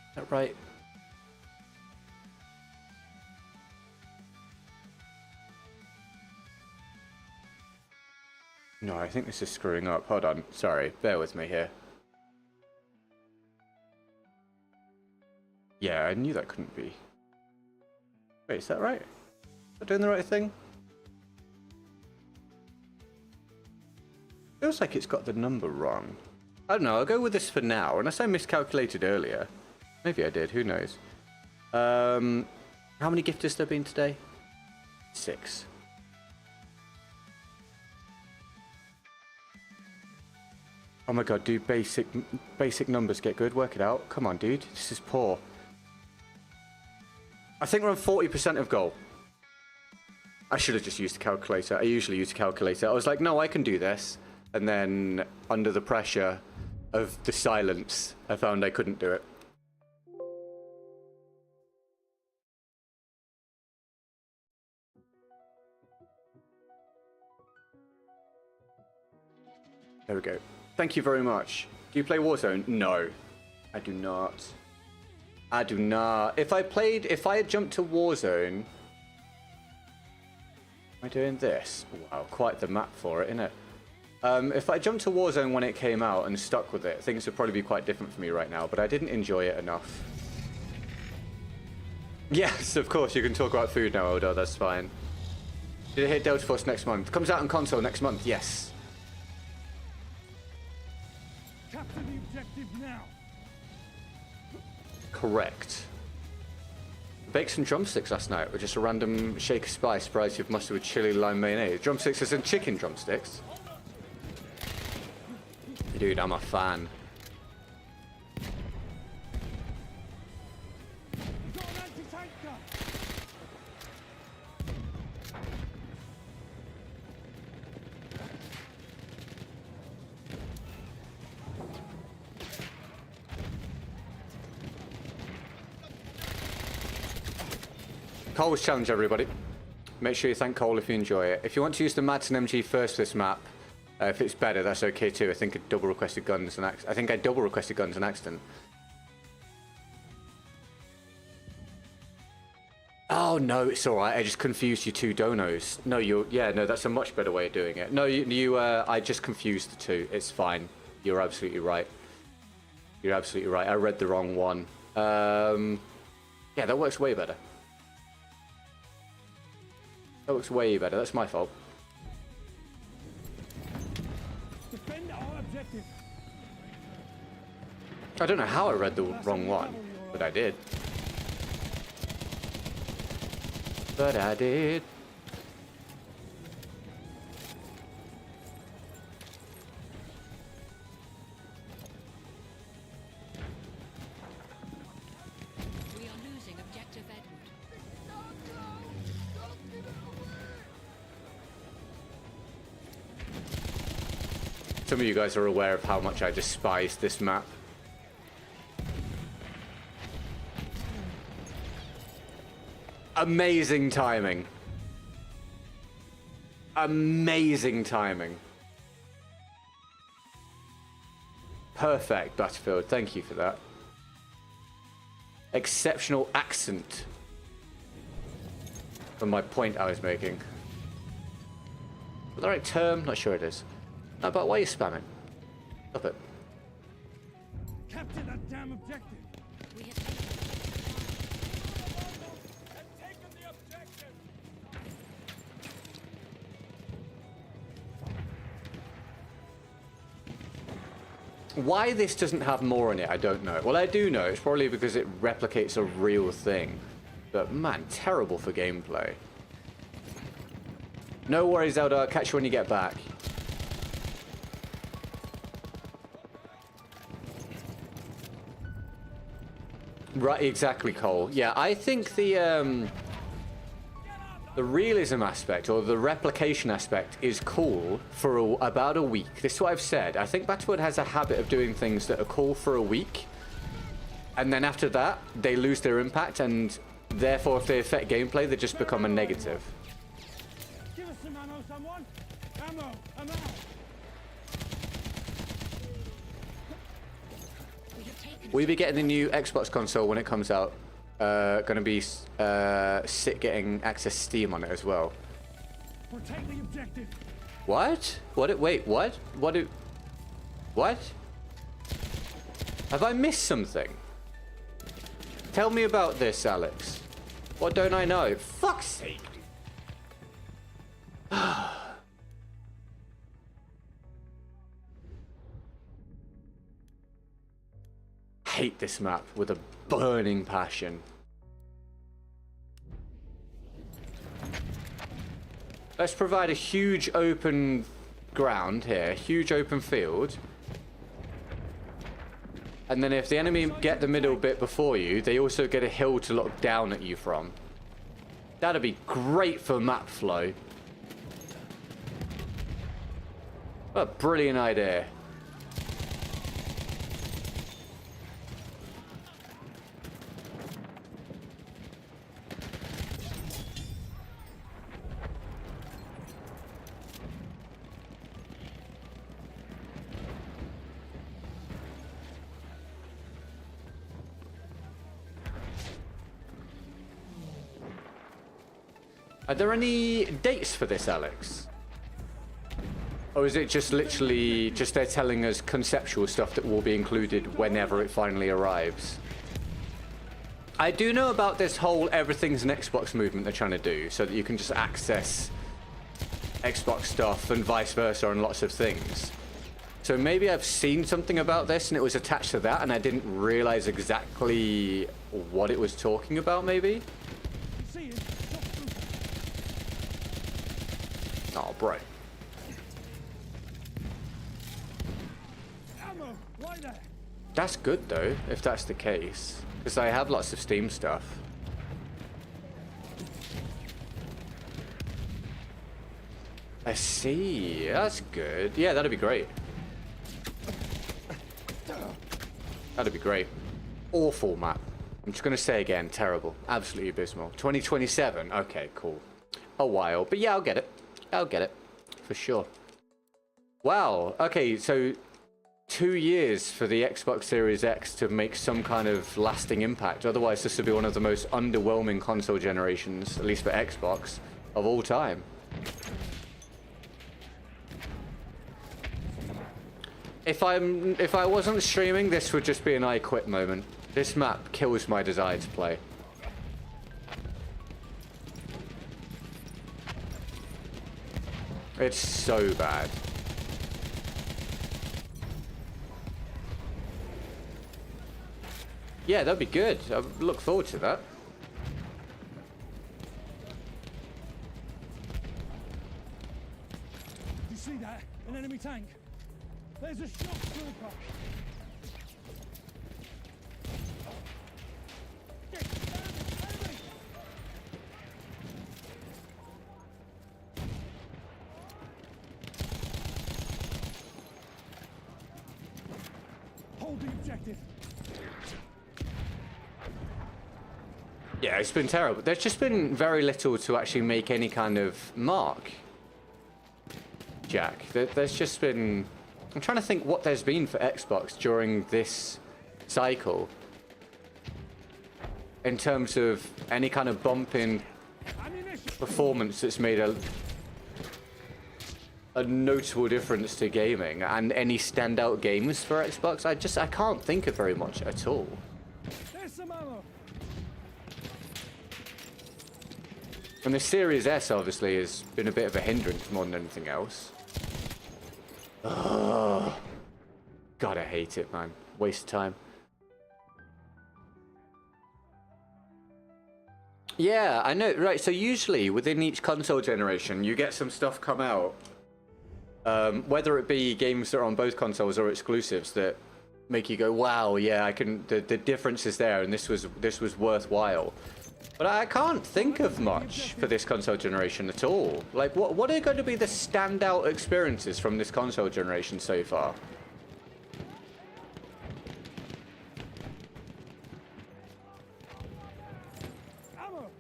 Is that right? No, I think this is screwing up. Hold on. Sorry. Bear with me here. Yeah, I knew that couldn't be. Wait, is that right? Am I doing the right thing? Feels like it's got the number wrong. I don't know. I'll go with this for now. Unless I miscalculated earlier. Maybe I did. Who knows? How many gifters there been today? 6. Oh my god, dude, basic numbers get good. Work it out. Come on, dude. This is poor. I think we're on 40% of goal. I should have just used a calculator. I usually use a calculator. I was like, no, I can do this. And then, under the pressure of the silence, I found I couldn't do it. There we go. Thank you very much. Do you play Warzone? No, I do not. I do not. If I had jumped to Warzone... Am I doing this? Wow, quite the map for it, innit? If I jumped to Warzone when it came out and stuck with it, things would probably be quite different for me right now, but I didn't enjoy it enough. Yes, of course, you can talk about food now, Howdah, that's fine. Did it hit Delta Force next month? Comes out on console next month, yes. Capture the objective now. Correct. Baked some drumsticks last night with just a random shake of spice, spiced with mustard with chili, lime, mayonnaise. Drumsticks as in chicken drumsticks. Dude, I'm a fan. Got an anti-tank gun. Cole's challenge, everybody. Make sure you thank Cole if you enjoy it. If you want to use the Madsen MG first for this map, if it's better, that's okay too. I think I double requested guns and accident. Oh no, it's all right. I just confused you two donos. No, no, that's a much better way of doing it. No, I just confused the two. It's fine. You're absolutely right. You're absolutely right. I read the wrong one. Yeah, that works way better. That looks way better. That's my fault. Defend our objective. I don't know how I read the wrong one, but I did. But I did. We are losing objective Edward. Some of you guys are aware of how much I despise this map. Amazing timing. Amazing timing. Perfect, Battlefield. Thank you for that. Exceptional accent. For my point I was making. The right term? Not sure it is. No, but why are you spamming? Stop it. Capture that damn objective. We have taken Why this doesn't have more in it, I don't know. Well, I do know. It's probably because it replicates a real thing. But man, terrible for gameplay. No worries, Howdah. Catch you when you get back. Right, exactly, Cole. Yeah, I think the realism aspect, or the replication aspect, is cool for about a week. This is what I've said. I think Battlefield has a habit of doing things that are cool for a week, and then after that, they lose their impact, and therefore, if they affect gameplay, they just become a negative. Give us some ammo, someone. Ammo. Ammo. we have taken We'll be getting the new Xbox console when it comes out. Gonna be sick getting access to Steam on it as well. Protect the objective. What? What? Wait, what? What? Have I missed something? Tell me about this, Alex. What don't I know? Fuck's sake. Hate this map with a burning passion. Let's provide a huge open ground here, huge open field. And then if the enemy get the middle bit before you, they also get a hill to look down at you from. That'd be great for map flow. What a brilliant idea. Are there any dates for this, Alex? Or is it just literally just they're telling us conceptual stuff that will be included whenever it finally arrives? I do know about this whole everything's an Xbox movement they're trying to do, so that you can just access Xbox stuff and vice versa on lots of things. So maybe I've seen something about this and it was attached to that and I didn't realize exactly what it was talking about, maybe? See it. Oh, bro. Ammo. Right there. That's good, though, if that's the case. Because I have lots of Steam stuff. I see. That's good. Yeah, that'd be great. That'd be great. Awful map. I'm just going to say again, terrible. Absolutely abysmal. 2027. Okay, cool. A while. But yeah, I'll get it. I'll get it. For sure. Wow. Okay, so 2 years for the Xbox Series X to make some kind of lasting impact. Otherwise, this would be one of the most underwhelming console generations, at least for Xbox, of all time. If I wasn't streaming, this would just be an I quit moment. This map kills my desire to play. It's so bad. Yeah, that'd be good. I look forward to that. Do you see that? An enemy tank. There's a shock trooper. Enemy! Hold the objective. Yeah, it's been terrible. There's just been very little to actually make any kind of mark, Jack. There's just been... I'm trying to think what there's been for Xbox during this cycle in terms of any kind of bump in performance that's made a notable difference to gaming, and any standout games for Xbox. I can't think of very much at all. There's some ammo. And the Series S obviously has been a bit of a hindrance more than anything else. Oh, God, I hate it, man. Waste of time. Yeah, I know. Right, so usually within each console generation, you get some stuff come out. Whether it be games that are on both consoles or exclusives that make you go, wow, yeah, I can. The difference is there, and this was worthwhile. But I can't think of much for this console generation at all. Like, what are going to be the standout experiences from this console generation so far?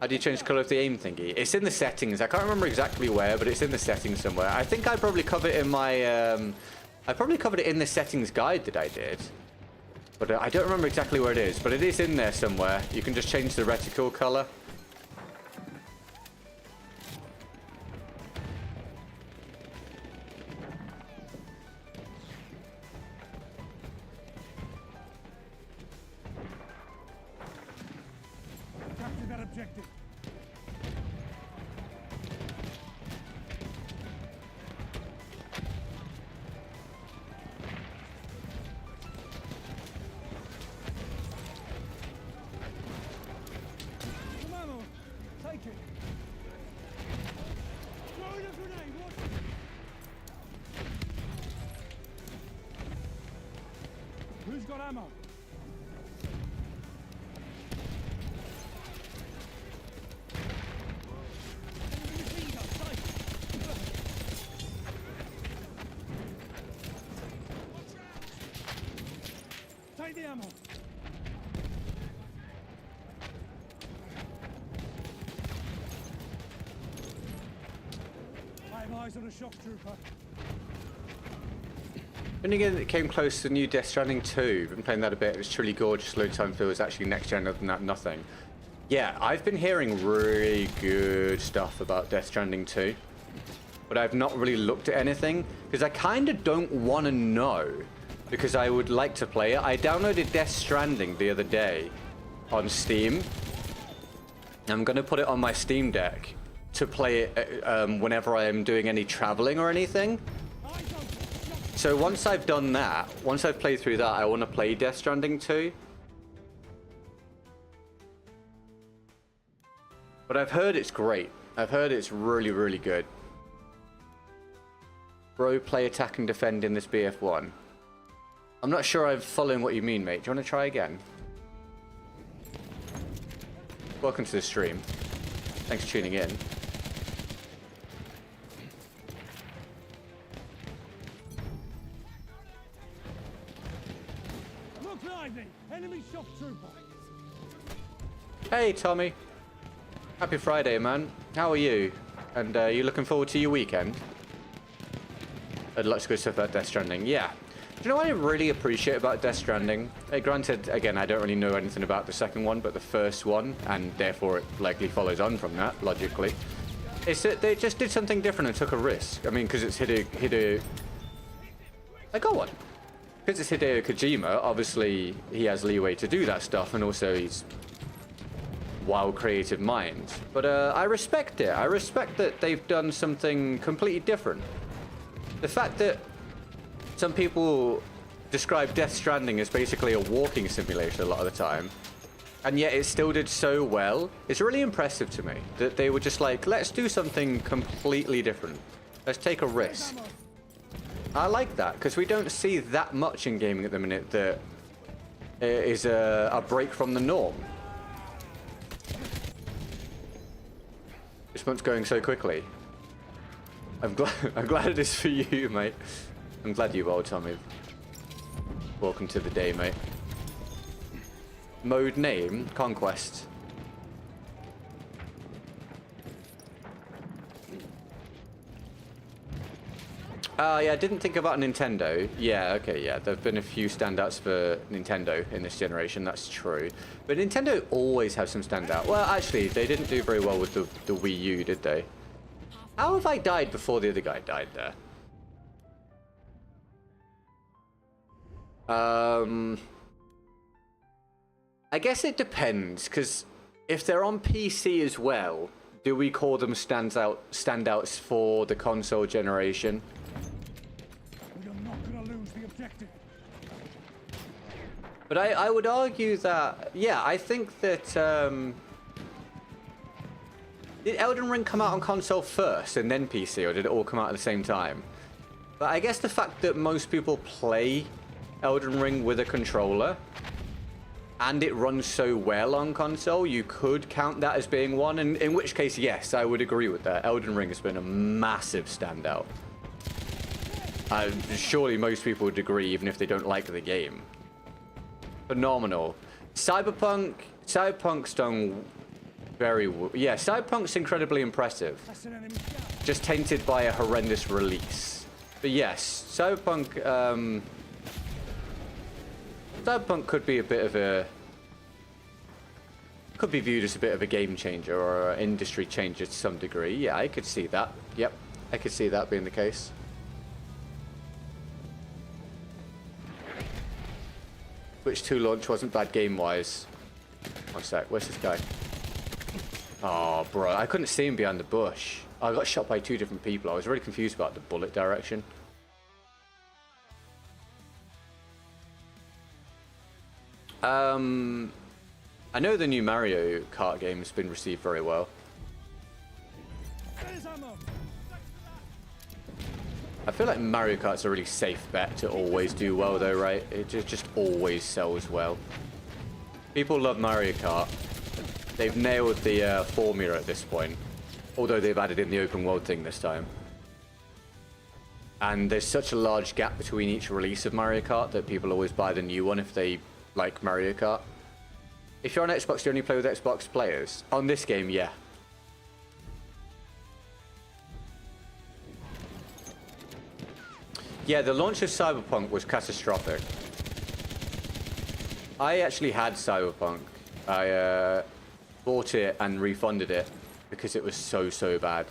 How do you change the colour of the aim thingy? It's in the settings. I can't remember exactly where, but it's in the settings somewhere. I think I probably covered it in my... I probably covered it in the settings guide that I did. But I don't remember exactly where it is. But it is in there somewhere. You can just change the reticle colour. Capture that objective. Some ammo. Take it. Throwing a grenade. Watch it. Who's got ammo? Take the ammo. I have eyes on a shock trooper. Then again, it came close to the new Death Stranding 2. Been playing that a bit. It's truly gorgeous. Load time feels actually next gen. Other than that, nothing. Yeah, I've been hearing really good stuff about Death Stranding 2. But I've not really looked at anything because I kind of don't want to know. Because I would like to play it. I downloaded Death Stranding the other day on Steam. I'm going to put it on my Steam Deck to play it whenever I am doing any traveling or anything. So once I've done that, once I've played through that, I want to play Death Stranding 2. But I've heard it's great. I've heard it's really, really good. Bro, play attack and defend in this BF1. I'm not sure I'm following what you mean, mate. Do you want to try again? Welcome to the stream. Thanks for tuning in. Look lively! Enemy shock trooper! Hey, Tommy. Happy Friday, man. How are you? And you looking forward to your weekend? Lots of good stuff about Death Stranding. Yeah. Do you know what I really appreciate about Death Stranding? Granted, again, I don't really know anything about the second one, but the first one, and therefore it likely follows on from that, logically, is that they just did something different and took a risk. I mean, because it's Hideo... go on. Because it's Hideo Kojima, obviously he has leeway to do that stuff, and also he's wild creative mind. But I respect it. I respect that they've done something completely different. The fact that some people describe Death Stranding as basically a walking simulation a lot of the time, and yet it still did so well, it's really impressive to me that they were just like, let's do something completely different. Let's take a risk. I like that, because we don't see that much in gaming at the minute that is a break from the norm. This month's going so quickly. I'm glad it is for you, mate. I'm glad you well, Tommy. Welcome to the day, mate. Mode name? Conquest. Yeah, I didn't think about Nintendo. Yeah, okay, yeah. There have been a few standouts for Nintendo in this generation, that's true. But Nintendo always has some standout. Well, actually, they didn't do very well with the Wii U, did they? How have I died before the other guy died there? I guess it depends, because if they're on PC as well, do we call them standouts for the console generation? We are not going to lose the objective. But I would argue that, yeah, I think that, did Elden Ring come out on console first and then PC, or did it all come out at the same time? But I guess the fact that most people play Elden Ring with a controller, and it runs so well on console, you could count that as being one, and in which case, yes, I would agree with that. Elden Ring has been a massive standout. Surely most people would agree, even if they don't like the game. Phenomenal. Cyberpunk's done very well. Yeah, Cyberpunk's incredibly impressive. That's an enemy down. Just tainted by a horrendous release. But yes, Cyberpunk could be a bit of a... could be viewed as a bit of a game changer or an industry changer to some degree. Yeah, I could see that. Yep, I could see that being the case. Switch 2 launch wasn't bad game-wise. One sec, where's this guy? Oh, bro, I couldn't see him behind the bush. I got shot by 2 different people. I was really confused about the bullet direction. I know the new Mario Kart game has been received very well. There's ammo. I feel like Mario Kart's a really safe bet to always do well though, right? It just always sells well. People love Mario Kart. They've nailed the formula at this point. Although they've added in the open world thing this time. And there's such a large gap between each release of Mario Kart that people always buy the new one if they like Mario Kart. If you're on Xbox, you only play with Xbox players. On this game, yeah. Yeah, the launch of Cyberpunk was catastrophic. I actually had Cyberpunk. I bought it and refunded it because it was so bad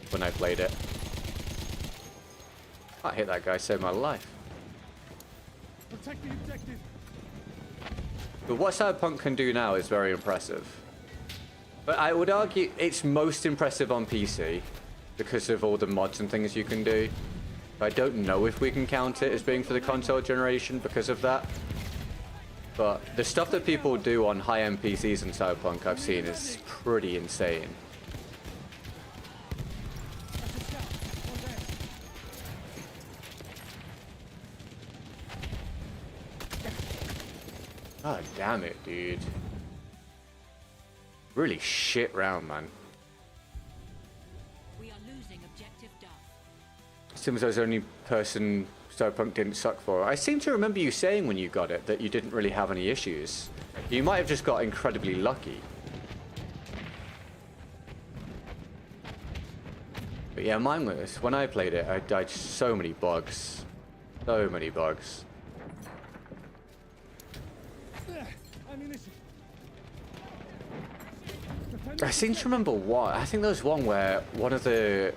when I played it. I hit that guy, saved my life. Protect the objective. But what Cyberpunk can do now is very impressive. But I would argue it's most impressive on PC because of all the mods and things you can do. I don't know if we can count it as being for the console generation because of that. But the stuff that people do on high-end PCs in Cyberpunk I've seen is pretty insane. That's a scout. One there. God damn it, dude. Really shit round, man. We are losing objective Duff. Seems I was the only person Cyberpunk didn't suck for. I seem to remember you saying when you got it that you didn't really have any issues. You might have just got incredibly lucky. But yeah, mine was, when I played it, I died so many bugs. So many bugs. There. Ammunition. I seem to remember what. I think there was one where one of the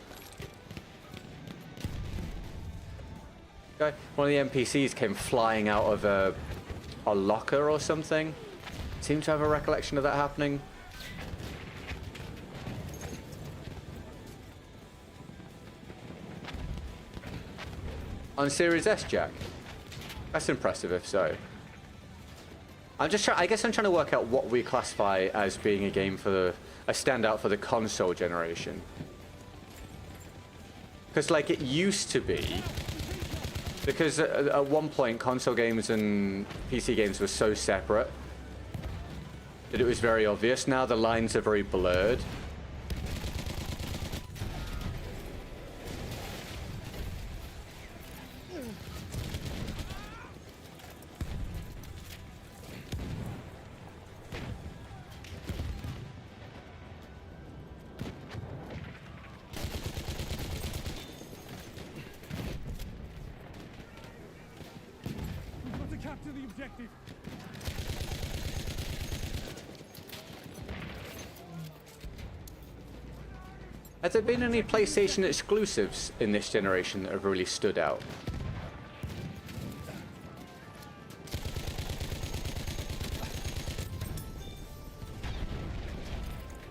NPCs came flying out of a locker or something. Seem to have a recollection of that happening. On Series S, Jack? That's impressive if so. I guess I'm trying to work out what we classify as being a game for a standout for the console generation. Because like it used to be, because at one point console games and PC games were so separate that it was very obvious. Now the lines are very blurred. objective. Has there been any PlayStation exclusives in this generation that have really stood out?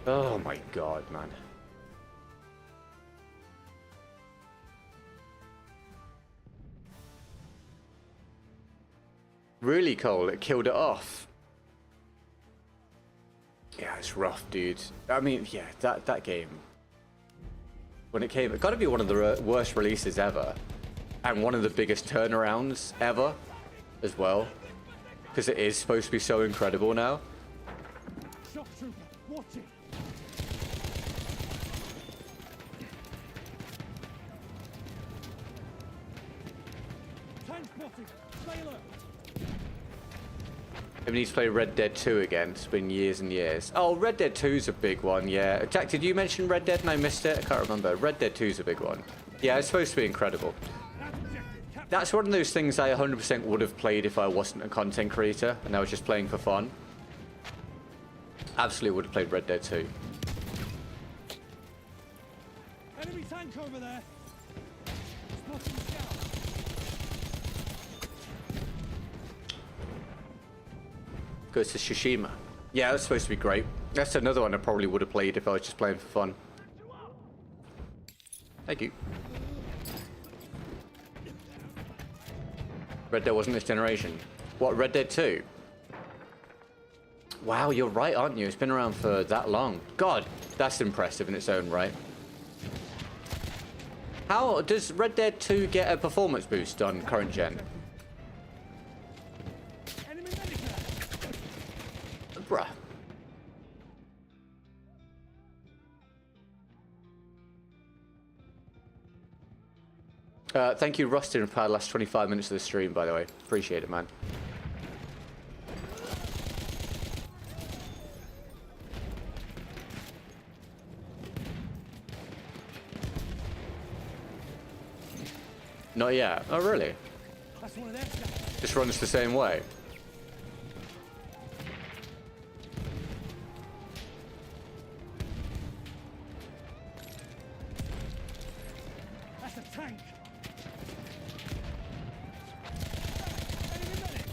Oh my god, man. Really, Cole, it killed it off. Yeah, it's rough, dude. I mean, yeah, that game. When it came, it got to be one of the worst releases ever. And one of the biggest turnarounds ever as well. Because it is supposed to be so incredible now. Shock trooper, watch it. Tank spotted. Stay alert. I need to play Red Dead 2 again. It's been years and years. Oh, Red Dead 2's a big one, yeah. Jack, did you mention Red Dead and I missed it? I can't remember. Red Dead 2's a big one. Yeah, it's supposed to be incredible. That's one of those things I 100% would have played if I wasn't a content creator and I was just playing for fun. Absolutely would have played Red Dead 2. Enemy tank over there. Spotting scout. Goes to Tsushima. Yeah, that's supposed to be great. That's another one I probably would have played if I was just playing for fun. Thank you. Red Dead wasn't this generation. What, Red Dead 2? Wow, you're right, aren't you? It's been around for that long. God, that's impressive in its own right. How does Red Dead 2 get a performance boost on current gen? Enemy medic there. Bruh. Thank you, Rustin, for the last 25 minutes of the stream, by the way. Appreciate it, man. Not yet. Oh, really? That's one of their scouts. Just runs the same way. That's a tank. Enemy medic.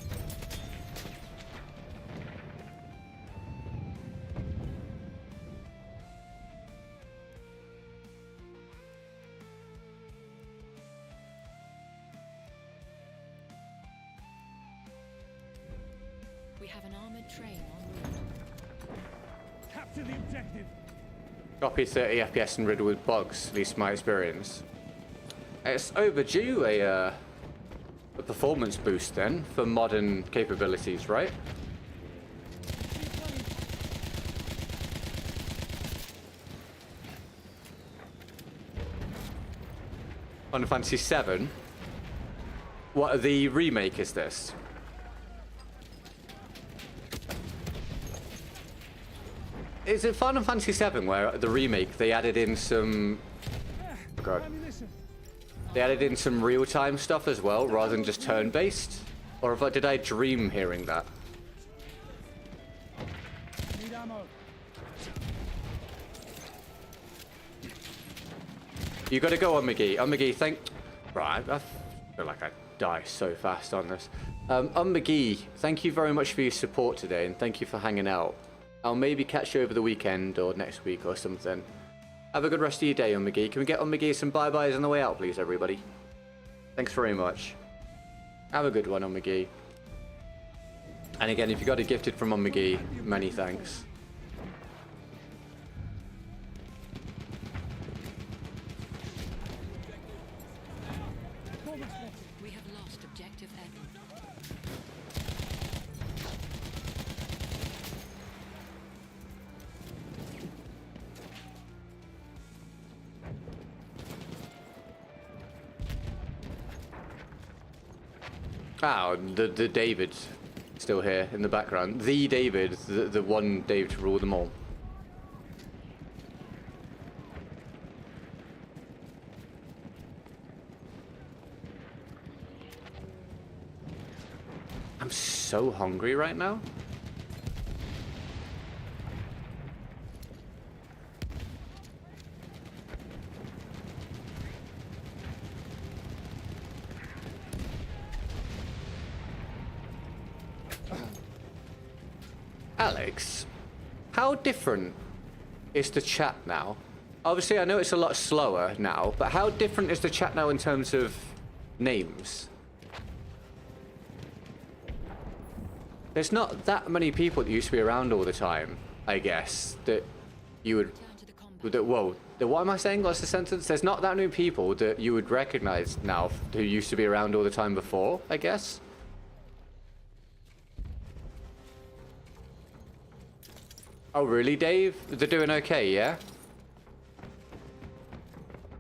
We have an armored train en route. Capture the objective. Copy 30 FPS and riddled with bugs, at least my experience. It's overdue a performance boost then for modern capabilities, right? Final Fantasy VII. What, the remake is this? Is it Final Fantasy VII where the remake they added in some? Oh God. Ammunition. They added in some real-time stuff as well, rather than just turn-based? Or did I dream hearing that? Need ammo. You gotta go on McGee. On McGee, Right, I feel like I die so fast on this. On McGee, thank you very much for your support today, and thank you for hanging out. I'll maybe catch you over the weekend or next week or something. Have a good rest of your day, on McGee. Can we get on McGee some bye-byes on the way out, please, everybody? Thanks very much. Have a good one, on McGee. And again, if you got a gifted from on McGee, many thanks. We have lost objective Edward. Oh, the David still here in the background. The David, the one David to rule them all. I'm so hungry right now. Alex, how different is the chat now? Obviously, I know it's a lot slower now, but how different is the chat now in terms of names? There's not that many people that used to be around all the time, I guess, that you would... Whoa, what am I saying? What's the sentence? There's not that many people that you would recognize now who used to be around all the time before, I guess. Oh, really, Dave? They're doing okay, yeah?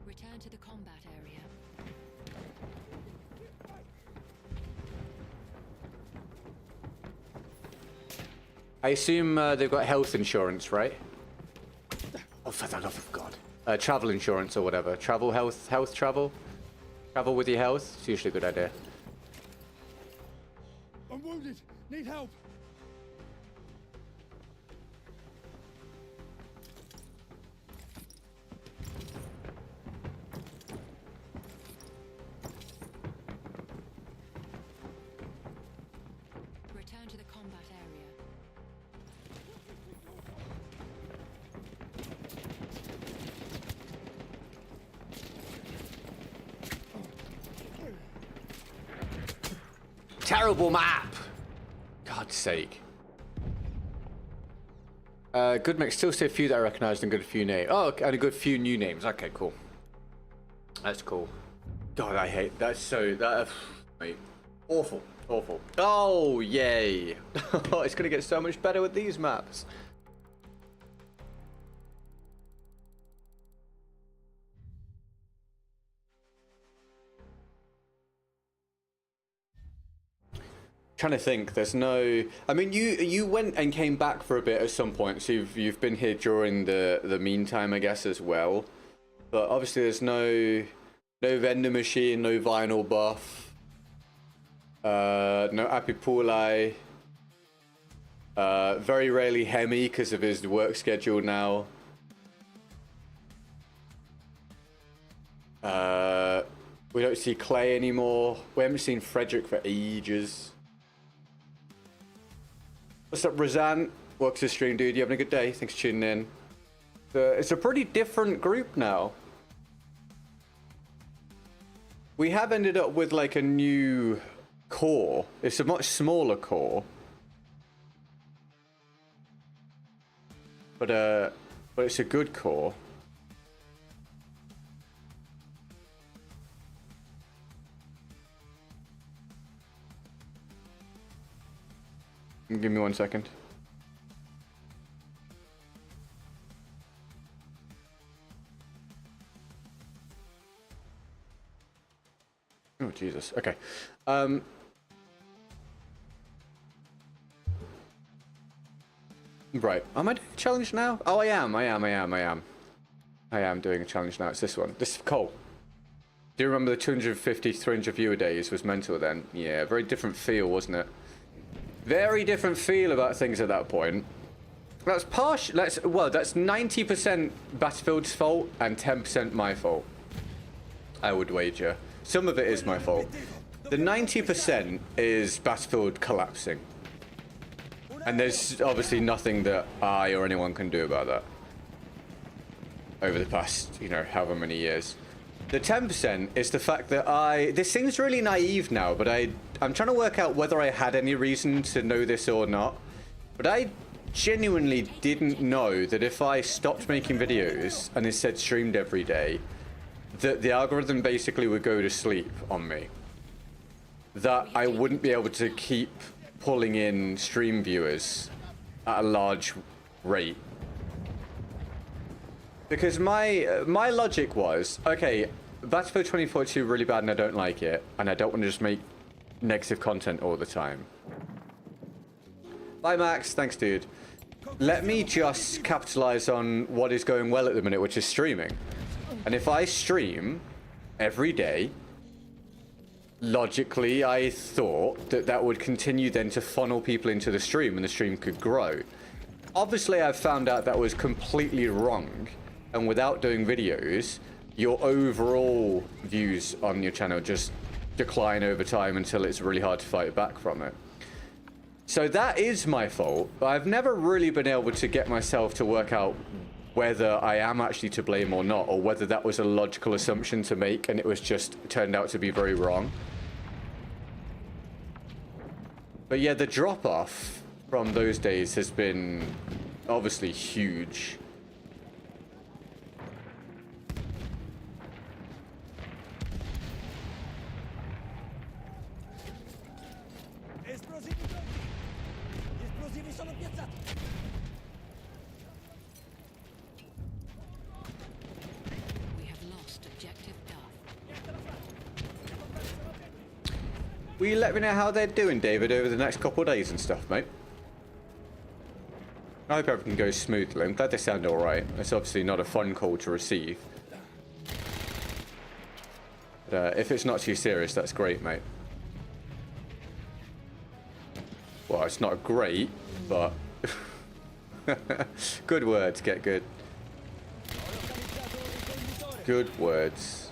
Return to the combat area. I assume they've got health insurance, right? Oh, for the love of God. Travel insurance or whatever. Travel, health travel? Travel with your health? It's usually a good idea. I'm wounded. Need help. Return to the combat area. Terrible map! God's sake. Good mix. Still see a few that I recognized and good few names. Oh, and a good few new names. Okay, cool. That's cool. God, I hate that. So mate, awful, awful. Oh, yay! It's gonna get so much better with these maps. Trying to think. There's no. I mean, you went and came back for a bit at some point, so you've been here during the meantime, I guess, as well. But obviously, there's no vendor machine, no vinyl buff, no Apipulai. Very rarely Hemi because of his work schedule now. We don't see Clay anymore. We haven't seen Frederick for ages. What's up, Razan? Welcome to the stream, dude. You having a good day? Thanks for tuning in. It's a pretty different group now. We have ended up with like a new core. It's a much smaller core. But it's a good core. Give me 1 second. Oh, Jesus. Okay. Right. Am I doing a challenge now? Oh, I am doing a challenge now. It's this one. This is Cole. Do you remember the 250, 300 viewer days was mental then? Yeah, very different feel, wasn't it? Very different feel about things at that point. That's that's 90% Battlefield's fault and 10% my fault. I would wager. Some of it is my fault. The 90% is Battlefield collapsing. And there's obviously nothing that I or anyone can do about that. Over the past, however many years. The 10% is the fact that this seems really naive now, but I'm trying to work out whether I had any reason to know this or not. But I genuinely didn't know that if I stopped making videos and instead streamed every day, that the algorithm basically would go to sleep on me. That I wouldn't be able to keep pulling in stream viewers at a large rate. Because my logic was, okay, Battlefield 2042 really bad and I don't like it, and I don't want to just make negative content all the time. Bye, Max. Thanks, dude. Let me just capitalize on what is going well at the minute, which is streaming. And if I stream every day, logically, I thought that that would continue then to funnel people into the stream and the stream could grow. Obviously, I've found out that was completely wrong. And without doing videos, your overall views on your channel just decline over time until it's really hard to fight back from it. So that is my fault. I've never really been able to get myself to work out whether I am actually to blame or not, or whether that was a logical assumption to make and it was just turned out to be very wrong. But yeah, the drop-off from those days has been obviously huge. Esplosivi pronti! Gli esplosivi sono piazzati! We have lost objective Duff. Will you let me know how they're doing, David, over the next couple of days and stuff, mate? I hope everything goes smoothly. I'm glad they sound alright. It's obviously not a fun call to receive. But if it's not too serious, that's great, mate. Well, it's not great, but... Good words, get good. Good words.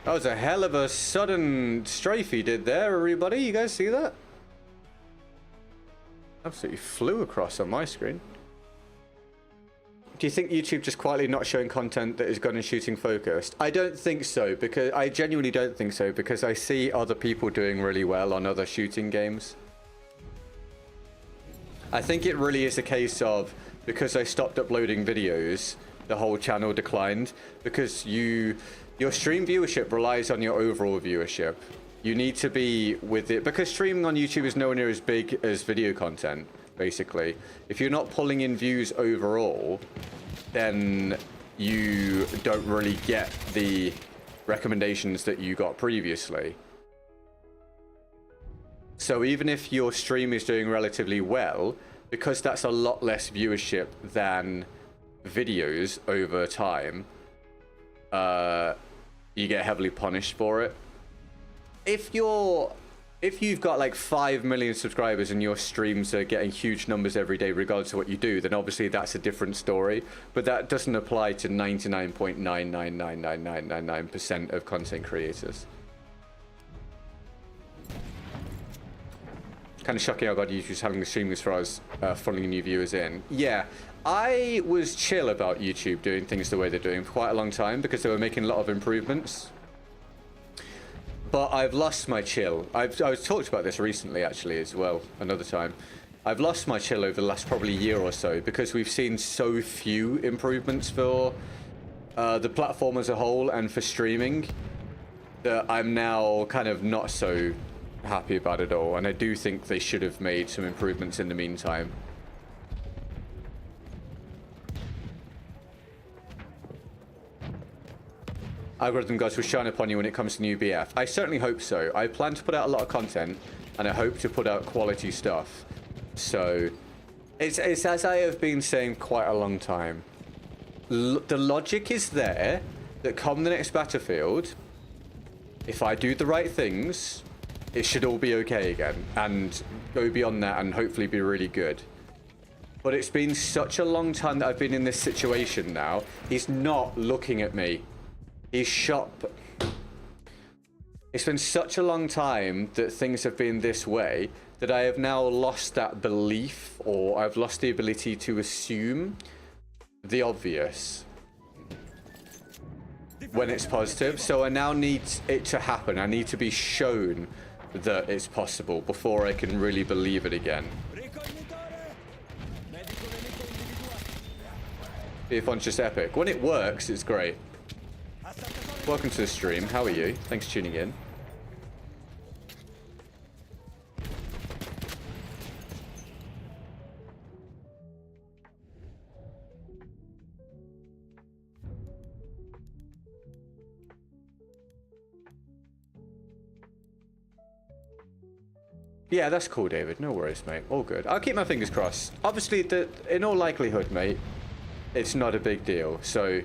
That was a hell of a sudden strafe he did there, everybody. You guys see that? Absolutely flew across on my screen. Do you think YouTube just quietly not showing content that is gun and shooting focused? I don't think so, because I genuinely don't think so, because I see other people doing really well on other shooting games. I think it really is a case of, because I stopped uploading videos, the whole channel declined, because your stream viewership relies on your overall viewership. You need to be with it, because streaming on YouTube is nowhere near as big as video content, basically. If you're not pulling in views overall, then you don't really get the recommendations that you got previously. So even if your stream is doing relatively well, because that's a lot less viewership than videos over time, you get heavily punished for it. If you've got like 5 million subscribers and your streams are getting huge numbers every day regardless of what you do, then obviously that's a different story. But that doesn't apply to 99.9999999% of content creators. Kind of shocking how God YouTube's having the stream as far as funneling new viewers in. Yeah, I was chill about YouTube doing things the way they're doing for quite a long time because they were making a lot of improvements. But I've lost my chill. I was talked about this recently, actually, as well, another time. I've lost my chill over the last probably year or so because we've seen so few improvements for the platform as a whole and for streaming that I'm now kind of not so happy about it all. And I do think they should have made some improvements in the meantime. Algorithm gods will shine upon you when it comes to new BF. I certainly hope so. I plan to put out a lot of content, and I hope to put out quality stuff. So, it's as I have been saying quite a long time. The logic is there that come the next Battlefield, if I do the right things, it should all be okay again, and go beyond that and hopefully be really good. But it's been such a long time that I've been in this situation now. He's not looking at me. He's shot. It's been such a long time that things have been this way that I have now lost that belief, or I've lost the ability to assume the obvious when it's positive. So I now need it to happen. I need to be shown that it's possible before I can really believe it again. BF1's just epic. When it works, it's great. Welcome to the stream. How are you? Thanks for tuning in. Yeah, that's cool, David. No worries, mate. All good. I'll keep my fingers crossed. Obviously, in all likelihood, mate, it's not a big deal. So,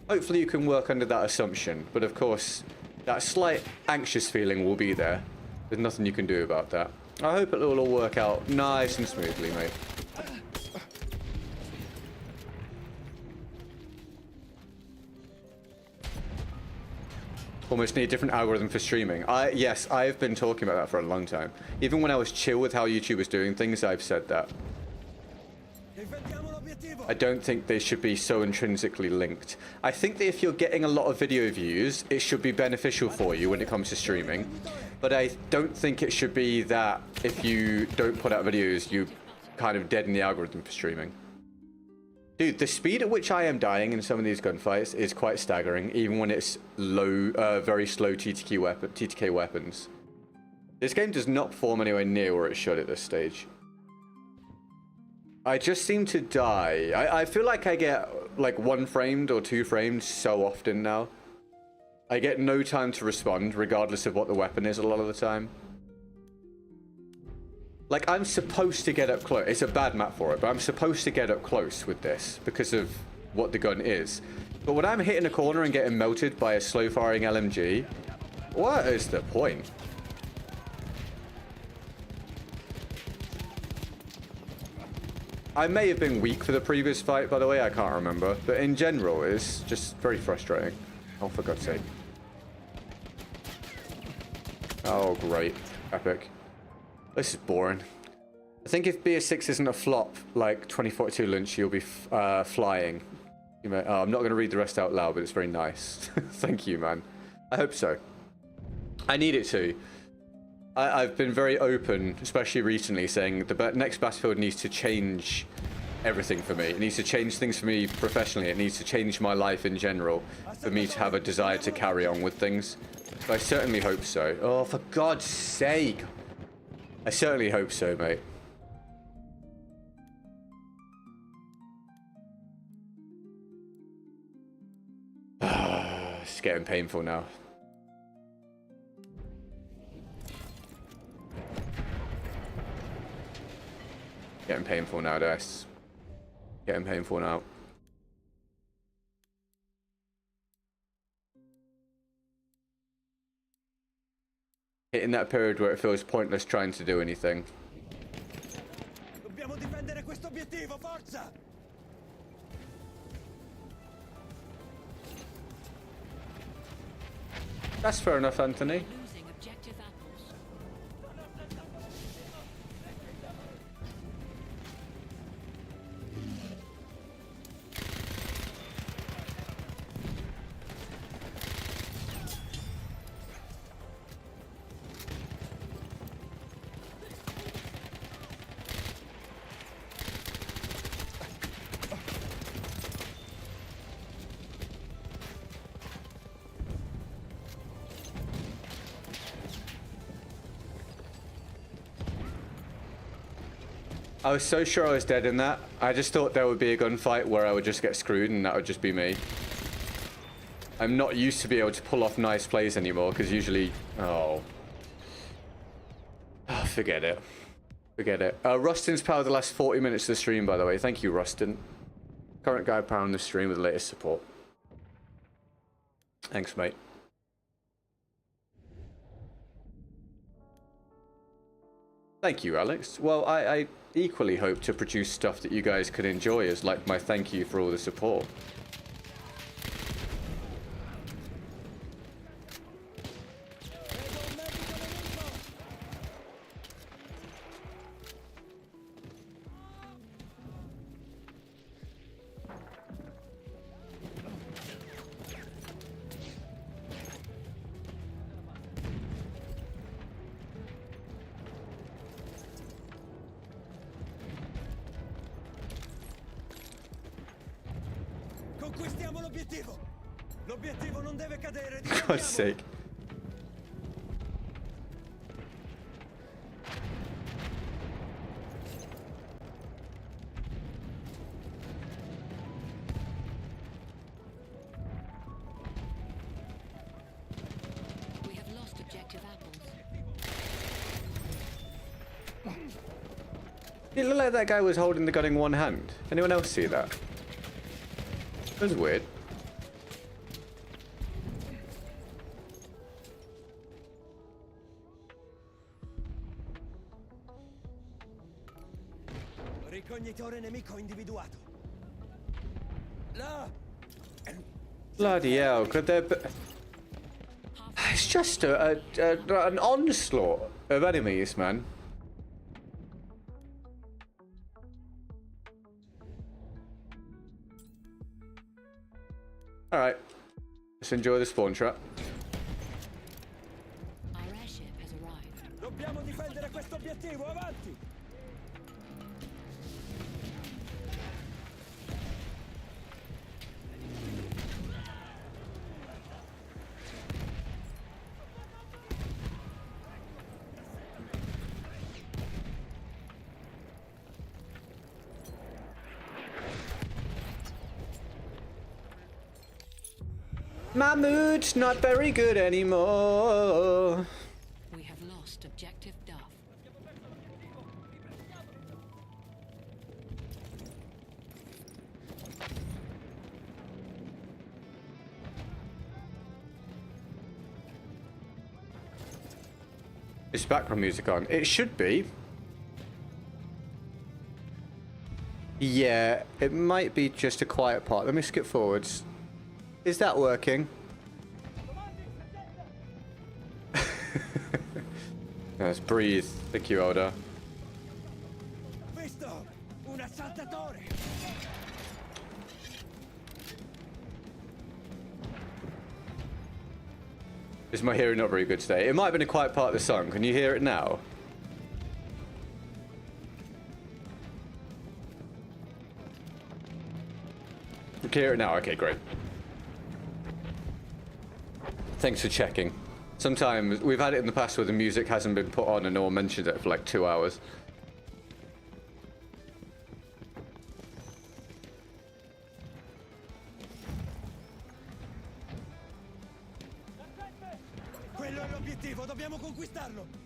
hopefully you can work under that assumption. But of course, that slight anxious feeling will be there. There's nothing you can do about that. I hope it will all work out nice and smoothly, mate. Almost need a different algorithm for streaming. Yes, I've been talking about that for a long time. Even when I was chill with how YouTube was doing things, I've said that. I don't think they should be so intrinsically linked. I think that if you're getting a lot of video views, it should be beneficial for you when it comes to streaming. But I don't think it should be that if you don't put out videos, you kind of deaden the algorithm for streaming. Dude, the speed at which I am dying in some of these gunfights is quite staggering, even when it's low, very slow TTK weapons. This game does not perform anywhere near where it should at this stage. I just seem to die. I feel like I get like 1 framed or 2 framed so often now. I get no time to respond, regardless of what the weapon is a lot of the time. Like, I'm supposed to get up close. It's a bad map for it, but I'm supposed to get up close with this because of what the gun is. But when I'm hitting a corner and getting melted by a slow-firing LMG, what is the point? I may have been weak for the previous fight, by the way, I can't remember. But in general, it's just very frustrating. Oh, for God's sake. Oh, great. Epic. This is boring. I think if BS6 isn't a flop like 2042 Lynch, you'll be flying. You may, I'm not going to read the rest out loud, but it's very nice. Thank you, man. I hope so. I need it to. I've been very open, especially recently, saying the next Battlefield needs to change everything for me. It needs to change things for me professionally. It needs to change my life in general for me to have a desire to carry on with things. But I certainly hope so. Oh, for God's sake. I certainly hope so, mate. It's getting painful now. Getting painful now, guys. Getting painful now. Hitting that period where it feels pointless trying to do anything. Dobbiamo difendere questo obiettivo, forza! That's fair enough, Anthony. Losing objective apples. I was so sure I was dead in that. I just thought there would be a gunfight where I would just get screwed and that would just be me. I'm not used to be able to pull off nice plays anymore because usually... Oh, forget it. Forget it. Rustin's powered the last 40 minutes of the stream, by the way. Thank you, Rustin. Current guy powering the stream with the latest support. Thanks, mate. Thank you, Alex. Well, I equally hope to produce stuff that you guys can enjoy as like my thank you for all the support. Conquistiamo l'obiettivo. L'obiettivo non deve cadere. For God's sake. We have lost objective apples. It looked like that guy was holding the gun in one hand. Anyone else see that? That was weird. Ricognitore nemico individuato. Là! Bloody hell, could there be... It's just an onslaught of enemies, man. Alright, let's enjoy the spawn trap. Our airship has arrived. Dobbiamo difendere questo obiettivo, avanti! My mood's not very good anymore. We have lost objective Duff. Is background music on? It should be. Yeah, it might be just a quiet part. Let me skip forwards. Is that working? Let's breathe. Thank you, Howdah. Visto! Un assaltatore! Is my hearing not very good today? It might have been a quiet part of the song. Can you hear it now? You can hear it now? Okay, great. Thanks for checking. Sometimes we've had it in the past where the music hasn't been put on and no one mentioned it for like 2 hours. Quello è l'obiettivo, dobbiamo conquistarlo!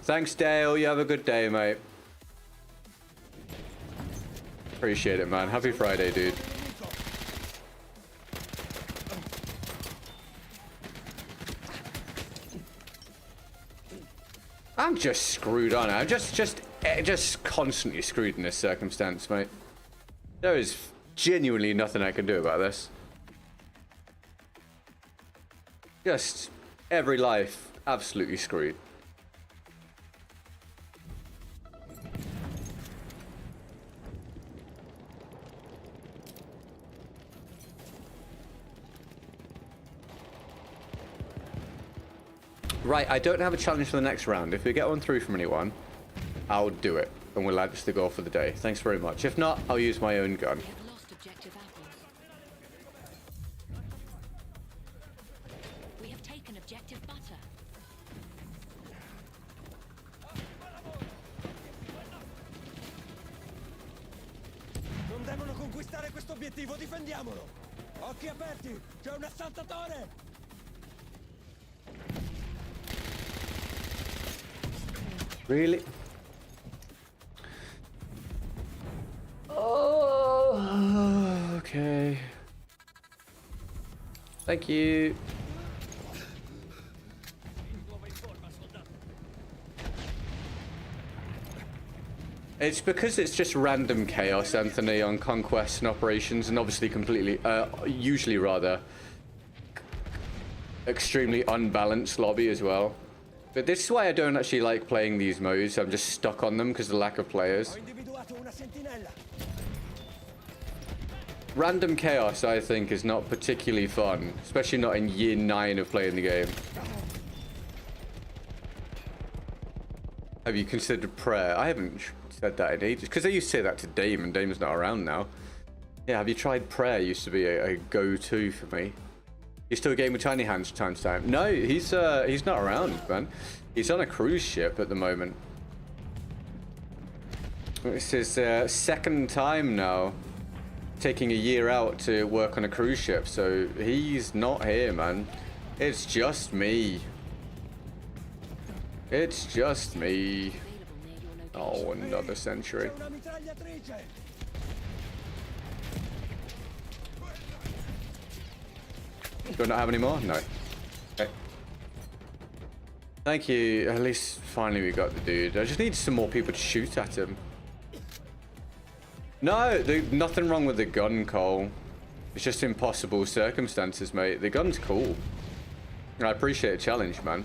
Thanks, Dale. You have a good day, mate. Appreciate it, man. Happy Friday, dude. I'm just screwed on. I'm just constantly screwed in this circumstance, mate. There is genuinely nothing I can do about this. Just every life absolutely screwed. Right, I don't have a challenge for the next round. If we get one through from anyone, I'll do it. And we'll add this to go for the day. Thanks very much. If not, I'll use my own gun. We have lost objective apples. We have taken objective butter. Non devono conquistare questo obiettivo, difendiamolo! Occhi aperti, c'è un assaltatore! Really? Oh, okay. Thank you. It's because it's just random chaos, Anthony, on conquests and operations, and obviously completely, usually rather, extremely unbalanced lobby as well. But this is why I don't actually like playing these modes. I'm just stuck on them because of the lack of players. Ho individuato una sentinella! Random chaos, I think, is not particularly fun, especially not in year 9 of playing the game. Have you considered prayer? I haven't said that in ages. Because I used to say that to Dame, and Dame's not around now. Yeah, have you tried prayer? Used to be a go-to for me. You still game with Tiny Hands time to time? No, he's not around, man. He's on a cruise ship at the moment. It's his second time now taking a year out to work on a cruise ship, so he's not here, man. It's just me. It's just me. Oh, another century. C'è una mitragliatrice! Do I not have any more? No. Okay. Thank you. At least finally we got the dude. I just need some more people to shoot at him. No, nothing wrong with the gun, Cole. It's just impossible circumstances, mate. The gun's cool. I appreciate a challenge, man.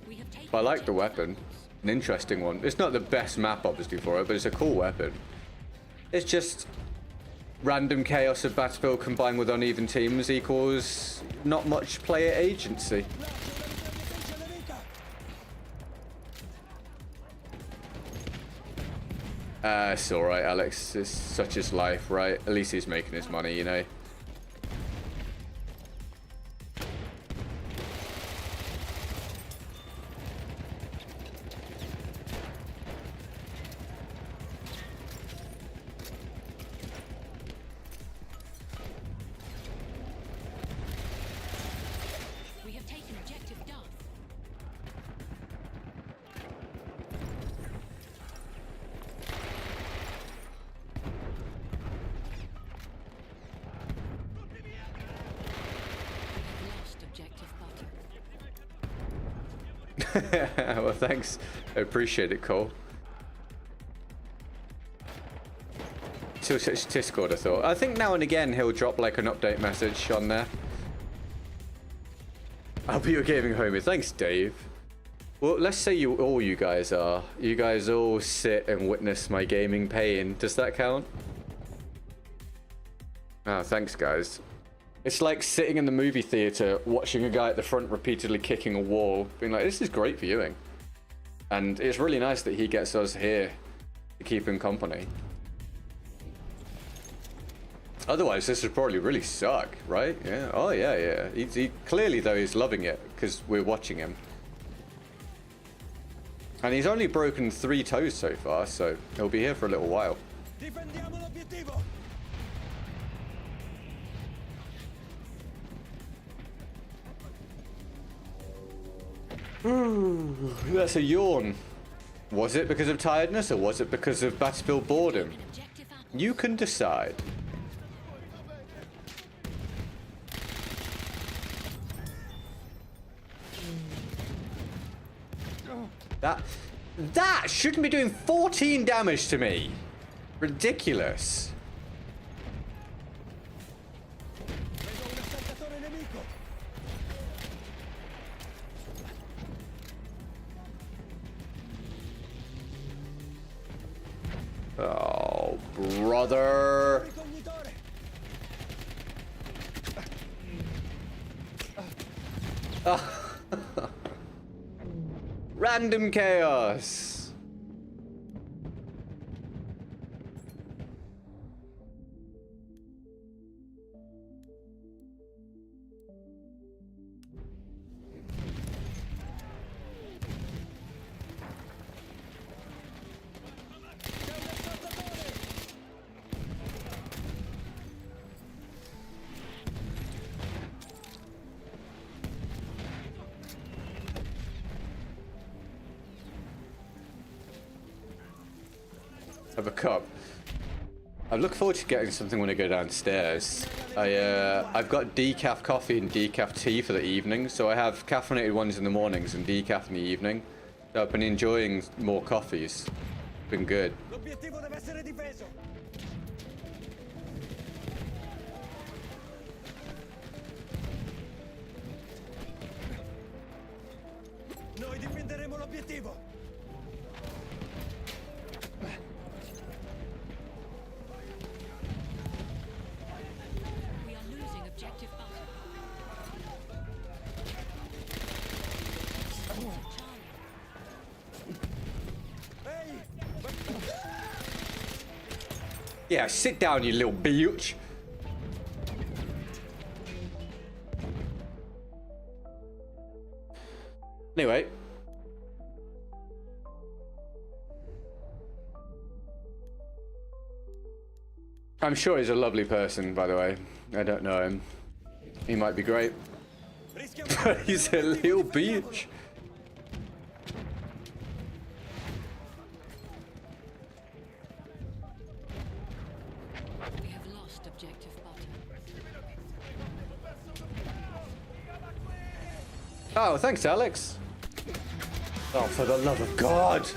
We have taken But I like the objective weapon. An interesting one. It's not the best map, obviously, for it, but it's a cool weapon. It's just random chaos of Battlefield combined with uneven teams equals not much player agency. It's alright, Alex. It's such his life, right? At least he's making his money, you know. We have taken objective Duff. Lost objective Butter. Well, thanks. I appreciate it, Cole. So it's Discord, I thought. I think now and again he'll drop like an update message on there. I'll be your gaming homie. Thanks, Dave. Well, let's say you guys are. You guys all sit and witness my gaming pain. Does that count? Ah, thanks, guys. It's like sitting in the movie theater, watching a guy at the front repeatedly kicking a wall, being like, this is great viewing. And it's really nice that he gets us here to keep him company. Otherwise, this would probably really suck, right? Yeah. Oh, yeah, yeah. He clearly, though, he's loving it because we're watching him. And he's only broken 3 toes so far, so he'll be here for a little while. Difendiamo l'obiettivo! That's a yawn. Was it because of tiredness or was it because of Battlefield boredom? An objective Apple. You can decide. That shouldn't be doing 14 damage to me. Ridiculous. Vedo un assaltatore nemico! Oh, brother. Ricognitore! Random chaos. Have a cup. I look forward to getting something when I go downstairs. I've got decaf coffee and decaf tea for the evening, so I have caffeinated ones in the mornings and decaf in the evening. So I've been enjoying more coffees. Been good. L'obiettivo deve essere difeso! Noi difenderemo l'obiettivo! We are losing objective Butter. Charlie. Ehi! Yeah, sit down, you little bitch. Anyway. I'm sure he's a lovely person, by the way. I don't know him. He might be great. But he's a little bitch. We have lost objective butter. Oh, thanks, Alex. Oh, for the love of God.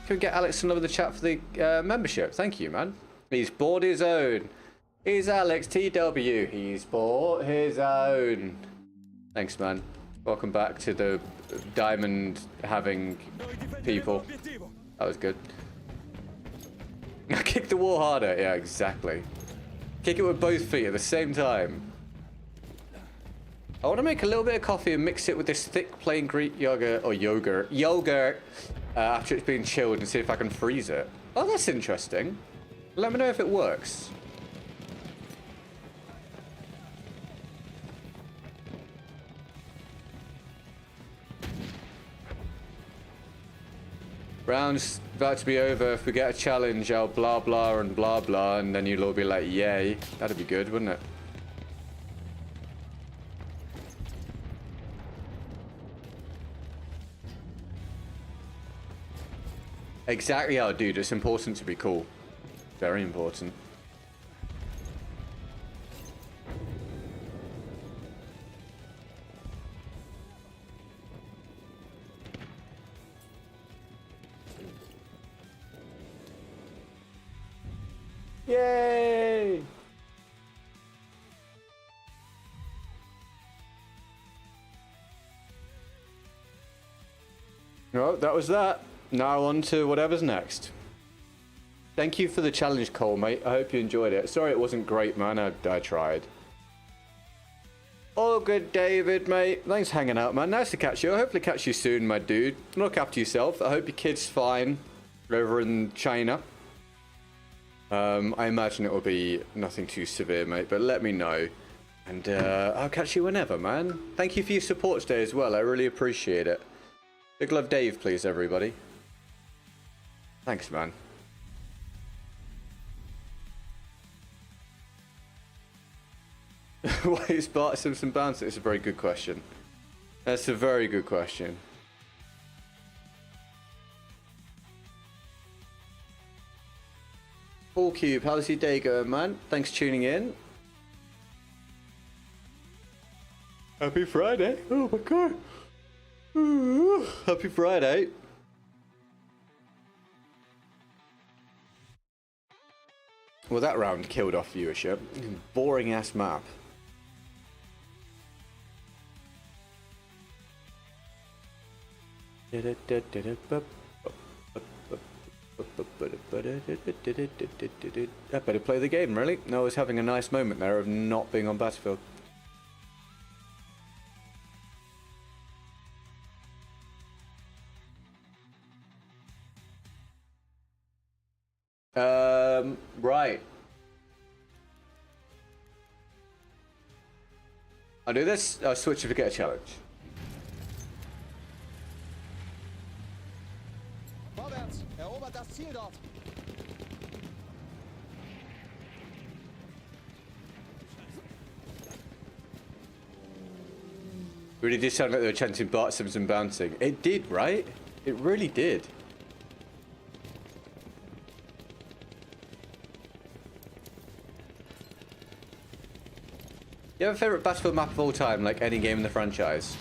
Can we get Alex to the chat for the membership? Thank you, man. He's bought his own. He's Alex TW. He's bought his own. Thanks, man. Welcome back to the diamond having people. That was good. Kick the wall harder. Yeah, exactly. Kick it with both feet at the same time. I want to make a little bit of coffee and mix it with this thick plain Greek yogurt or yogurt after it's been chilled and see if I can freeze it. Oh, that's interesting. Let me know if it works. Round's about to be over. If we get a challenge, I'll blah blah and blah blah, and then you'll all be like, yay. That'd be good, wouldn't it? Exactly, oh, dude. It's important to be cool. Very important. Yay! Oh, that was that. Now on to whatever's next. Thank you for the challenge, Cole, mate. I hope you enjoyed it. Sorry it wasn't great, man. I tried. All good, David, mate. Thanks for hanging out, man. Nice to catch you. I'll hopefully catch you soon, my dude. Look after yourself. I hope your kid's fine over in China. I imagine it will be nothing too severe, mate, but let me know. And I'll catch you whenever, man. Thank you for your support today as well. I really appreciate it. Big love, Dave, please, everybody. Thanks, man. Why is Bart Simpson bounced? It's a very good question. That's a very good question. Paul Cube, how's your day going, man? Thanks for tuning in. Happy Friday. Oh my god. Happy Friday. Well, that round killed off viewership. Boring ass map. I better play the game, really. No, I was having a nice moment there of not being on Battlefield. Right. I'll do this. I'll switch if I get a challenge. Vorwärts! Erobert das Ziel dort! Really did sound like they were chanting Bart Simpson bouncing. It did, right? It really did. You have a favourite Battlefield map of all time, like any game in the franchise?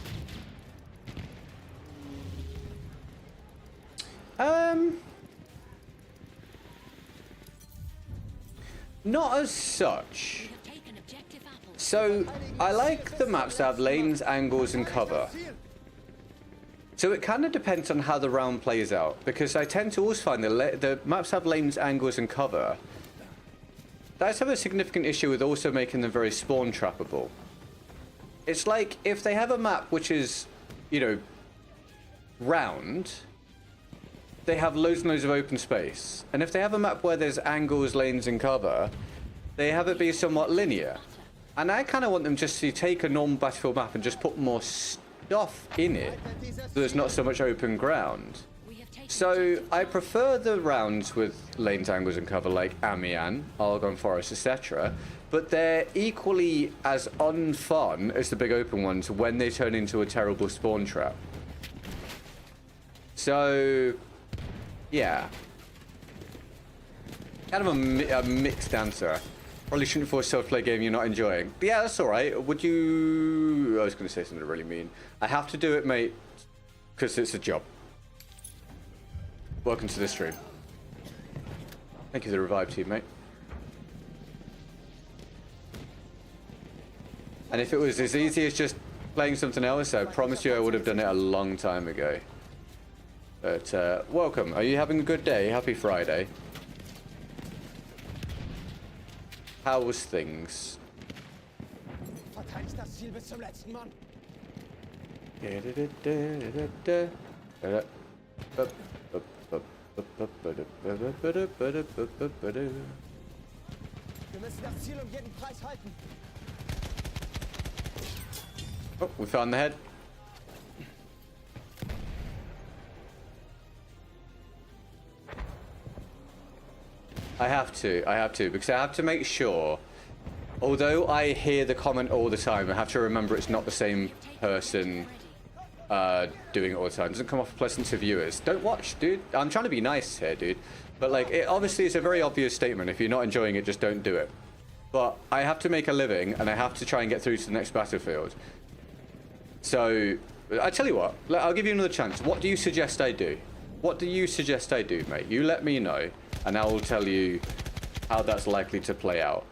Not as such. So, I like the maps to have lanes, angles, and cover. So it kind of depends on how the round plays out, because I tend to always find the maps have lanes, angles, and cover. That's have a significant issue with also making them very spawn trappable. It's like if they have a map which is, you know, round, they have loads and loads of open space. And if they have a map where there's angles, lanes, and cover, they have it be somewhat linear. And I kind of want them just to take a normal Battlefield map and just put more stuff in it, so there's not so much open ground. So I prefer the rounds with lanes, angles, and cover like Amiens, Argonne Forest, etc. But they're equally as unfun as the big open ones when they turn into a terrible spawn trap. So, yeah. Kind of a mixed answer. Probably shouldn't force yourself to play a game you're not enjoying. But yeah, that's alright. Would you... I was going to say something really mean. I have to do it, mate, because it's a job. Welcome to the stream. Thank you for the revive team, mate. And if it was as easy as just playing something else, I promise you I would have done it a long time ago. But, welcome. Are you having a good day? Happy Friday. How's things? Verteidigst das Ziel bis zum letzten Mann. Wir müssen das Ziel jeden Preis halten. Oh, we found the head. I have to, because I have to make sure, although I hear the comment all the time, I have to remember it's not the same person doing it all the time. It doesn't come off pleasant to viewers. Don't watch, dude. I'm trying to be nice here, dude. But like, it obviously is a very obvious statement. If you're not enjoying it, just don't do it. But I have to make a living, and I have to try and get through to the next battlefield. So, I tell you what, I'll give you another chance. What do you suggest I do? What do you suggest I do, mate? You let me know, and I will tell you how that's likely to play out.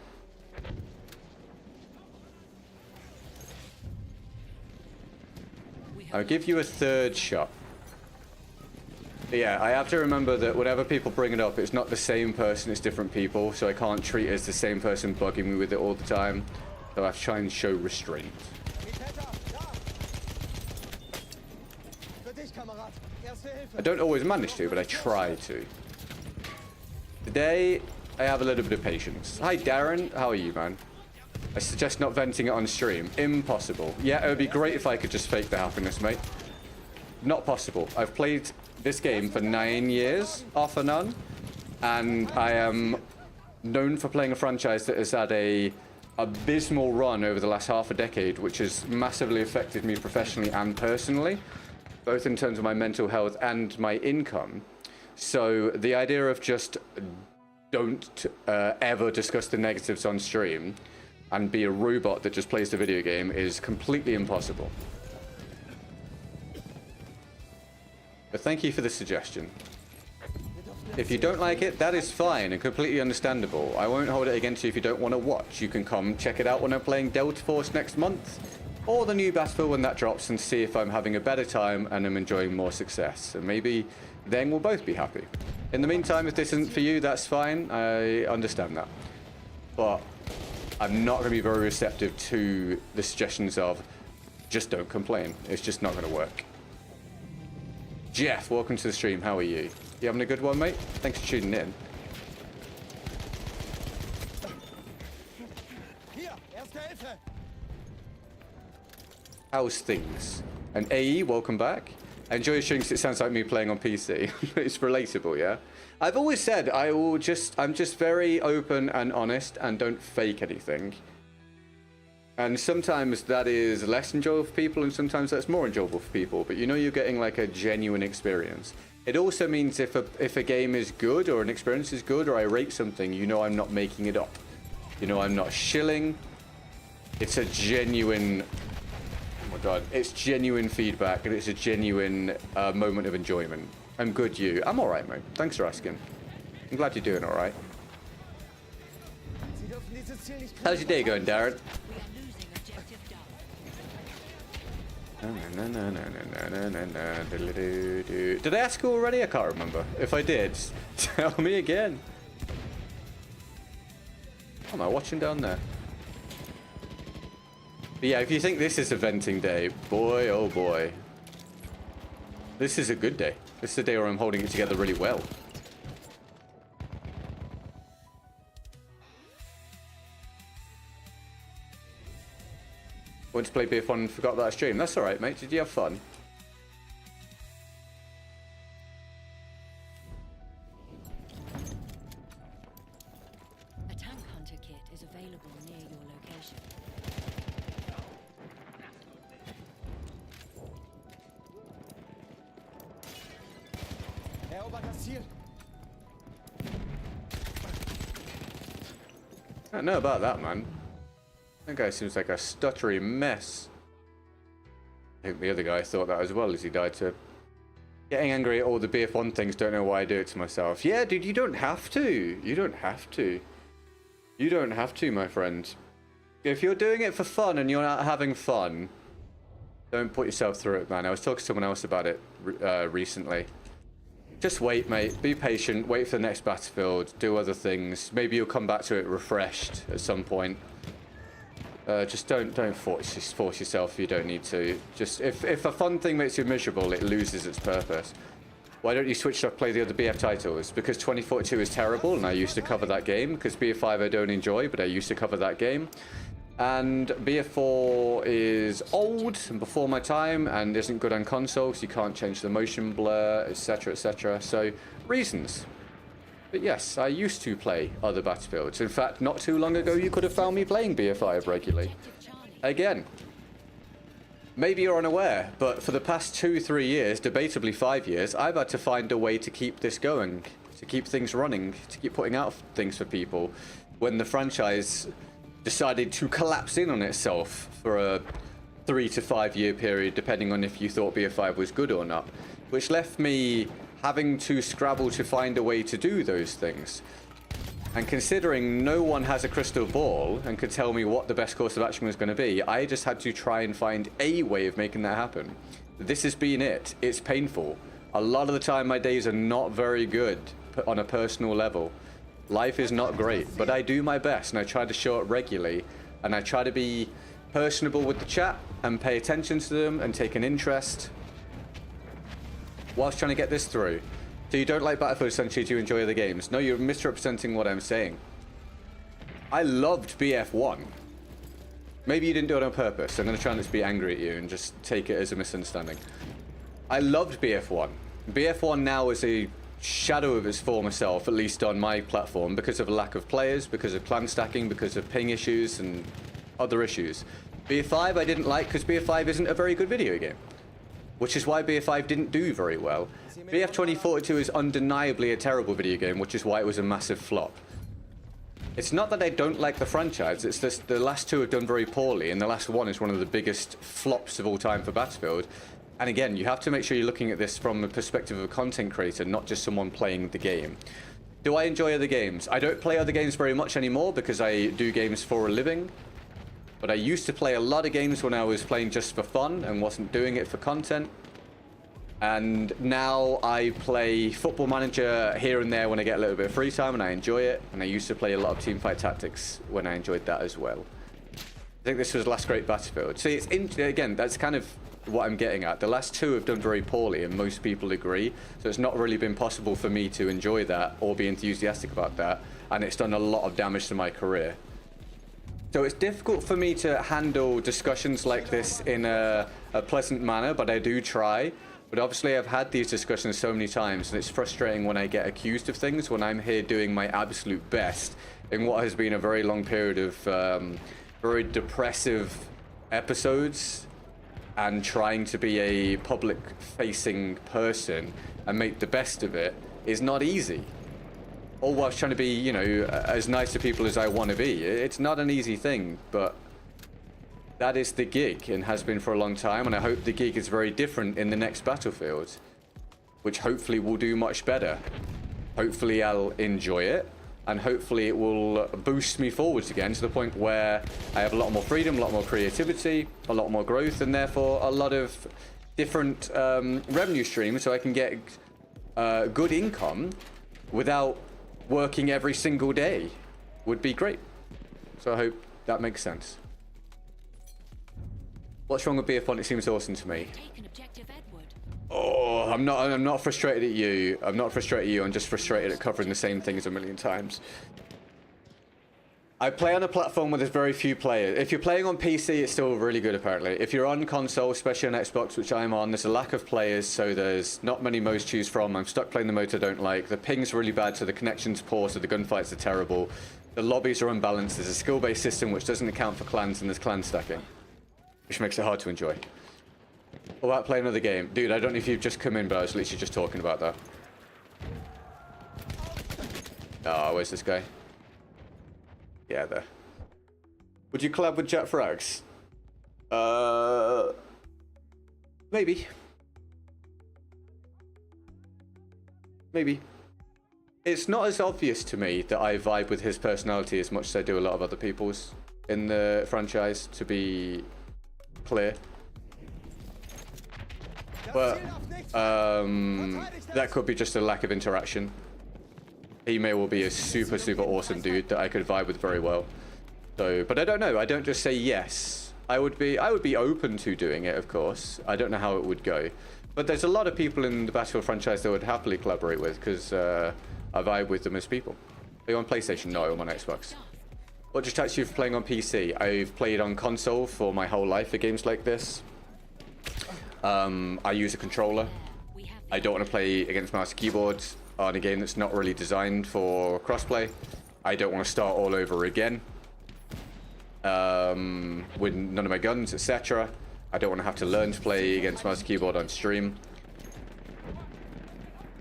I'll give you a third shot. But yeah, I have to remember that whenever people bring it up, it's not the same person, it's different people, so I can't treat it as the same person bugging me with it all the time. So I have to try and show restraint. I don't always manage to, but I try to. Today, I have a little bit of patience. Hi, Darren. How are you, man? I suggest not venting it on stream. Impossible. Yeah, it would be great if I could just fake the happiness, mate. Not possible. I've played this game for 9 years, off and on, and I am known for playing a franchise that has had a abysmal run over the last half a decade, which has massively affected me professionally and personally, both in terms of my mental health and my income. So the idea of just don't ever discuss the negatives on stream and be a robot that just plays the video game is completely impossible. But thank you for the suggestion. If you don't like it, that is fine and completely understandable. I won't hold it against you if you don't want to watch. You can come check it out when I'm playing Delta Force next month, or the new Battlefield when that drops, and see if I'm having a better time and I'm enjoying more success. And maybe then we'll both be happy. In the meantime, if this isn't for you, that's fine. I understand that. But I'm not going to be very receptive to the suggestions of just don't complain. It's just not going to work. Jeff, welcome to the stream. How are you? You having a good one, mate? Thanks for tuning in. How's things? And AE, welcome back. I enjoy your stream because it sounds like me playing on PC. It's relatable, yeah? I've always said I'm just very open and honest and don't fake anything. And sometimes that is less enjoyable for people and sometimes that's more enjoyable for people. But you know you're getting like a genuine experience. It also means if a game is good or an experience is good or I rate something, you know I'm not making it up. You know I'm not shilling. It's a genuine... Oh my god. It's genuine feedback and it's a genuine moment of enjoyment. I'm good, you. I'm alright, mate. Thanks for asking. I'm glad you're doing alright. How's your day going, Darren? Did I ask you already? I can't remember. If I did, tell me again. What am I watching down there? But yeah, if you think this is a venting day, boy, oh boy. This is a good day. This is a day where I'm holding it together really well. Went to play BF1 and forgot about a stream. That's alright, mate. Did you have fun? A tank hunter kit is available near your location. Erobert das Ziel. I don't know about that, man. That guy seems like a stuttery mess. I think the other guy thought that as well as he died to getting angry at all the BF1 things. Don't know why I do it to myself. Yeah, dude, you don't have to. You don't have to. You don't have to, my friend. If you're doing it for fun and you're not having fun, don't put yourself through it, man. I was talking to someone else about it recently. Just wait, mate. Be patient. Wait for the next Battlefield. Do other things. Maybe you'll come back to it refreshed at some point. Just don't force yourself if you don't need to. Just if a fun thing makes you miserable, it loses its purpose. Why don't you switch up, play the other BF titles? Because 2042 is terrible, and I used to cover that game. Because BF5 I don't enjoy, but I used to cover that game. And BF4 is old and before my time, and isn't good on consoles. You can't change the motion blur, etc., etc. So reasons. But yes, I used to play other Battlefields. In fact, not too long ago, you could have found me playing BF5 regularly. Again, maybe you're unaware, but for the past 2-3 years, debatably 5 years, I've had to find a way to keep this going, to keep things running, to keep putting out things for people. When the franchise decided to collapse in on itself for a 3 to 5 year period, depending on if you thought BF5 was good or not, which left me having to scrabble to find a way to do those things. And considering no one has a crystal ball and could tell me what the best course of action was going to be, I just had to try and find a way of making that happen. This has been it. It's painful. A lot of the time my days are not very good on a personal level. Life is not great, but I do my best and I try to show it regularly, and I try to be personable with the chat and pay attention to them and take an interest whilst trying to get this through. So you don't like Battlefield essentially to enjoy the games? No, you're misrepresenting what I'm saying. I loved BF1. Maybe you didn't do it on purpose. I'm going to try and just be angry at you and just take it as a misunderstanding. I loved BF1. BF1 now is a shadow of its former self, at least on my platform, because of a lack of players, because of clan stacking, because of ping issues and other issues. BF5 I didn't like because BF5 isn't a very good video game, which is why BF5 didn't do very well. BF 2042 is undeniably a terrible video game, which is why it was a massive flop. It's not that I don't like the franchise, it's just the last two have done very poorly, and the last one is one of the biggest flops of all time for Battlefield. And again, you have to make sure you're looking at this from the perspective of a content creator, not just someone playing the game. Do I enjoy other games? I don't play other games very much anymore because I do games for a living. But I used to play a lot of games when I was playing just for fun and wasn't doing it for content. And now I play Football Manager here and there when I get a little bit of free time and I enjoy it. And I used to play a lot of Teamfight Tactics when I enjoyed that as well. I think this was the last great Battlefield. See, again, that's kind of what I'm getting at. The last two have done very poorly and most people agree. So it's not really been possible for me to enjoy that or be enthusiastic about that. And it's done a lot of damage to my career. So it's difficult for me to handle discussions like this in a pleasant manner, but I do try. But obviously I've had these discussions so many times and it's frustrating when I get accused of things when I'm here doing my absolute best in what has been a very long period of very depressive episodes and trying to be a public-facing person and make the best of it is not easy. All whilst trying to be, you know, as nice to people as I want to be. It's not an easy thing, but that is the gig and has been for a long time, and I hope the gig is very different in the next Battlefield, which hopefully will do much better. Hopefully I'll enjoy it, and hopefully it will boost me forwards again to the point where I have a lot more freedom, a lot more creativity, a lot more growth, and therefore a lot of different revenue streams so I can get good income without working every single day would be great. So I hope that makes sense. What's wrong with Beer Font? It seems awesome to me. Take an objective, Edward. Oh, I'm not frustrated at you. I'm not frustrated at you. I'm just frustrated at covering the same things a million times. I play on a platform where there's very few players. If you're playing on PC, it's still really good, apparently. If you're on console, especially on Xbox, which I'm on, there's a lack of players, so there's not many modes to choose from. I'm stuck playing the modes I don't like. The ping's really bad, so the connection's poor, so the gunfights are terrible. The lobbies are unbalanced. There's a skill-based system which doesn't account for clans, and there's clan stacking, which makes it hard to enjoy. What about playing another game? Dude, I don't know if you've just come in, but I was literally just talking about that. Oh, where's this guy? Yeah, there. Would you collab with Jack Frags? Maybe. Maybe. It's not as obvious to me that I vibe with his personality as much as I do a lot of other people's in the franchise, to be clear. But that could be just a lack of interaction. He may well be a super, super awesome dude that I could vibe with very well. So, but I don't know. I don't just say yes. I would be open to doing it, of course. I don't know how it would go. But there's a lot of people in the Battlefield franchise that I would happily collaborate with, because I vibe with them as people. Are you on PlayStation? No, I'm on Xbox. What distracts you from playing on PC? I've played on console for my whole life for games like this. I use a controller. I don't want to play against mouse and keyboard on a game that's not really designed for crossplay. I don't want to start all over again with none of my guns, etc. I don't want to have to learn to play against mouse and keyboard on stream.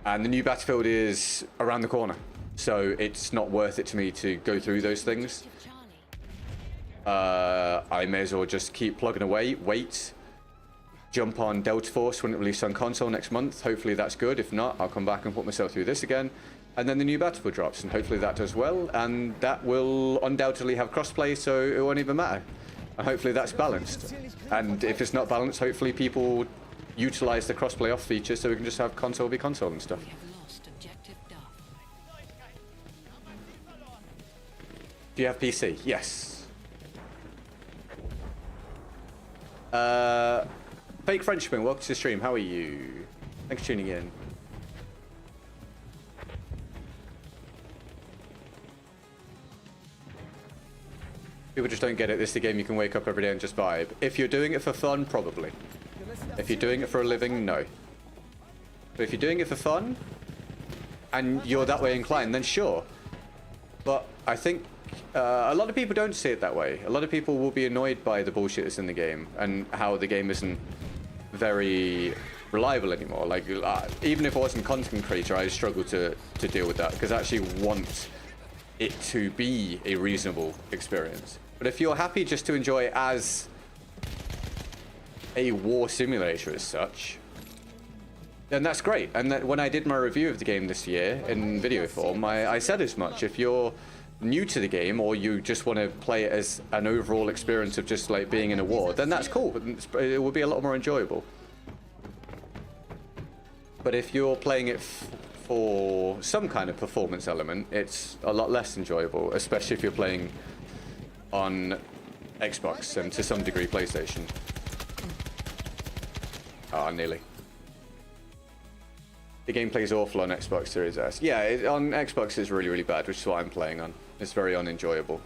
And the new Battlefield is around the corner, so it's not worth it to me to go through those things. I may as well just keep plugging away, wait, jump on Delta Force when it releases on console next month. Hopefully that's good. If not, I'll come back and put myself through this again. And then the new Battlefield drops, and hopefully that does well. And that will undoubtedly have crossplay, so it won't even matter. And hopefully that's balanced. And if it's not balanced, hopefully people utilize the crossplay off feature, so we can just have console be console and stuff. We have lost objective Duff. Do you have PC? Yes. Fake Frenchman, welcome to the stream. How are you? Thanks for tuning in. People just don't get it. This is the game you can wake up every day and just vibe. If you're doing it for fun, probably. If you're doing it for a living, no. But if you're doing it for fun, and you're that way inclined, then sure. But I think a lot of people don't see it that way. A lot of people will be annoyed by the bullshit that's in the game, and how the game isn't very reliable anymore. Like, even if I wasn't a content creator, I struggle to deal with that, because I actually want it to be a reasonable experience. But if you're happy just to enjoy it as a war simulator as such, then that's great. And that when I did my review of the game this year in video form, I said as much. If you're new to the game, or you just want to play it as an overall experience of just like being in a war, then that's cool. It will be a lot more enjoyable. But if you're playing it for some kind of performance element, it's a lot less enjoyable, especially if you're playing on Xbox and to some degree PlayStation. Ah, nearly. The gameplay's awful on Xbox Series S. Yeah, on Xbox it's really, really bad, which is what I'm playing on. It's very unenjoyable.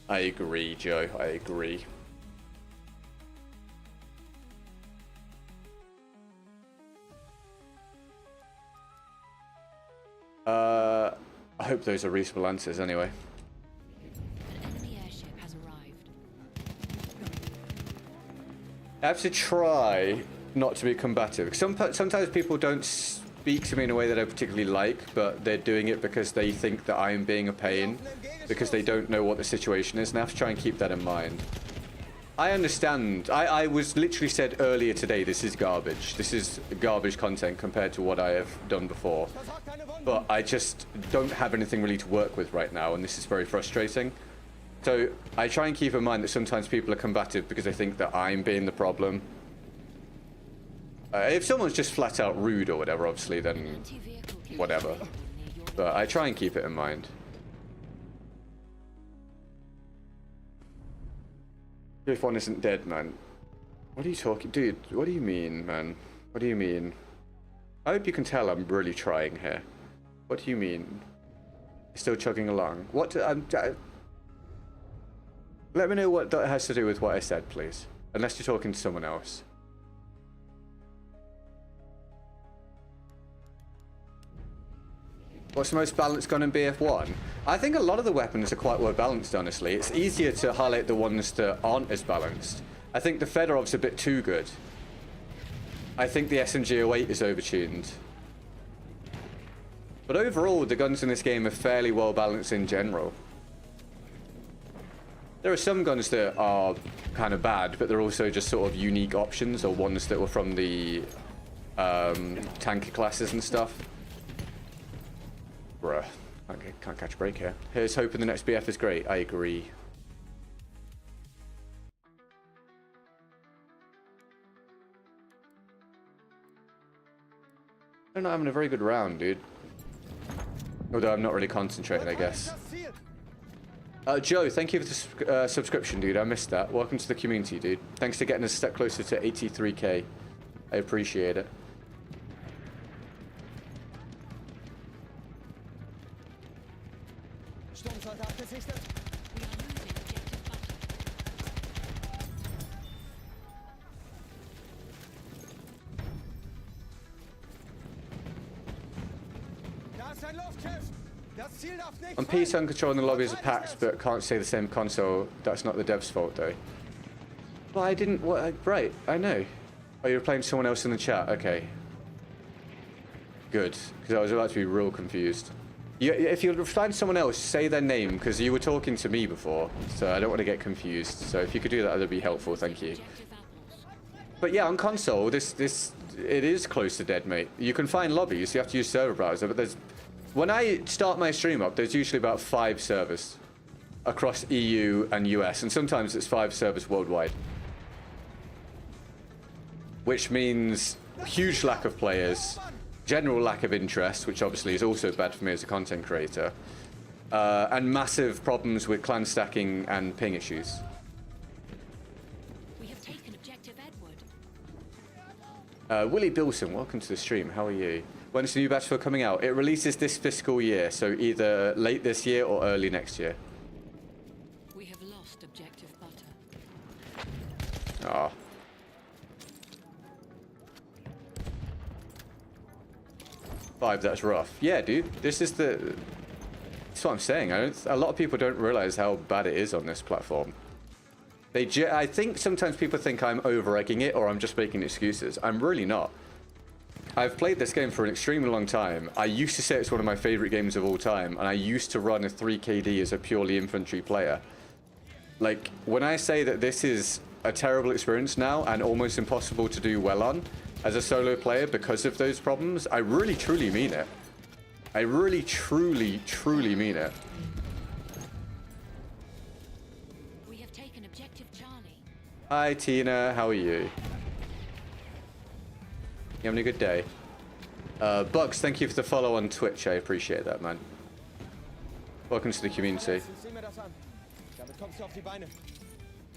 I agree, Joe. I agree. I hope those are reasonable answers anyway. An enemy airship has arrived. I have to try not to be combative. Sometimes people don't speak to me in a way that I particularly like, but they're doing it because they think that I am being a pain, because they don't know what the situation is, and I have to try and keep that in mind. I understand. I was literally said earlier today, this is garbage. This is garbage content compared to what I have done before. But I just don't have anything really to work with right now, and this is very frustrating. So I try and keep in mind that sometimes people are combative because they think that I'm being the problem. If someone's just flat out rude or whatever, obviously, then whatever. But I try and keep it in mind. If one isn't dead, man. What are you talking, dude? What do you mean, man? What do you mean? I hope you can tell I'm really trying here. What do you mean? Still chugging along. What? Let me know what that has to do with what I said, please. Unless you're talking to someone else. What's the most balanced gun in BF1? I think a lot of the weapons are quite well balanced, honestly. It's easier to highlight the ones that aren't as balanced. I think the Fedorov's a bit too good. I think the SMG08 is overtuned. But overall, the guns in this game are fairly well balanced in general. There are some guns that are kind of bad, but they're also just sort of unique options or ones that were from the tanker classes and stuff. Bruh, can't catch a break here. Here's hoping the next BF is great. I agree. I'm not having a very good round, dude. Although I'm not really concentrating, I guess. Joe, thank you for the subscription, dude. I missed that. Welcome to the community, dude. Thanks for getting us a step closer to 83k. I appreciate it. Sturmsoldat gesichtet. We are losing objective butter. Da ist ein Luftschiff. Das Ziel darf nicht On PC, I'm controlling the lobby as a PAX, but can't say the same console. That's not the dev's fault, though. Well, I didn't... What? Right, I know. Oh, you're playing someone else in the chat. Okay. Good, because I was about to be real confused. If you're replying to someone else, say their name, because you were talking to me before, so I don't want to get confused. So if you could do that, that'd be helpful. Thank you. But yeah, on console, it is close to dead, mate. You can find lobbies, you have to use server browser, but there's... When I start my stream up, there's usually about 5 servers across EU and US, and sometimes it's 5 servers worldwide. Which means huge lack of players, general lack of interest, which obviously is also bad for me as a content creator, and massive problems with clan stacking and ping issues. We have taken objective Edward. Willie Bilson, welcome to the stream. How are you? When's the new Battlefield coming out? It releases this fiscal year, so either late this year or early next year. We have lost objective butter. Ah. Five, that's rough. Yeah, dude, this is the... That's what I'm saying. A lot of people don't realize how bad it is on this platform. I think sometimes people think I'm over-egging it or I'm just making excuses. I'm really not. I've played this game for an extremely long time. I used to say it's one of my favorite games of all time, and I used to run a 3KD as a purely infantry player. Like, when I say that this is a terrible experience now and almost impossible to do well on as a solo player because of those problems, I really truly mean it. I really truly mean it. We have taken objective Charlie. Hi Tina, how are you? You having a good day? Bugs, thank you for the follow on Twitch. I appreciate that, man. Welcome to the community. Sieh mir das an. Damit kommst du auf die Beine.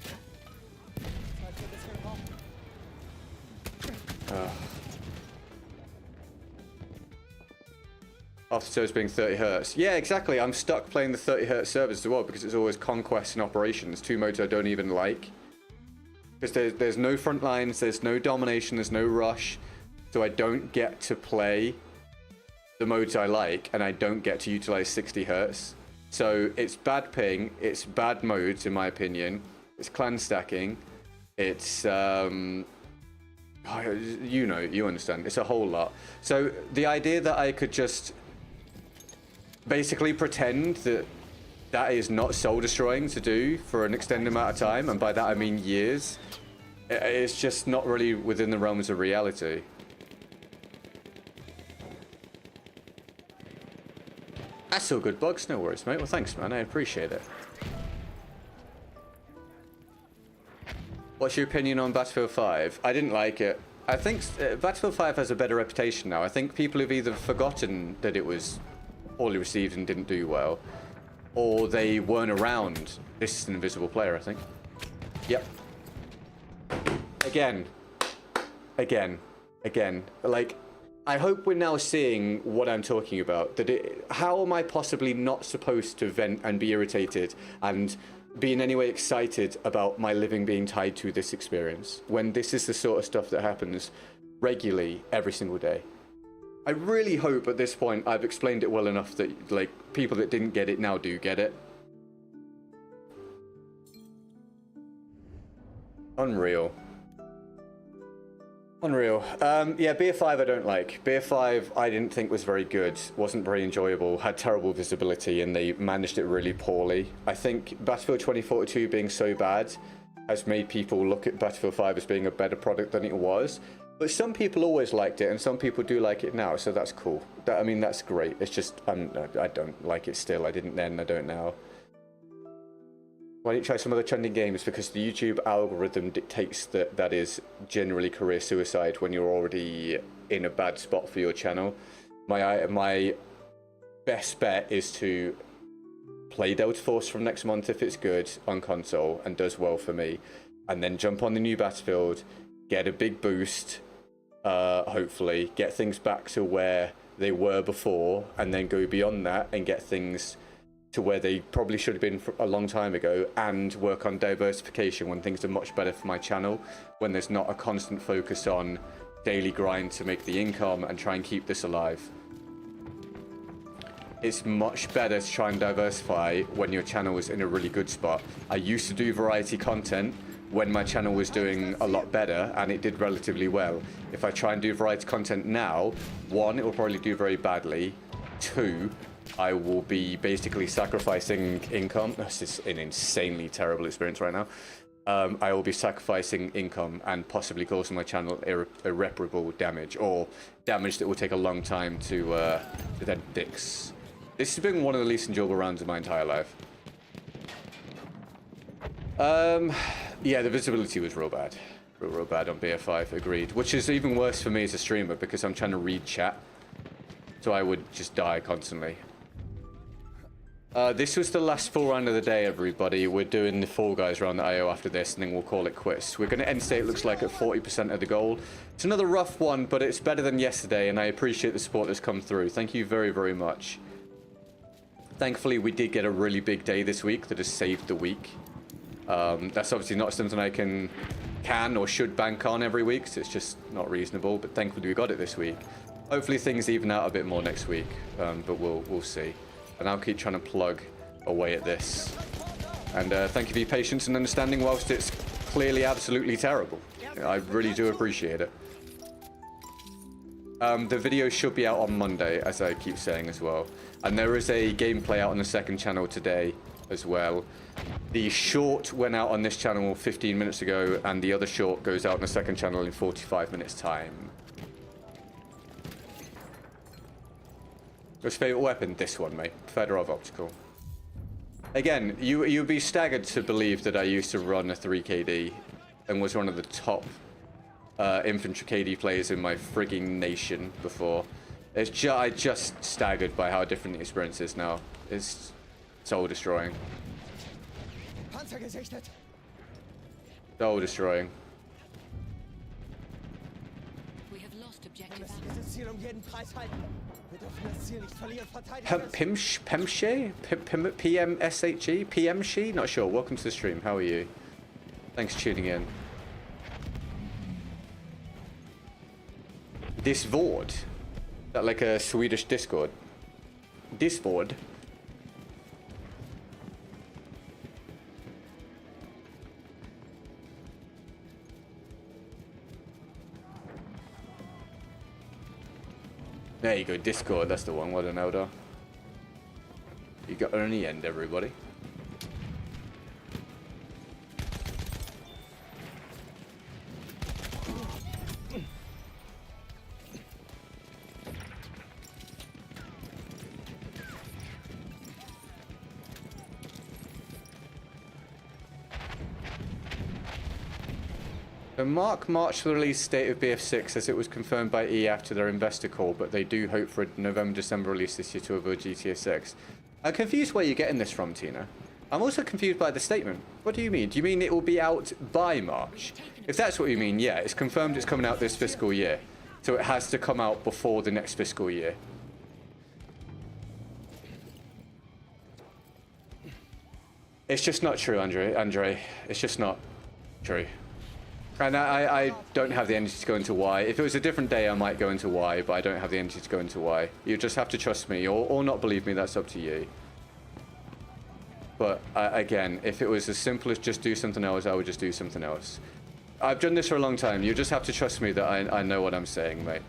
Zeit für ein bisschen Raum. After servers being 30 hertz. Yeah, exactly. I'm stuck playing the 30 hertz servers as well because it's always conquest and operations. 2 modes I don't even like. Because there's no front lines, there's no domination, there's no rush. So I don't get to play the modes I like, and I don't get to utilize 60 hertz. So it's bad ping, it's bad modes in my opinion, it's clan stacking, it's, you know, you understand, it's a whole lot. So the idea that I could just basically pretend that that is not soul destroying to do for an extended amount of time, and by that I mean years, it's just not really within the realms of reality. That's all good, Bugs. No worries, mate. Well, thanks, man. I appreciate it. What's your opinion on Battlefield 5? I didn't like it. I think Battlefield 5 has a better reputation now. I think people have either forgotten that it was poorly received and didn't do well, or they weren't around. This is an invisible player, I think. Yep. Again. Like, I hope we're now seeing what I'm talking about. How am I possibly not supposed to vent and be irritated and be in any way excited about my living being tied to this experience when this is the sort of stuff that happens regularly every single day? I really hope at this point I've explained it well enough that, like, people that didn't get it now do get it. Unreal. Yeah, Beer 5 I don't like. Beer 5 I didn't think was very good, wasn't very enjoyable, had terrible visibility, and they managed it really poorly. I think Battlefield 2042 being so bad has made people look at Battlefield 5 as being a better product than it was. But some people always liked it, and some people do like it now, so that's cool. I mean, that's great. It's just, I don't like it still. I didn't then, I don't now. Why don't you try some other trending games? Because the YouTube algorithm dictates that is generally career suicide when you're already in a bad spot for your channel. My best bet is to play Delta Force from next month if it's good on console and does well for me, and then jump on the new Battlefield, get a big boost, hopefully, get things back to where they were before, and then go beyond that and get things to where they probably should have been a long time ago, and work on diversification when things are much better for my channel, when there's not a constant focus on daily grind to make the income and try and keep this alive. It's much better to try and diversify when your channel is in a really good spot. I used to do variety content when my channel was doing a lot better and it did relatively well. If I try and do variety content now, one, it will probably do very badly. Two, I will be basically sacrificing income. This is an insanely terrible experience right now. I will be sacrificing income and possibly causing my channel irreparable damage, or damage that will take a long time to then fix. This has been one of the least enjoyable rounds of my entire life. Yeah, the visibility was real bad. Real bad on BF5, agreed. Which is even worse for me as a streamer because I'm trying to read chat. So I would just die constantly. This was the last full round of the day, everybody. We're doing the Fall Guys round the IO after this, and then we'll call it quits. We're going to end state, looks like, at 40% of the goal. It's another rough one, but it's better than yesterday, and I appreciate the support that's come through. Thank you very, very much. Thankfully, we did get a really big day this week that has saved the week. That's obviously not something I can or should bank on every week, so it's just not reasonable, but thankfully we got it this week. Hopefully things even out a bit more next week, but we'll see. And I'll keep trying to plug away at this. And thank you for your patience and understanding whilst it's clearly absolutely terrible. I really do appreciate it. The video should be out on Monday, as I keep saying as well. And there is a gameplay out on the second channel today as well. The short went out on this channel 15 minutes ago, and the other short goes out on the second channel in 45 minutes time. What's your favourite weapon? This one, mate. Fedorov Optical. Again, you'd be staggered to believe that I used to run a 3KD and was one of the top infantry KD players in my frigging nation before. I just staggered by how different the experience is now. It's soul destroying. Soul destroying. We have lost objective. PMSHE? Not sure. Welcome to the stream. How are you? Thanks for tuning in. Discord? Is that like a Swedish Discord? Discord? There you go, Discord, that's the one. What an Howdah. You got her in the end, everybody. The March release date of BF6 as it was confirmed by EA after their investor call, but they do hope for a November-December release this year to avoid GTA 6. I'm confused where you're getting this from, Tina. I'm also confused by the statement. What do you mean? Do you mean it will be out by March? If that's what you mean, yeah, it's confirmed it's coming out this fiscal year. So it has to come out before the next fiscal year. It's just not true, Andre. It's just not true. And I don't have the energy to go into why. If it was a different day, I might go into why, but I don't have the energy to go into why. You just have to trust me, or not believe me, that's up to you. But again, if it was as simple as just do something else, I would just do something else. I've done this for a long time. You just have to trust me that I know what I'm saying, mate.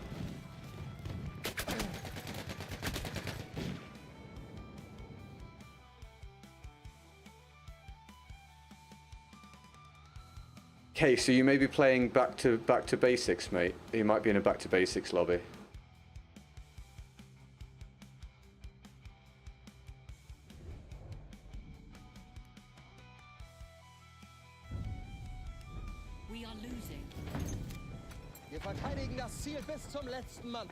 Okay, so you may be playing back to basics, mate. You might be in a back to basics lobby. We are losing. Wir verteidigen das Ziel bis zum letzten Mann.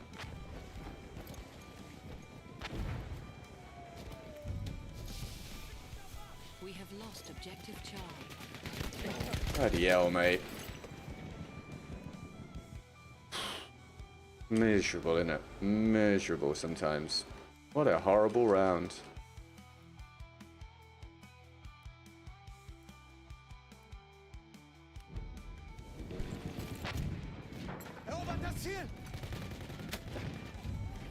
We have lost objective Charlie. Bloody hell, mate. Miserable, innit? Miserable sometimes. What a horrible round. Erobert das Ziel!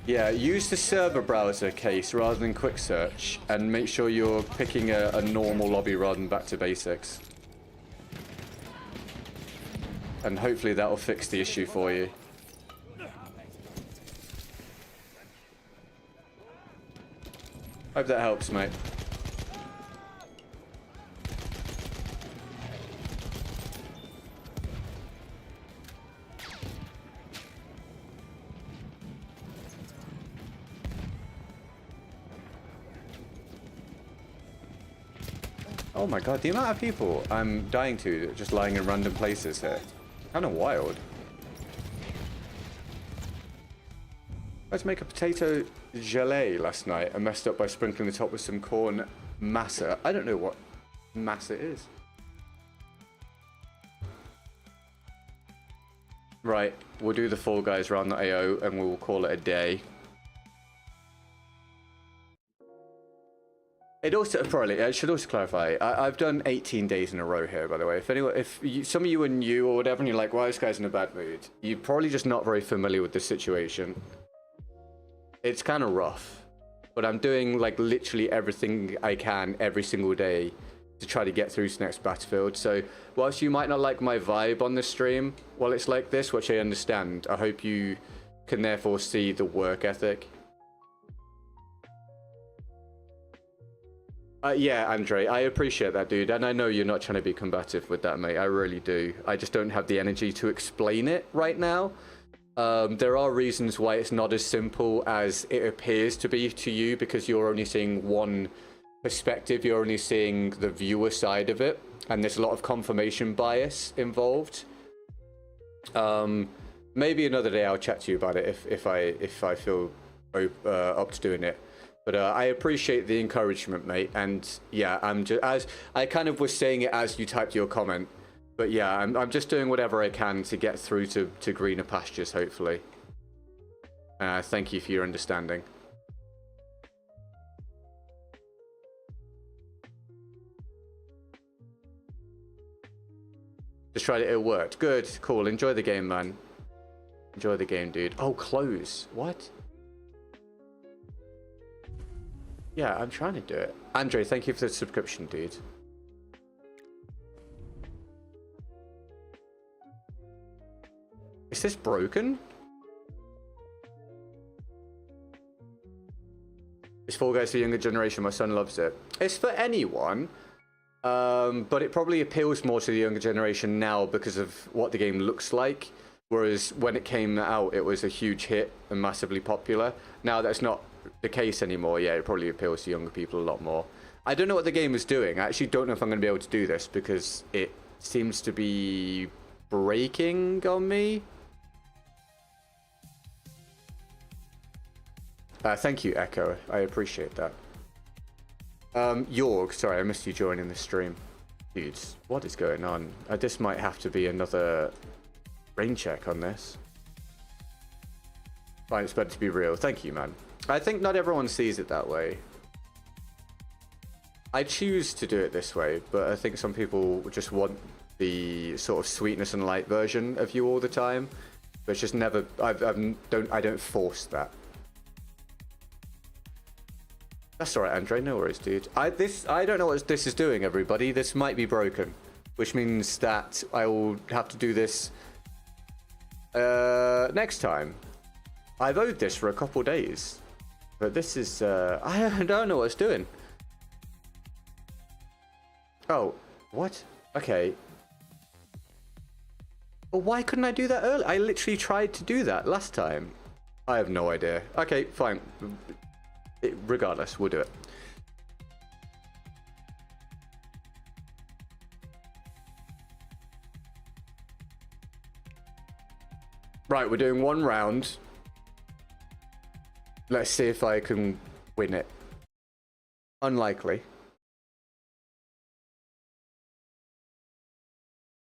Yeah, use the server browser case rather than quick search, and make sure you're picking a normal lobby rather than back to basics. And hopefully that'll fix the issue for you. Hope that helps, mate. Oh my god, the amount of people I'm dying to just lying in random places here. Kind of wild. Let's make a potato gelée last night. I messed up by sprinkling the top with some corn masa. I don't know what masa is. Right, we'll do the Fall Guys round.io and we'll call it a day. It also probably I should also clarify. I've done 18 days in a row here, by the way. If some of you are new or whatever, and you're like, "Why this guy's in a bad mood?" You're probably just not very familiar with the situation. It's kind of rough, but I'm doing like literally everything I can every single day to try to get through to the next battlefield. So whilst you might not like my vibe on the stream while it's like this, which I understand, I hope you can therefore see the work ethic. Yeah, Andre, I appreciate that, dude, and I know you're not trying to be combative with that, mate. I really do. I just don't have the energy to explain it right now. There are reasons why it's not as simple as it appears to be to you, because you're only seeing one perspective. You're only seeing the viewer side of it, and there's a lot of confirmation bias involved. Maybe another day I'll chat to you about it if I feel up to doing it. But I appreciate the encouragement, mate. And yeah, I'm just, as I kind of was saying it as you typed your comment. But yeah, I'm just doing whatever I can to get through to greener pastures, hopefully. Thank you for your understanding. Just tried it, it worked. Good, cool. Enjoy the game, man. Enjoy the game, dude. Oh, close. What? Yeah, I'm trying to do it. Andre, thank you for the subscription, dude. Is this broken? It's Fall Guys for the younger generation. My son loves it. It's for anyone, but it probably appeals more to the younger generation now because of what the game looks like. Whereas when it came out, it was a huge hit and massively popular. Now that's not the case anymore. Yeah, it probably appeals to younger people a lot more. I don't know what the game is doing. I actually don't know if I'm going to be able to do this because it seems to be breaking on me. Thank you, Echo. I appreciate that. Jorg, sorry, I missed you joining the stream. Dudes, what is going on? This might have to be another rain check on this. Fine, it's better to be real. Thank you, man. I think not everyone sees it that way. I choose to do it this way, but I think some people just want the sort of sweetness and light version of you all the time. But it's just never. I don't force that. That's alright, Andre. No worries, dude. I don't know what this is doing, everybody. This might be broken, which means that I will have to do this next time. I've owed this for a couple days, but this is I don't know what it's doing. Oh, what? Okay. Well, why couldn't I do that earlier? I literally tried to do that last time. I have no idea. Okay, fine. Regardless, we'll do it. Right, we're doing one round. Let's see if I can win it. Unlikely.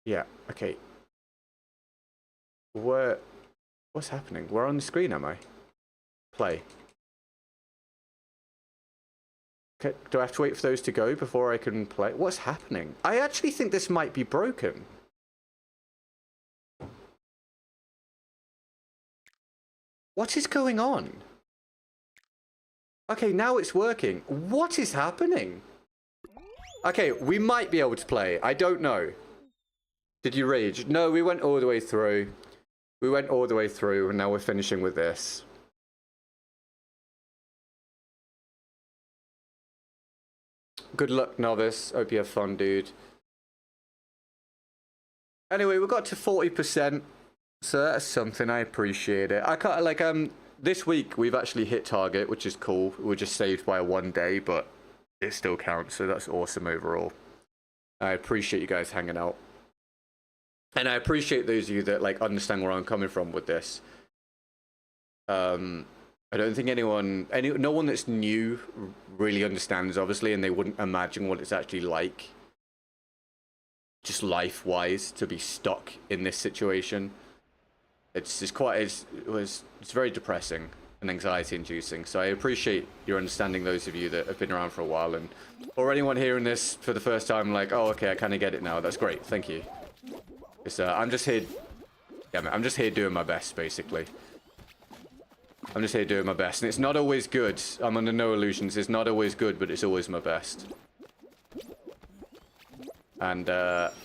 Yeah, okay. What's happening? Where on the screen am I? Play. Okay, do I have to wait for those to go before I can play? What's happening? I actually think this might be broken. What is going on? Okay, now it's working. What is happening? Okay, we might be able to play. I don't know. Did you rage? No, we went all the way through. We went all the way through, and now we're finishing with this. Good luck, novice. Hope you have fun, dude. Anyway, we got to 40%, so that's something. I appreciate it. I can't, like, this week we've actually hit target, which is cool. We're just saved by 1 day, but it still counts, so that's awesome overall. I appreciate you guys hanging out. And I appreciate those of you that, like, understand where I'm coming from with this. I don't think no one that's new really understands, obviously, and they wouldn't imagine what it's actually like, just life-wise, to be stuck in this situation. It's very depressing and anxiety-inducing. So I appreciate your understanding, those of you that have been around for a while, and or anyone hearing this for the first time, like, oh, okay, I kind of get it now. That's great, thank you. I'm just here. Yeah, man, I'm just here doing my best, basically. I'm just here doing my best, and it's not always good. I'm under no illusions. It's not always good, but it's always my best. And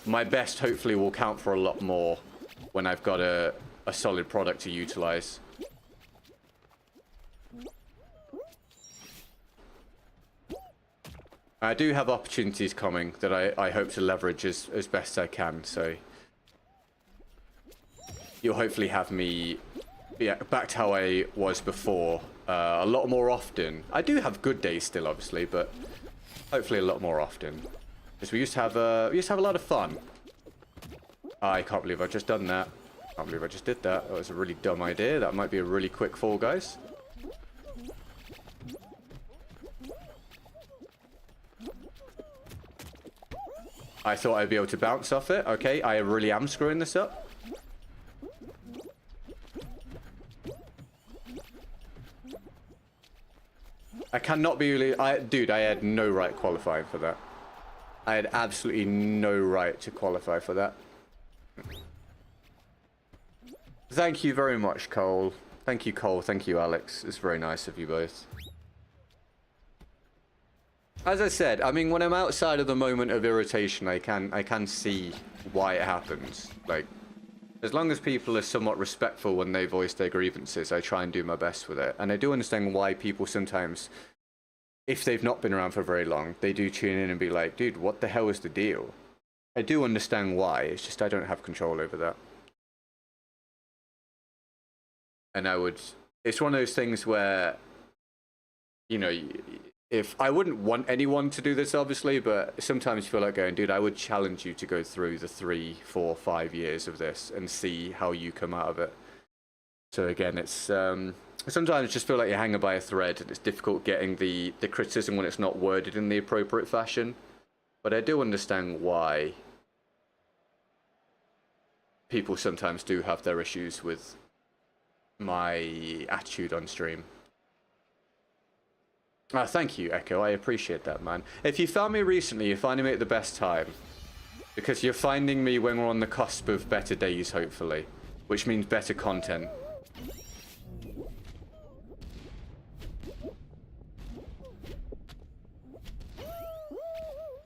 my best hopefully will count for a lot more when I've got a solid product to utilize. I do have opportunities coming that I hope to leverage as best I can, so you'll hopefully have me, yeah, back to how I was before, a lot more often. I do have good days still, obviously, but hopefully a lot more often. Because we used to have a lot of fun. I can't believe I've just done that. I can't believe I just did that. That was a really dumb idea. That might be a really quick fall, guys. I thought I'd be able to bounce off it. Okay, I really am screwing this up. I cannot be really... Dude, I had no right qualifying for that. I had absolutely no right to qualify for that. Thank you very much, Cole. Thank you, Cole. Thank you, Alex. It's very nice of you both. As I said, I mean, when I'm outside of the moment of irritation, I can see why it happens. Like, as long as people are somewhat respectful when they voice their grievances, I try and do my best with it. And I do understand why people sometimes, if they've not been around for very long, they do tune in and be like, dude, what the hell is the deal? I do understand why, it's just I don't have control over that. And it's one of those things where, you know, if I wouldn't want anyone to do this, obviously, but sometimes you feel like going, dude, I would challenge you to go through the 3, 4, 5 years of this and see how you come out of it. So again, it's sometimes just feel like you're hanging by a thread, and it's difficult getting the criticism when it's not worded in the appropriate fashion. But I do understand why people sometimes do have their issues with my attitude on stream. Thank you, Echo. I appreciate that, man. If you found me recently, you're finding me at the best time. Because you're finding me when we're on the cusp of better days, hopefully. Which means better content.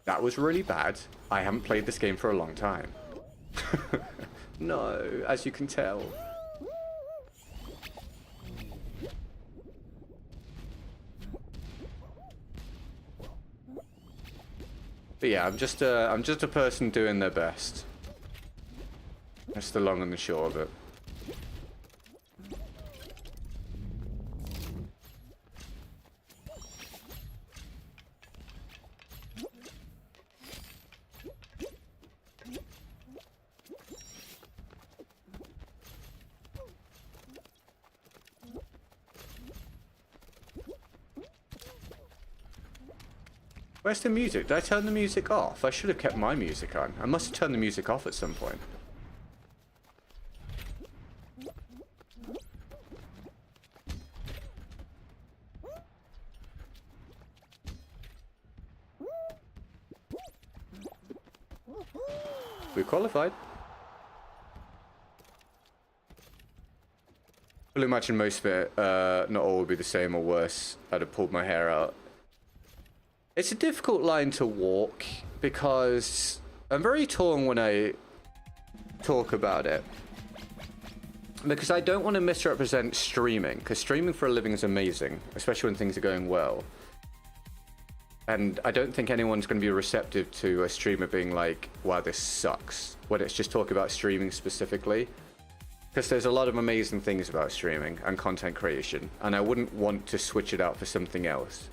That was really bad. I haven't played this game for a long time. No, as you can tell. But yeah, I'm just a person doing their best. That's the long and the short of it. Where's the music? Did I turn the music off? I should have kept my music on. I must have turned the music off at some point. We qualified. I'll imagine most of it, not all would be the same or worse. I'd have pulled my hair out. It's a difficult line to walk because I'm very torn when I talk about it. Because I don't want to misrepresent streaming, because streaming for a living is amazing, especially when things are going well. And I don't think anyone's going to be receptive to a streamer being like, wow, this sucks, when it's just talking about streaming specifically. Because there's a lot of amazing things about streaming and content creation, and I wouldn't want to switch it out for something else.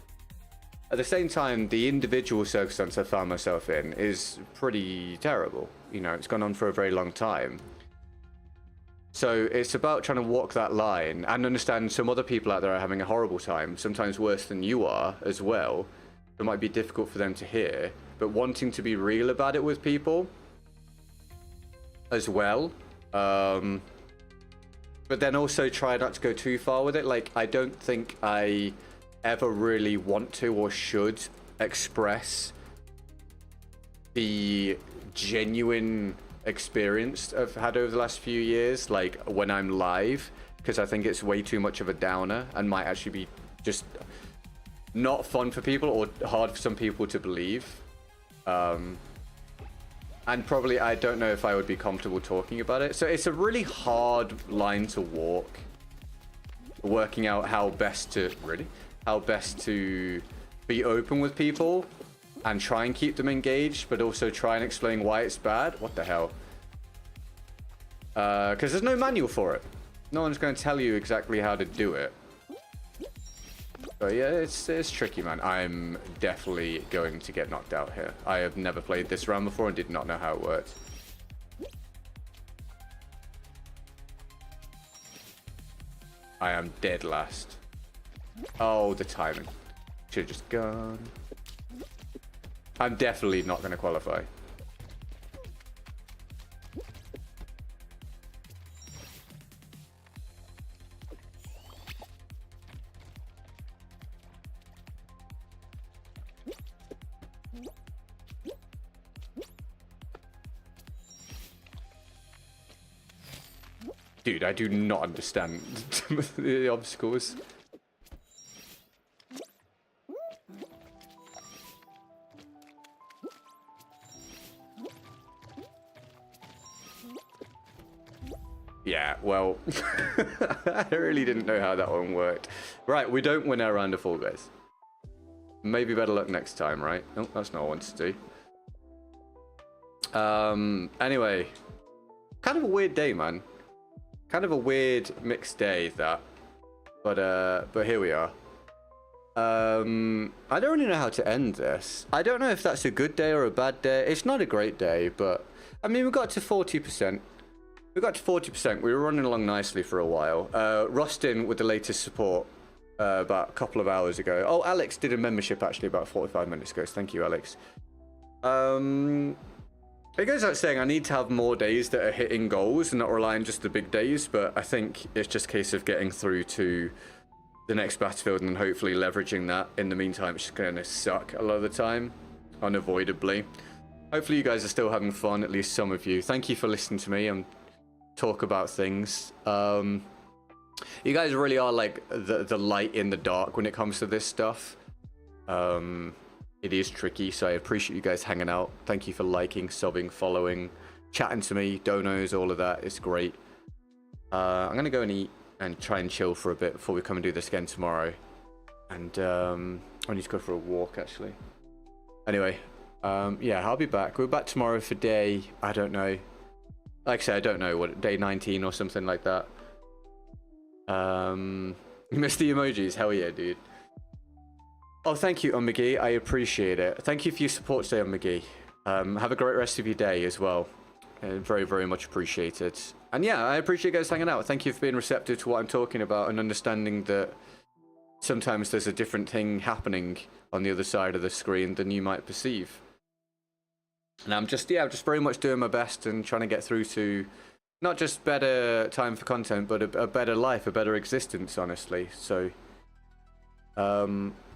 At the same time, the individual circumstance I found myself in is pretty terrible. You know, it's gone on for a very long time. So it's about trying to walk that line and understand some other people out there are having a horrible time, sometimes worse than you are as well. It might be difficult for them to hear, but wanting to be real about it with people as well. But then also try not to go too far with it. Like, I don't think I ever really want to or should express the genuine experience I've had over the last few years, like when I'm live, because I think it's way too much of a downer and might actually be just not fun for people or hard for some people to believe. And probably I don't know if I would be comfortable talking about it. So it's a really hard line to walk, working out how best to be open with people and try and keep them engaged, but also try and explain why it's bad. What the hell? Because there's no manual for it. No one's going to tell you exactly how to do it. But yeah, it's tricky, man. I'm definitely going to get knocked out here. I have never played this round before and did not know how it worked. I am dead last. Oh, the timing. Should have just gone. I'm definitely not going to qualify. Dude, I do not understand the obstacles. Yeah, well, I really didn't know how that one worked. Right, we don't win our round of fall, guys. Maybe better luck next time, right? Oh, that's not what I wanted to do. Anyway, kind of a weird day, man. Kind of a weird mixed day, that. But here we are. I don't really know how to end this. I don't know if that's a good day or a bad day. It's not a great day, but I mean, we got to 40%. We got to 40%. We were running along nicely for a while. Rustin with the latest support about a couple of hours ago. Oh, Alex did a membership actually about 45 minutes ago. So thank you, Alex. It goes without saying I need to have more days that are hitting goals and not relying just the big days, but I think it's just a case of getting through to the next battlefield and hopefully leveraging that. In the meantime, it's just going to suck a lot of the time, unavoidably. Hopefully you guys are still having fun, at least some of you. Thank you for listening to me and talk about things. You guys really are like the light in the dark when it comes to this stuff. It is tricky, so I appreciate you guys hanging out. Thank you for liking, subbing, following, chatting to me, donos, all of that. It's great. I'm going to go and eat and try and chill for a bit before we come and do this again tomorrow. And I need to go for a walk, actually. Anyway, yeah, I'll be back. We're back tomorrow for day, I don't know. Like I said, I don't know, what, day 19 or something like that. You missed the emojis? Hell yeah, dude. Oh, thank you, McGee. I appreciate it. Thank you for your support today, McGee. Have a great rest of your day as well. Very, very much appreciated. And yeah, I appreciate you guys hanging out. Thank you for being receptive to what I'm talking about and understanding that sometimes there's a different thing happening on the other side of the screen than you might perceive. And I'm just very much doing my best and trying to get through to not just better time for content, but a better life, a better existence, honestly. So,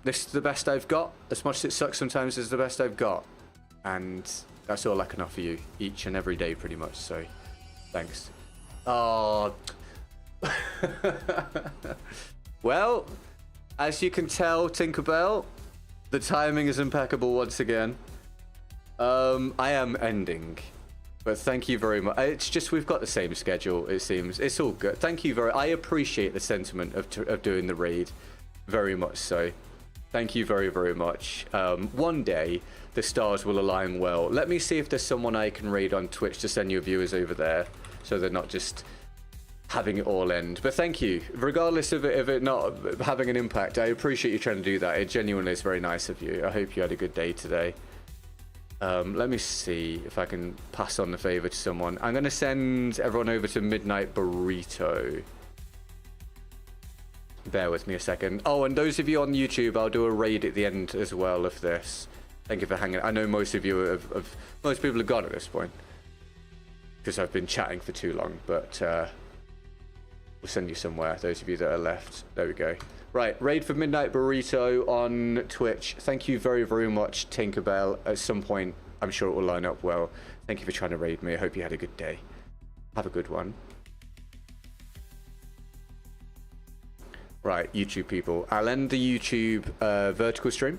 this is the best I've got. As much as it sucks sometimes, it's the best I've got. And that's all I can offer you each and every day, pretty much. So, thanks. Oh. Well, as you can tell, Tinkerbell, the timing is impeccable once again. I am ending. But thank you very much. It's just we've got the same schedule, it seems. It's all good. Thank you I appreciate the sentiment of doing the raid. Very much so. Thank you very, very much. One day, the stars will align well. Let me see if there's someone I can raid on Twitch to send your viewers over there, so they're not just having it all end. But thank you. Regardless of it not having an impact, I appreciate you trying to do that. It genuinely is very nice of you. I hope you had a good day today. Let me see if I can pass on the favor to someone. I'm going to send everyone over to Midnight Burrito. Bear with me a second. Oh, and those of you on YouTube, I'll do a raid at the end as well of this. Thank you for hanging. I know most of you most people have gone at this point because I've been chatting for too long, but we'll send you somewhere. Those of you that are left. There we go. Right, raid for Midnight Burrito on Twitch. Thank you very, very much, Tinkerbell. At some point, I'm sure it will line up well. Thank you for trying to raid me. I hope you had a good day. Have a good one. Right, YouTube people. I'll end the YouTube vertical stream.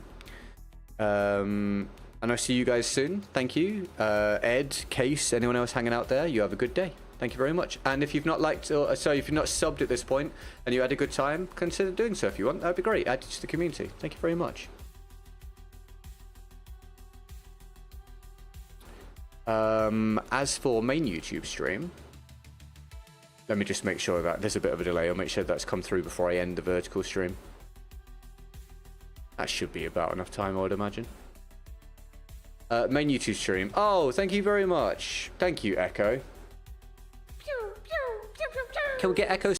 And I'll see you guys soon. Thank you. Ed, Case, anyone else hanging out there, you have a good day. Thank you very much. And if you've not liked, or sorry, if you've not subbed at this point and you had a good time, consider doing so if you want. That'd be great. Add it to the community. Thank you very much. As for main YouTube stream, let me just make sure that there's a bit of a delay. I'll make sure that's come through before I end the vertical stream. That should be about enough time, I would imagine. Main YouTube stream. Oh, thank you very much. Thank you, Echo. Can we get Echo